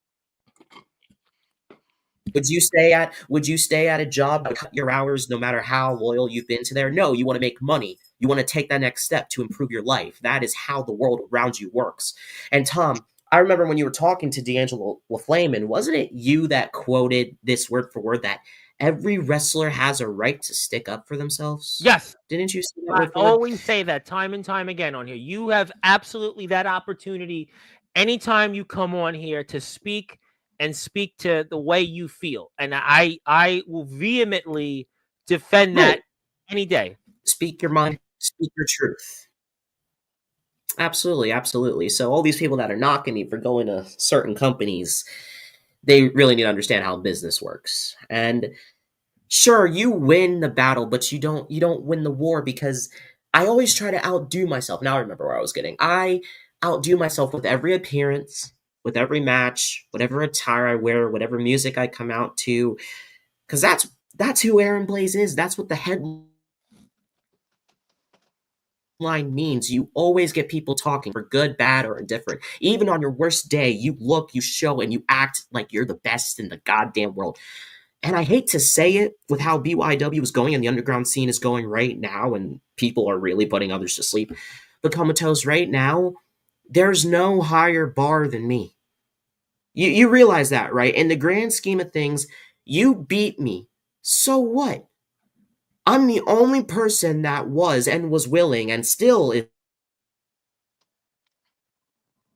Would you stay at a job, cut your hours no matter how loyal you've been to there? No, you want to make money. You want to take that next step to improve your life. That is how the world around you works. And Tom, I remember when you were talking to D'Angelo LaFlamme, wasn't it you that quoted this word for word that every wrestler has a right to stick up for themselves? Yes. Didn't you say that I word for word? always say that time and time again on here. You have absolutely that opportunity anytime you come on here to speak and speak to the way you feel. And I will vehemently defend that any day. Speak your mind, speak your truth. Absolutely, absolutely. So all these people that are knocking me for going to certain companies, they really need to understand how business works. And Sure, you win the battle, but you don't win the war, because I always try to outdo myself. Now I remember where I was getting. I outdo myself with every appearance, with every match, whatever attire I wear, whatever music I come out to, because that's who Aaron Blaze is. That's what the headline means. You always get people talking, for good, bad, or indifferent. Even on your worst day, you look, you show, and you act like you're the best in the goddamn world. And I hate to say it, with how BYW is going and the underground scene is going right now, and people are really putting others to sleep, but Comatose, right now, there's no higher bar than me. You realize that, right? In the grand scheme of things, you beat me. So what? I'm the only person that was and was willing and still is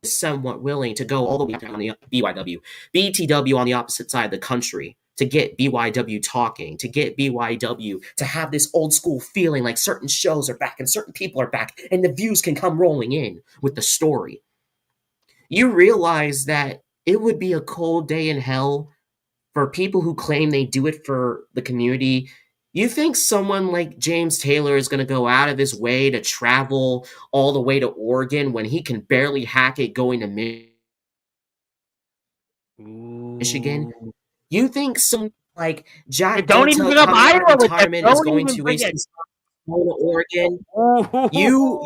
somewhat willing to go all the way down the BYW, BTW on the opposite side of the country, to get BYW talking, to get BYW to have this old school feeling like certain shows are back and certain people are back and the views can come rolling in with the story. You realize that it would be a cold day in hell for people who claim they do it for the community. You think someone like James Taylor is going to go out of his way to travel all the way to Oregon when he can barely hack it going to Michigan? Ooh. You think some like Jack Don't even Delta bring up coming out of Iowa with that. retirement is Don't going even to bring waste it. his time going to Oregon? You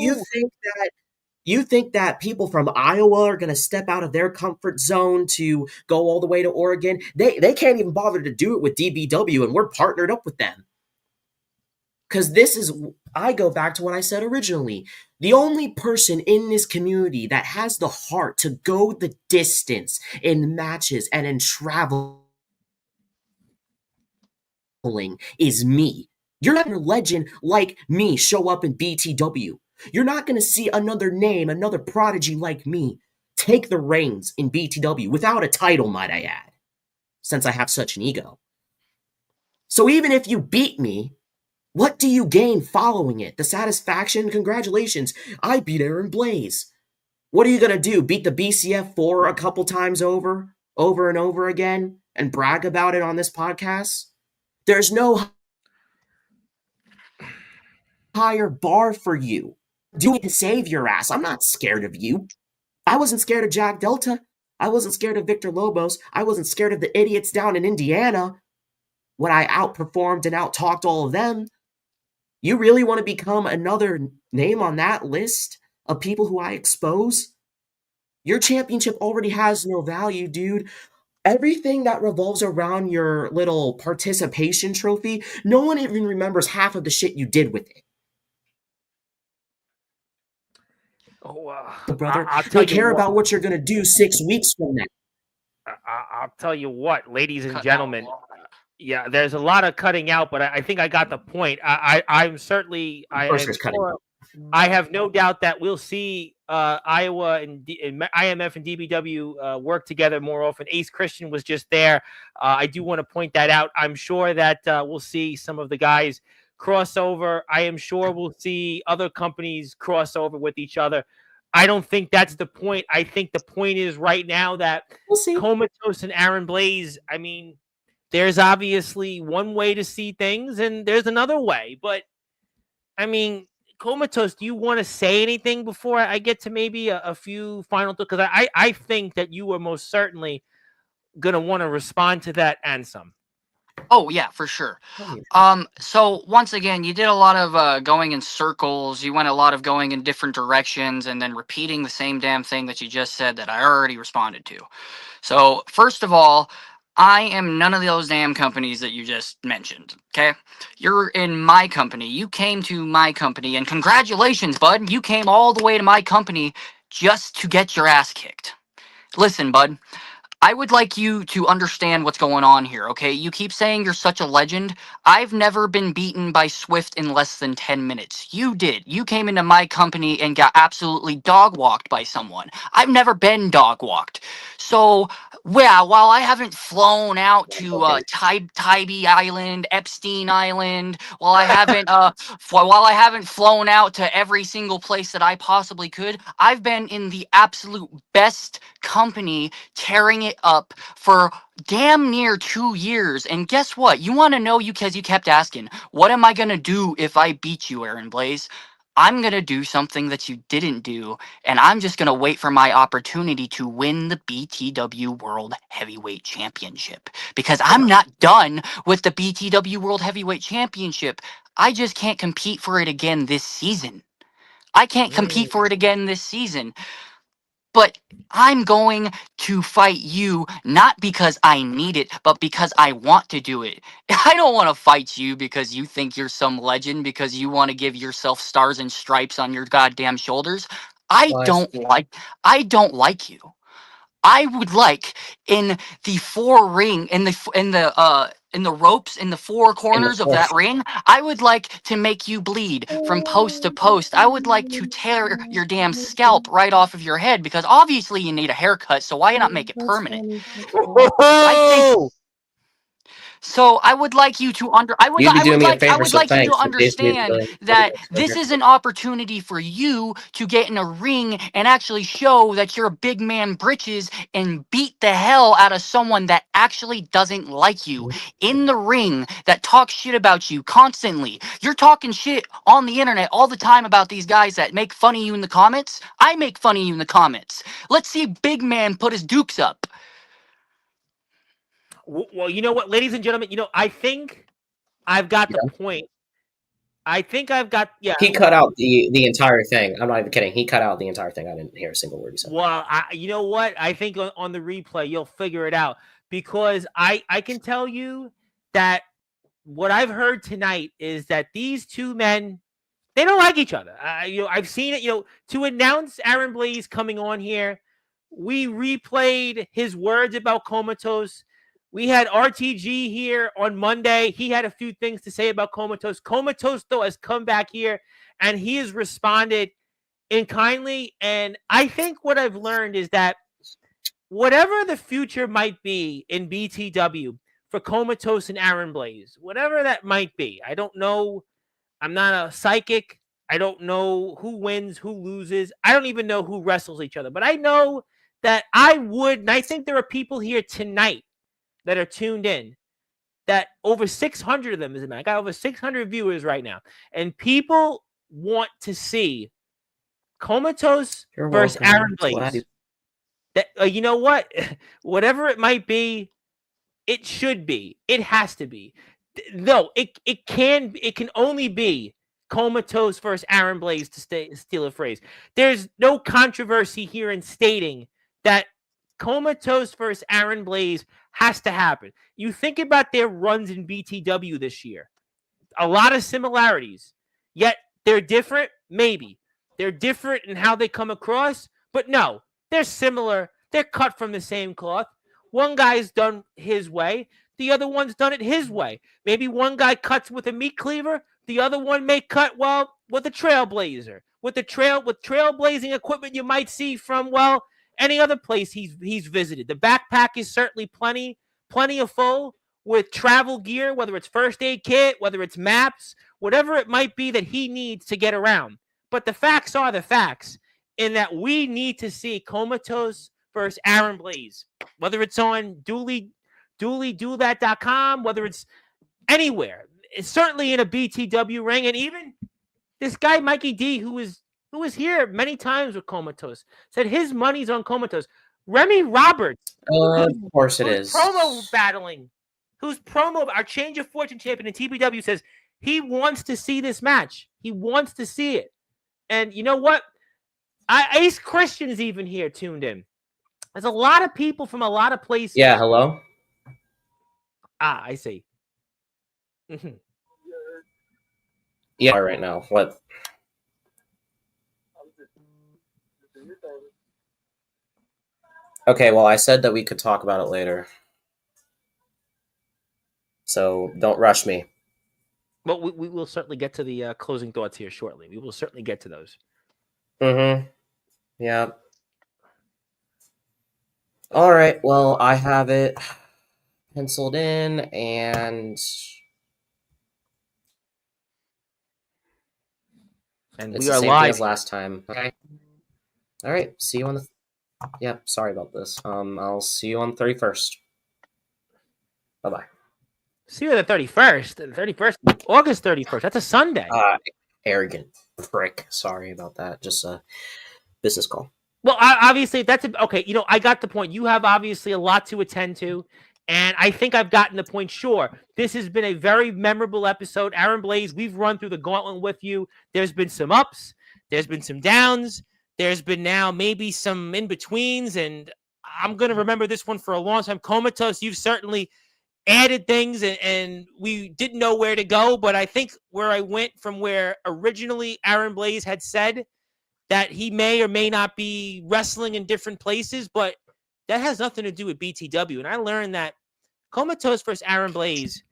Ooh. think that people from Iowa are going to step out of their comfort zone to go all the way to Oregon? They can't even bother to do it with DBW, and we're partnered up with them. Because I go back to what I said originally. The only person in this community that has the heart to go the distance in matches and in traveling is me. You're not going to legend like me show up in BTW. You're not going to see another name, another prodigy like me take the reins in BTW without a title, might I add, since I have such an ego. So even if you beat me, what do you gain following it? The satisfaction? Congratulations, I beat Aaron Blaze. What are you going to do? Beat the BCF4 a couple times over and over again, and brag about it on this podcast? There's no higher bar for you. Do it to save your ass. I'm not scared of you. I wasn't scared of Jack Delta. I wasn't scared of Victor Lobos. I wasn't scared of the idiots down in Indiana when I outperformed and outtalked all of them. You really want to become another name on that list of people who I expose? Your championship already has no value, dude. Everything that revolves around your little participation trophy, no one even remembers half of the shit you did with it. Oh, Brother, I'll tell they you care what. about what you're going to do 6 weeks from now. I'll tell you what, ladies and Cutting out a gentlemen. lot. Yeah, there's a lot of cutting out, but I think I got the point. I'm certainly, Of course I'm there's cutting sure, out. I have no doubt that we'll see Iowa and IMF and DBW work together more often. Ace Christian was just there. I do want to point that out. I'm sure that we'll see some of the guys cross over. I am sure we'll see other companies cross over with each other. I don't think that's the point. I think the point is right now that We'll see. Comatose and Aaron Blaze, I mean, there's obviously one way to see things and there's another way. But, I mean, Comatose, do you want to say anything before I get to maybe a few final thoughts? Because I think that you are most certainly going to want to respond to that and some. Oh yeah, for sure. So once again, you did a lot of going in circles. You went a lot of going in different directions, and then repeating the same damn thing that you just said that I already responded to. So first of all, I am none of those damn companies that you just mentioned. Okay, you're in my company. You came to my company, and congratulations, bud. You came all the way to my company just to get your ass kicked. Listen, bud. I would like you to understand what's going on here, okay? You keep saying you're such a legend. I've never been beaten by Swift in less than 10 minutes. You did. You came into my company and got absolutely dog-walked by someone. I've never been dog-walked. So, well, while I haven't flown out to Tybee Island, Epstein Island, while I haven't flown out to every single place that I possibly could, I've been in the absolute best company tearing it up for damn near 2 years. And guess what? You want to know, because you kept asking, what am I going to do if I beat you, Aaron Blaze? I'm going to do something that you didn't do, and I'm just going to wait for my opportunity to win the BTW World Heavyweight Championship, because I'm not done with the BTW World Heavyweight Championship. I just can't compete for it again this season. I can't compete for it again this season. But I'm going to fight you, not because I need it, but because I want to do it. I don't want to fight you because you think you're some legend, because you want to give yourself stars and stripes on your goddamn shoulders. I Nice. don't like you. I would like, in the four ring, in the ropes, in the four In the corners of that fourth. ring, I would like to make you bleed from post to post. I would like to tear your damn scalp right off of your head, because obviously you need a haircut, so why not make it permanent? I think Oh! so. I would like you to You'd be doing me a favor, so like you to thanks. It gives me understand the that this is an opportunity for you to get in a ring and actually show that you're a big man britches and beat the hell out of someone that actually doesn't like you in the ring, that talks shit about you constantly. You're talking shit on the internet all the time about these guys that make fun of you in the comments. I make fun of you in the comments. Let's see big man put his dukes up. Well, you know what, ladies and gentlemen, I think I've got the point. I think I've got, yeah. He cut out the entire thing. I'm not even kidding. He cut out the entire thing. I didn't hear a single word he said. Well, you know what? I think on the replay you'll figure it out, because I can tell you that what I've heard tonight is that these two men, they don't like each other. I've seen it. To announce Aaron Blaze coming on here, we replayed his words about Comatose. We had RTG here on Monday. He had a few things to say about Comatose. Comatose, though, has come back here and he has responded in kindly. And I think what I've learned is that whatever the future might be in BTW for Comatose and Aaron Blaze, whatever that might be, I don't know. I'm not a psychic. I don't know who wins, who loses. I don't even know who wrestles each other. But I know that and I think there are people here tonight that are tuned in, that over 600 of them, is it? I got over 600 viewers right now. And people want to see Comatose versus Aaron Blaze. That, you know what? Whatever it might be, it should be. It has to be. No, it can only be Comatose versus Aaron Blaze, to steal a phrase. There's no controversy here in stating that Comatose versus Aaron Blaze has to happen. You think about their runs in BTW this year. A lot of similarities. Yet they're different, maybe. They're different in how they come across, but no, they're similar. They're cut from the same cloth. One guy's done his way. The other one's done it his way. Maybe one guy cuts with a meat cleaver. The other one may cut, well, with a trailblazer. With trailblazing equipment you might see from, well, any other place he's visited. The backpack is certainly plenty of full with travel gear, whether it's first aid kit, whether it's maps, whatever it might be that he needs to get around. But the facts are the facts, in that we need to see Comatose versus Aaron Blaze, whether it's on doolydothat.com, whether it's anywhere. It's certainly in a BTW ring, and even this guy Mikey D, who was here many times with Comatose, said his money's on Comatose. Remy Roberts, Of course it who's is. promo battling, our Change of Fortune champion in TPW, says he wants to see this match. He wants to see it. And you know what? Ace Christian's even here tuned in. There's a lot of people from a lot of places. Yeah, hello? I see. Yeah, right now. What? Okay, well, I said that we could talk about it later. So don't rush me. Well, we will certainly get to the closing thoughts here shortly. We will certainly get to those. Mm-hmm. Yeah. All right, well, I have it penciled in, and And it's we the are same live thing as last time. Okay. All right. See you on the Yep, sorry about this. I'll see you on the 31st. Bye-bye. See you on the 31st. The 31st, August 31st. That's a Sunday. Arrogant prick. Sorry about that. Just a business call. Well, obviously, okay. I got the point. You have obviously a lot to attend to, and I think I've gotten the point. Sure, this has been a very memorable episode. Aaron Blaze, we've run through the gauntlet with you. There's been some ups, there's been some downs, there's been now maybe some in betweens, and I'm gonna remember this one for a long time. Comatose, you've certainly added things, and we didn't know where to go, but I think where I went from where originally Aaron Blaze had said that he may or may not be wrestling in different places, but that has nothing to do with BTW. And I learned that Comatose versus Aaron Blaze,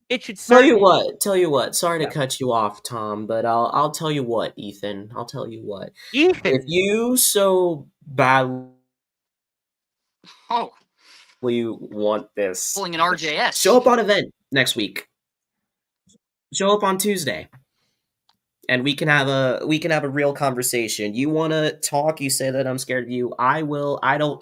it should Tell you what. Sorry to cut you off, Tom, but I'll tell you what, Ethan. I'll tell you what. Ethan, If you so badly want this, Pulling an RJS. show up on event next week. Show up on Tuesday. And we can have a real conversation. You want to talk? You say that I'm scared of you. I will. I don't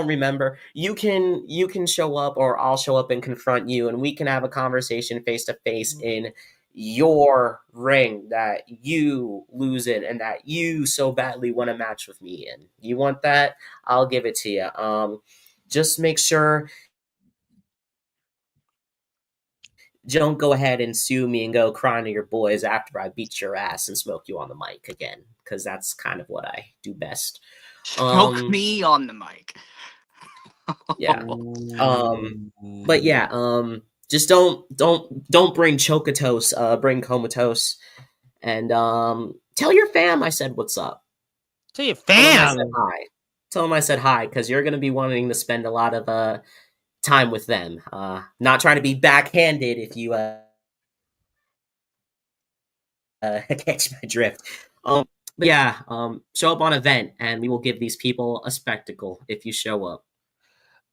remember. You can show up, or I'll show up and confront you, and we can have a conversation face to face in your ring that you lose in and that you so badly want to match with me in. You want that? I'll give it to you. Just make sure. Don't go ahead and sue me and go crying to your boys after I beat your ass and smoke you on the mic again, because that's kind of what I do best. Smoke me on the mic. Yeah. But yeah. Just don't bring Chocotose. Bring Comatose, and tell your fam I said what's up. tell your fam. Tell them I said hi, because you're gonna be wanting to spend a lot of time with them. Not trying to be backhanded if you catch my drift. But yeah, show up on event and we will give these people a spectacle if you show up.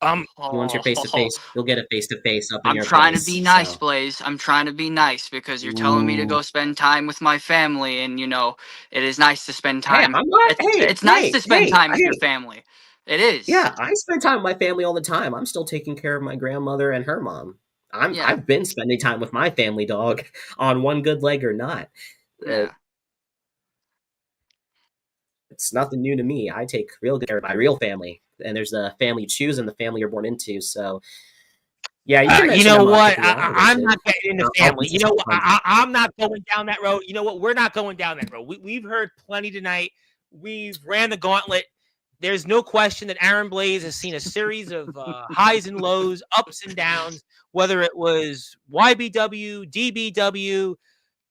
You want your face to face, you'll get a face to face up in your face. I'm trying to be nice, Blaze. I'm trying to be nice because you're telling me to go spend time with my family, and it is nice to spend time. It's nice to spend time with your family. It is. Yeah, I spend time with my family all the time. I'm still taking care of my grandmother and her mom. I've been spending time with my family, dog, on one good leg or not. Yeah. It's nothing new to me. I take real good care of my real family. And there's the family you choose and the family you're born into. So, yeah, you know what? I'm not getting into family. You know what? I'm not going down that road. You know what? We're not going down that road. We've heard plenty tonight. We've ran the gauntlet. There's no question that Aaron Blaze has seen a series of highs and lows, ups and downs, whether it was YBW, DBW,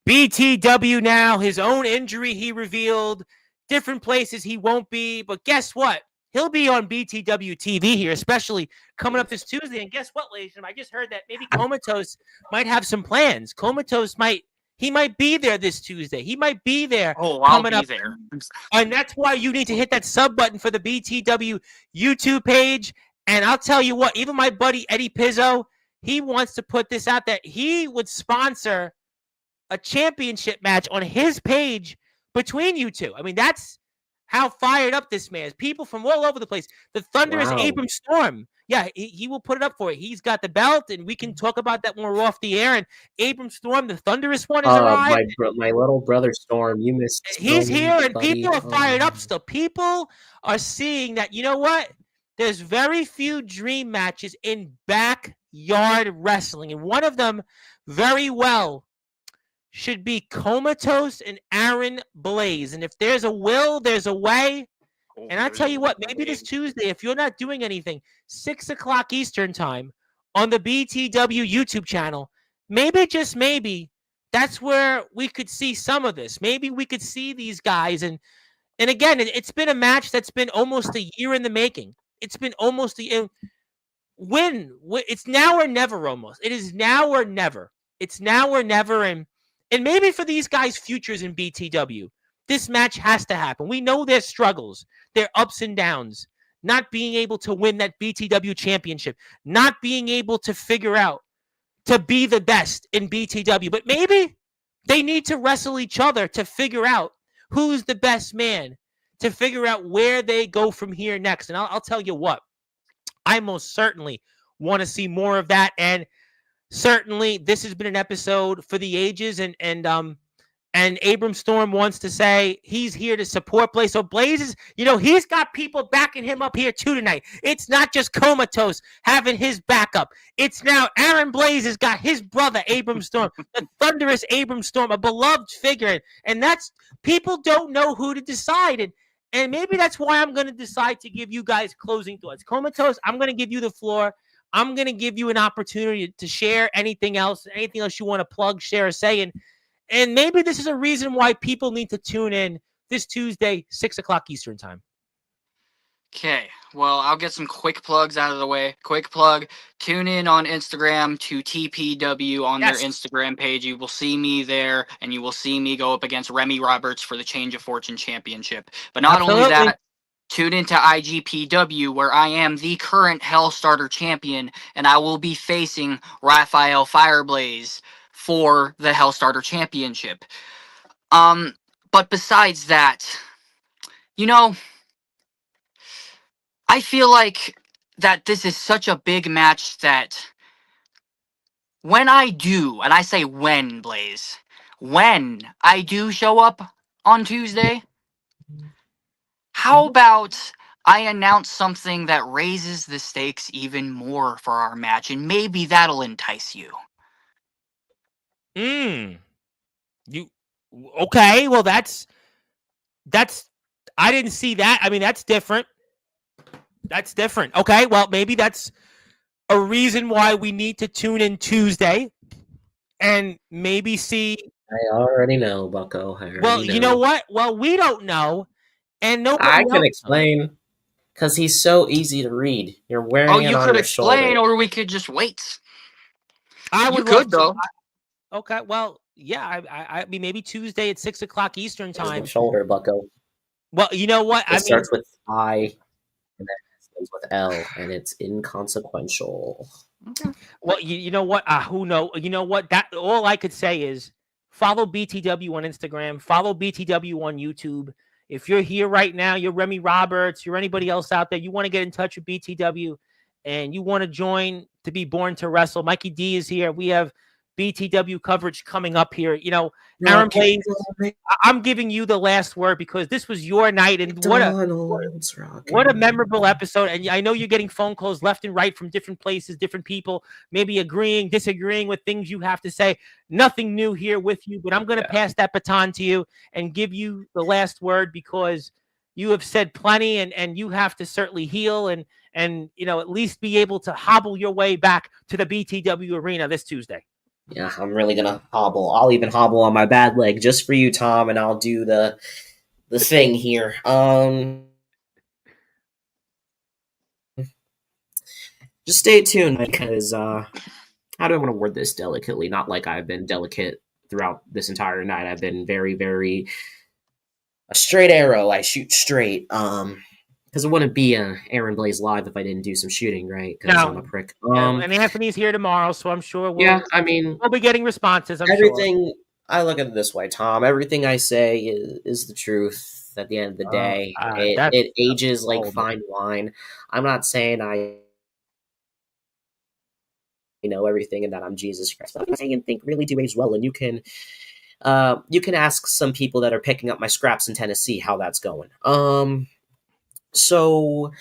BTW now, his own injury he revealed, different places he won't be. But guess what? He'll be on BTW TV here, especially coming up this Tuesday. And guess what, ladies and gentlemen? I just heard that maybe Comatose might have some plans. Comatose might be there this Tuesday. He might be there. Oh, I'll be there. And that's why you need to hit that sub button for the BTW YouTube page. And I'll tell you what, even my buddy Eddie Pizzo, he wants to put this out there. He would sponsor a championship match on his page between you two. I mean, that's how fired up this man is. People from all over the place. The Thunderous Abram Storm. Yeah, he will put it up for it. He's got the belt, and we can talk about that when we're off the air. And Abram Storm, the Thunderous one, is arrived. My little brother Storm, you missed. He's here, and people are fired up still. People are seeing that, you know what? There's very few dream matches in backyard wrestling, and one of them very well should be Comatose and Aaron Blaze. And if there's a will, there's a way. And I'll tell you what, maybe this Tuesday, if you're not doing anything, 6 o'clock Eastern time on the BTW YouTube channel, maybe, just maybe, that's where we could see some of this. Maybe we could see these guys. And again, it's been a match that's been almost a year in the making. It's been almost a year. It's now or never almost. It is now or never. It's now or never. And maybe for these guys' futures in BTW, this match has to happen. We know their struggles, their ups and downs, not being able to win that BTW championship, not being able to figure out to be the best in BTW. But maybe they need to wrestle each other to figure out who's the best man to figure out where they go from here next. And I'll tell you what, I most certainly want to see more of that. And certainly this has been an episode for the ages. And Abram Storm wants to say he's here to support Blaze. So Blaze is, he's got people backing him up here too tonight. It's not just Comatose having his backup. It's now Aaron Blaze has got his brother, Abram Storm, the thunderous Abram Storm, a beloved figure. And that's, people don't know who to decide. And maybe that's why I'm going to decide to give you guys closing thoughts. Comatose, I'm going to give you the floor. I'm going to give you an opportunity to share anything else you want to plug, share, or say. And maybe this is a reason why people need to tune in this Tuesday, 6 o'clock Eastern time. Okay, well, I'll get some quick plugs out of the way. Quick plug, tune in on Instagram to TPW on their Instagram page. You will see me there, and you will see me go up against Remy Roberts for the Change of Fortune Championship. But not only that, tune into IGPW, where I am the current Hellstarter champion, and I will be facing Raphael Fireblaze for the Hellstarter Championship. But besides that, I feel like that this is such a big match that when I do, and I say when, Blaze, when I do show up on Tuesday, how about I announce something that raises the stakes even more for our match, and maybe that'll entice you. Okay, well that's I didn't see that. I mean, that's different. That's different. Okay, well maybe that's a reason why we need to tune in Tuesday and maybe see. I already know, Bucko. Well, you know what? Well, we don't know, and nobody I can explain because he's so easy to read. You're wearing it on your shoulder. Oh, you could explain, or we could just wait. You could, though. Okay, well, yeah, I mean, maybe Tuesday at 6 o'clock Eastern time. Shoulder, Bucko. Well, you know what? It starts with I, and then it ends with L, and it's inconsequential. Okay. Well, you know what? Who knows? You know what? That all I could say is follow BTW on Instagram, follow BTW on YouTube. If you're here right now, you're Remy Roberts, you're anybody else out there, you want to get in touch with BTW, and you want to join to be Born to Wrestle. Mikey D is here. We have BTW coverage coming up here. Aaron Blaze, I'm giving you the last word because this was your night, and what a memorable episode. And I know you're getting phone calls left and right from different places, different people, maybe agreeing, disagreeing with things you have to say. Nothing new here with you, but I'm going to pass that baton to you and give you the last word because you have said plenty, and you have to certainly heal and at least be able to hobble your way back to the BTW arena this Tuesday. Yeah, I'm really gonna hobble. I'll even hobble on my bad leg just for you, Tom, and I'll do the thing here. Just stay tuned because how do I want to word this delicately? Not like I've been delicate throughout this entire night. I've been very, very a straight arrow. I shoot straight. Because it wouldn't be Aaron Blaze Live if I didn't do some shooting, right? Because I'm a prick. And Anthony's here tomorrow, so I'm sure we'll be getting responses. Everything, I look at it this way, Tom. Everything I say is the truth at the end of the day. It ages like fine wine. I'm not saying I know everything and that I'm Jesus Christ. I'm saying think really do age well, and you can ask some people that are picking up my scraps in Tennessee how that's going. So,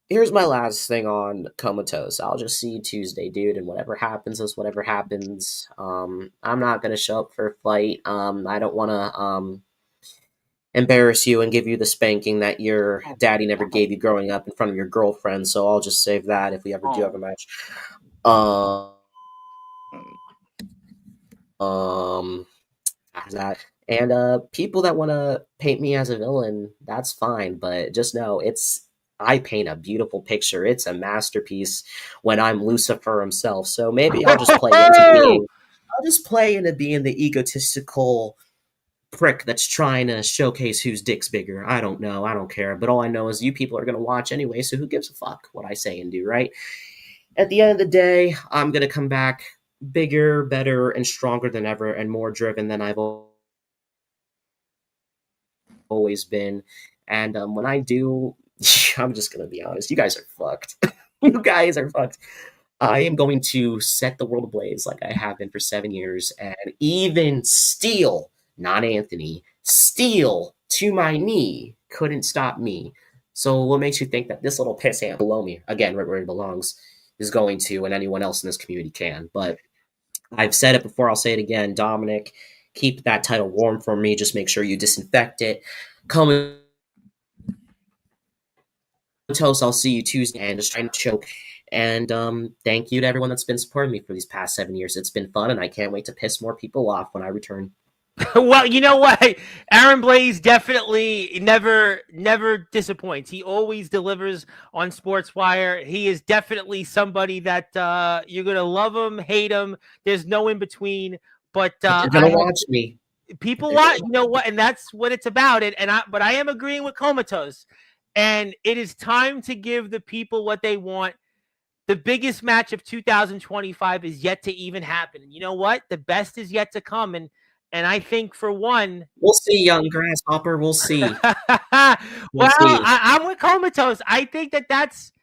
here's my last thing on Comatose. I'll just see you Tuesday, dude, and whatever happens is whatever happens. I'm not going to show up for a fight. I don't want to embarrass you and give you the spanking that your daddy never gave you growing up in front of your girlfriend, so I'll just save that if we ever do have a match. That. And people that want to paint me as a villain, that's fine. But just know I paint a beautiful picture. It's a masterpiece when I'm Lucifer himself. So maybe I'll just play into being the egotistical prick that's trying to showcase whose dick's bigger. I don't know. I don't care. But all I know is you people are going to watch anyway. So who gives a fuck what I say and do, right? At the end of the day, I'm going to come back bigger, better, and stronger than ever and more driven than I've always been. And when I do, I'm just going to be honest, you guys are fucked. You guys are fucked. I am going to set the world ablaze like I have been for 7 years, and even Steel, not Anthony, Steel to my knee couldn't stop me. So what makes you think that this little piss ant below me, again, right where he belongs, is going to, and anyone else in this community can? But I've said it before, I'll say it again. Dominic, keep that title warm for me. Just make sure you disinfect it. Comatose, I'll see you Tuesday, and just trying to choke. And thank you to everyone that's been supporting me for these past 7 years. It's been fun, and I can't wait to piss more people off when I return. Well, you know what? Aaron Blaze definitely never disappoints. He always delivers on Sportswire. He is definitely somebody that you're gonna love him, hate him. There's no in between. But You're gonna watch me. People watch. You know what? And that's what it's about. But I am agreeing with Comatose. And it is time to give the people what they want. The biggest match of 2025 is yet to even happen. And you know what? The best is yet to come. And I think for one, we'll see, young grasshopper. We'll see. Well, see. I'm with Comatose. I think that's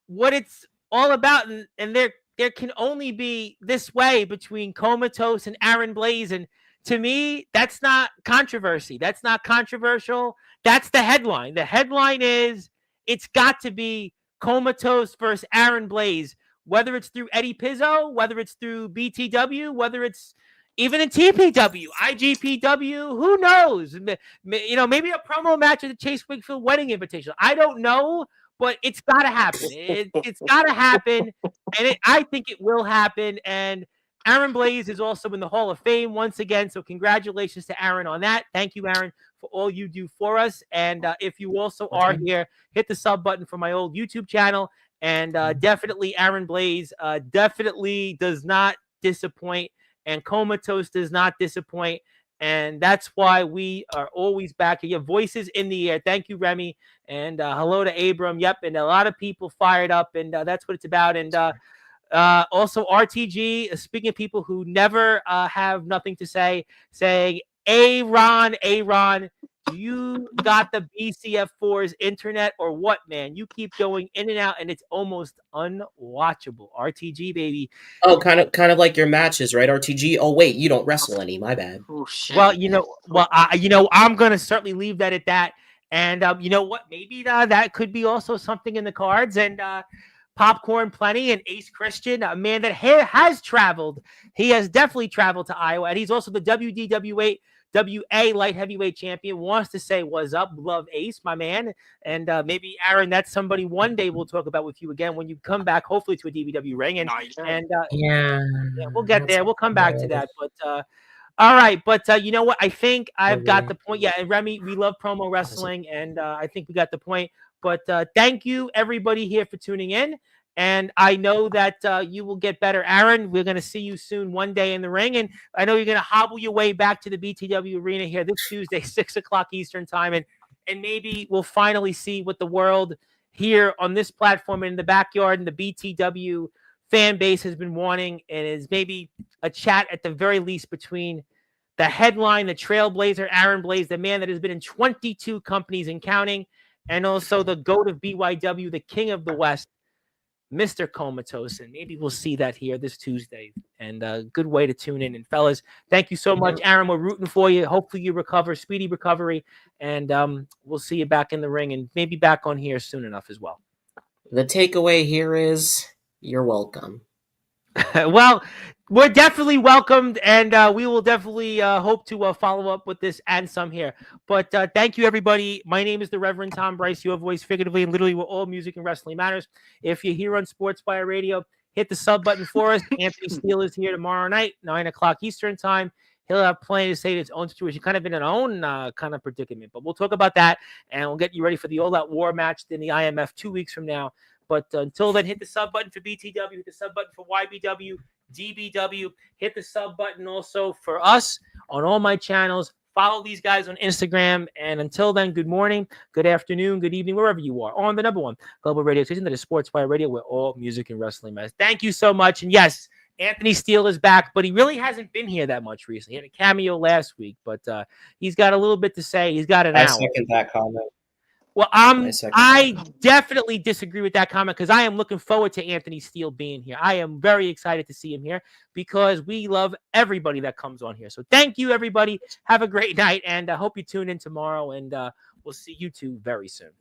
what it's all about. And there can only be this way between Comatose and Aaron Blaze. And to me, that's not controversy. That's not controversial. That's the headline. The headline is it's got to be Comatose versus Aaron Blaze, whether it's through Eddie Pizzo, whether it's through BTW, whether it's even in TPW, IGPW, who knows? You know, maybe a promo match at the Chase Wigfield Wedding Invitation. I don't know, but it's got to happen. It's got to happen, and I think it will happen. And Aaron Blaze is also in the Hall of Fame once again, so congratulations to Aaron on that. Thank you, Aaron, for all you do for us. And if you also are here, hit the sub button for my old YouTube channel. And definitely Aaron Blaze definitely does not disappoint. And Comatose does not disappoint. And that's why we are always back here. Voices in the air. Thank you, Remy. And hello to Abram. Yep. And a lot of people fired up. And that's what it's about. And also RTG, speaking of people who never have nothing to say, saying, Aaron, you got the BCF4's internet or what, man? You keep going in and out, and it's almost unwatchable. RTG, baby. Oh, kind of like your matches, right? RTG. Oh, wait, you don't wrestle any. My bad. Oh shit. Well, I'm gonna certainly leave that at that. And you know what? Maybe that could be also something in the cards. And Popcorn Plenty and Ace Christian, a man that has traveled. He has definitely traveled to Iowa, and he's also the WDWA light heavyweight champion. Wants to say what's up. Love Ace, my man. And maybe, Aaron, that's somebody one day we'll talk about with you again when you come back, hopefully, to a DBW ring. And yeah, we'll get there. We'll come back to that. But all right. But you know what? I think I've got the point. Yeah, and Remy, we love promo wrestling, and I think we got the point. But thank you, everybody here, for tuning in. And I know that you will get better. Aaron, we're going to see you soon one day in the ring. And I know you're going to hobble your way back to the BTW arena here this Tuesday, 6 o'clock Eastern time. And maybe we'll finally see what the world here on this platform in the backyard and the BTW fan base has been wanting. And is maybe a chat at the very least between the headline, the trailblazer, Aaron Blaze, the man that has been in 22 companies and counting, and also the GOAT of BYW, the king of the West, Mr. Comatose. And maybe we'll see that here this Tuesday. And a good way to tune in. And fellas, thank you so much, Aaron. We're rooting for you. Hopefully you recover, speedy recovery. And we'll see you back in the ring and maybe back on here soon enough as well. The takeaway here is you're welcome. Well, we're definitely welcomed, and we will definitely hope to follow up with this and some here. But thank you, everybody. My name is the Reverend Tom Bryce, your voice figuratively and literally where all music and wrestling matters. If you're here on Sportswire Radio, hit the sub button for us. Anthony Steele is here tomorrow night, 9 o'clock Eastern time. He'll have plenty to say to his own situation, kind of in an own kind of predicament. But we'll talk about that, and we'll get you ready for the All Out War match in the IMF 2 weeks from now. But until then, hit the sub button for BTW, hit the sub button for YBW, DBW, hit the sub button also for us on all my channels. Follow these guys on Instagram. And until then, good morning, good afternoon, good evening, wherever you are on the #1 global radio station that is Sportswire Radio, where all music and wrestling matters. Thank you so much. And yes, Anthony Steele is back, but he really hasn't been here that much recently. He had a cameo last week, but he's got a little bit to say. He's got an I hour. second that comment. Well, I definitely disagree with that comment because I am looking forward to Anthony Steele being here. I am very excited to see him here because we love everybody that comes on here. So thank you, everybody. Have a great night, and I hope you tune in tomorrow, and we'll see you two very soon.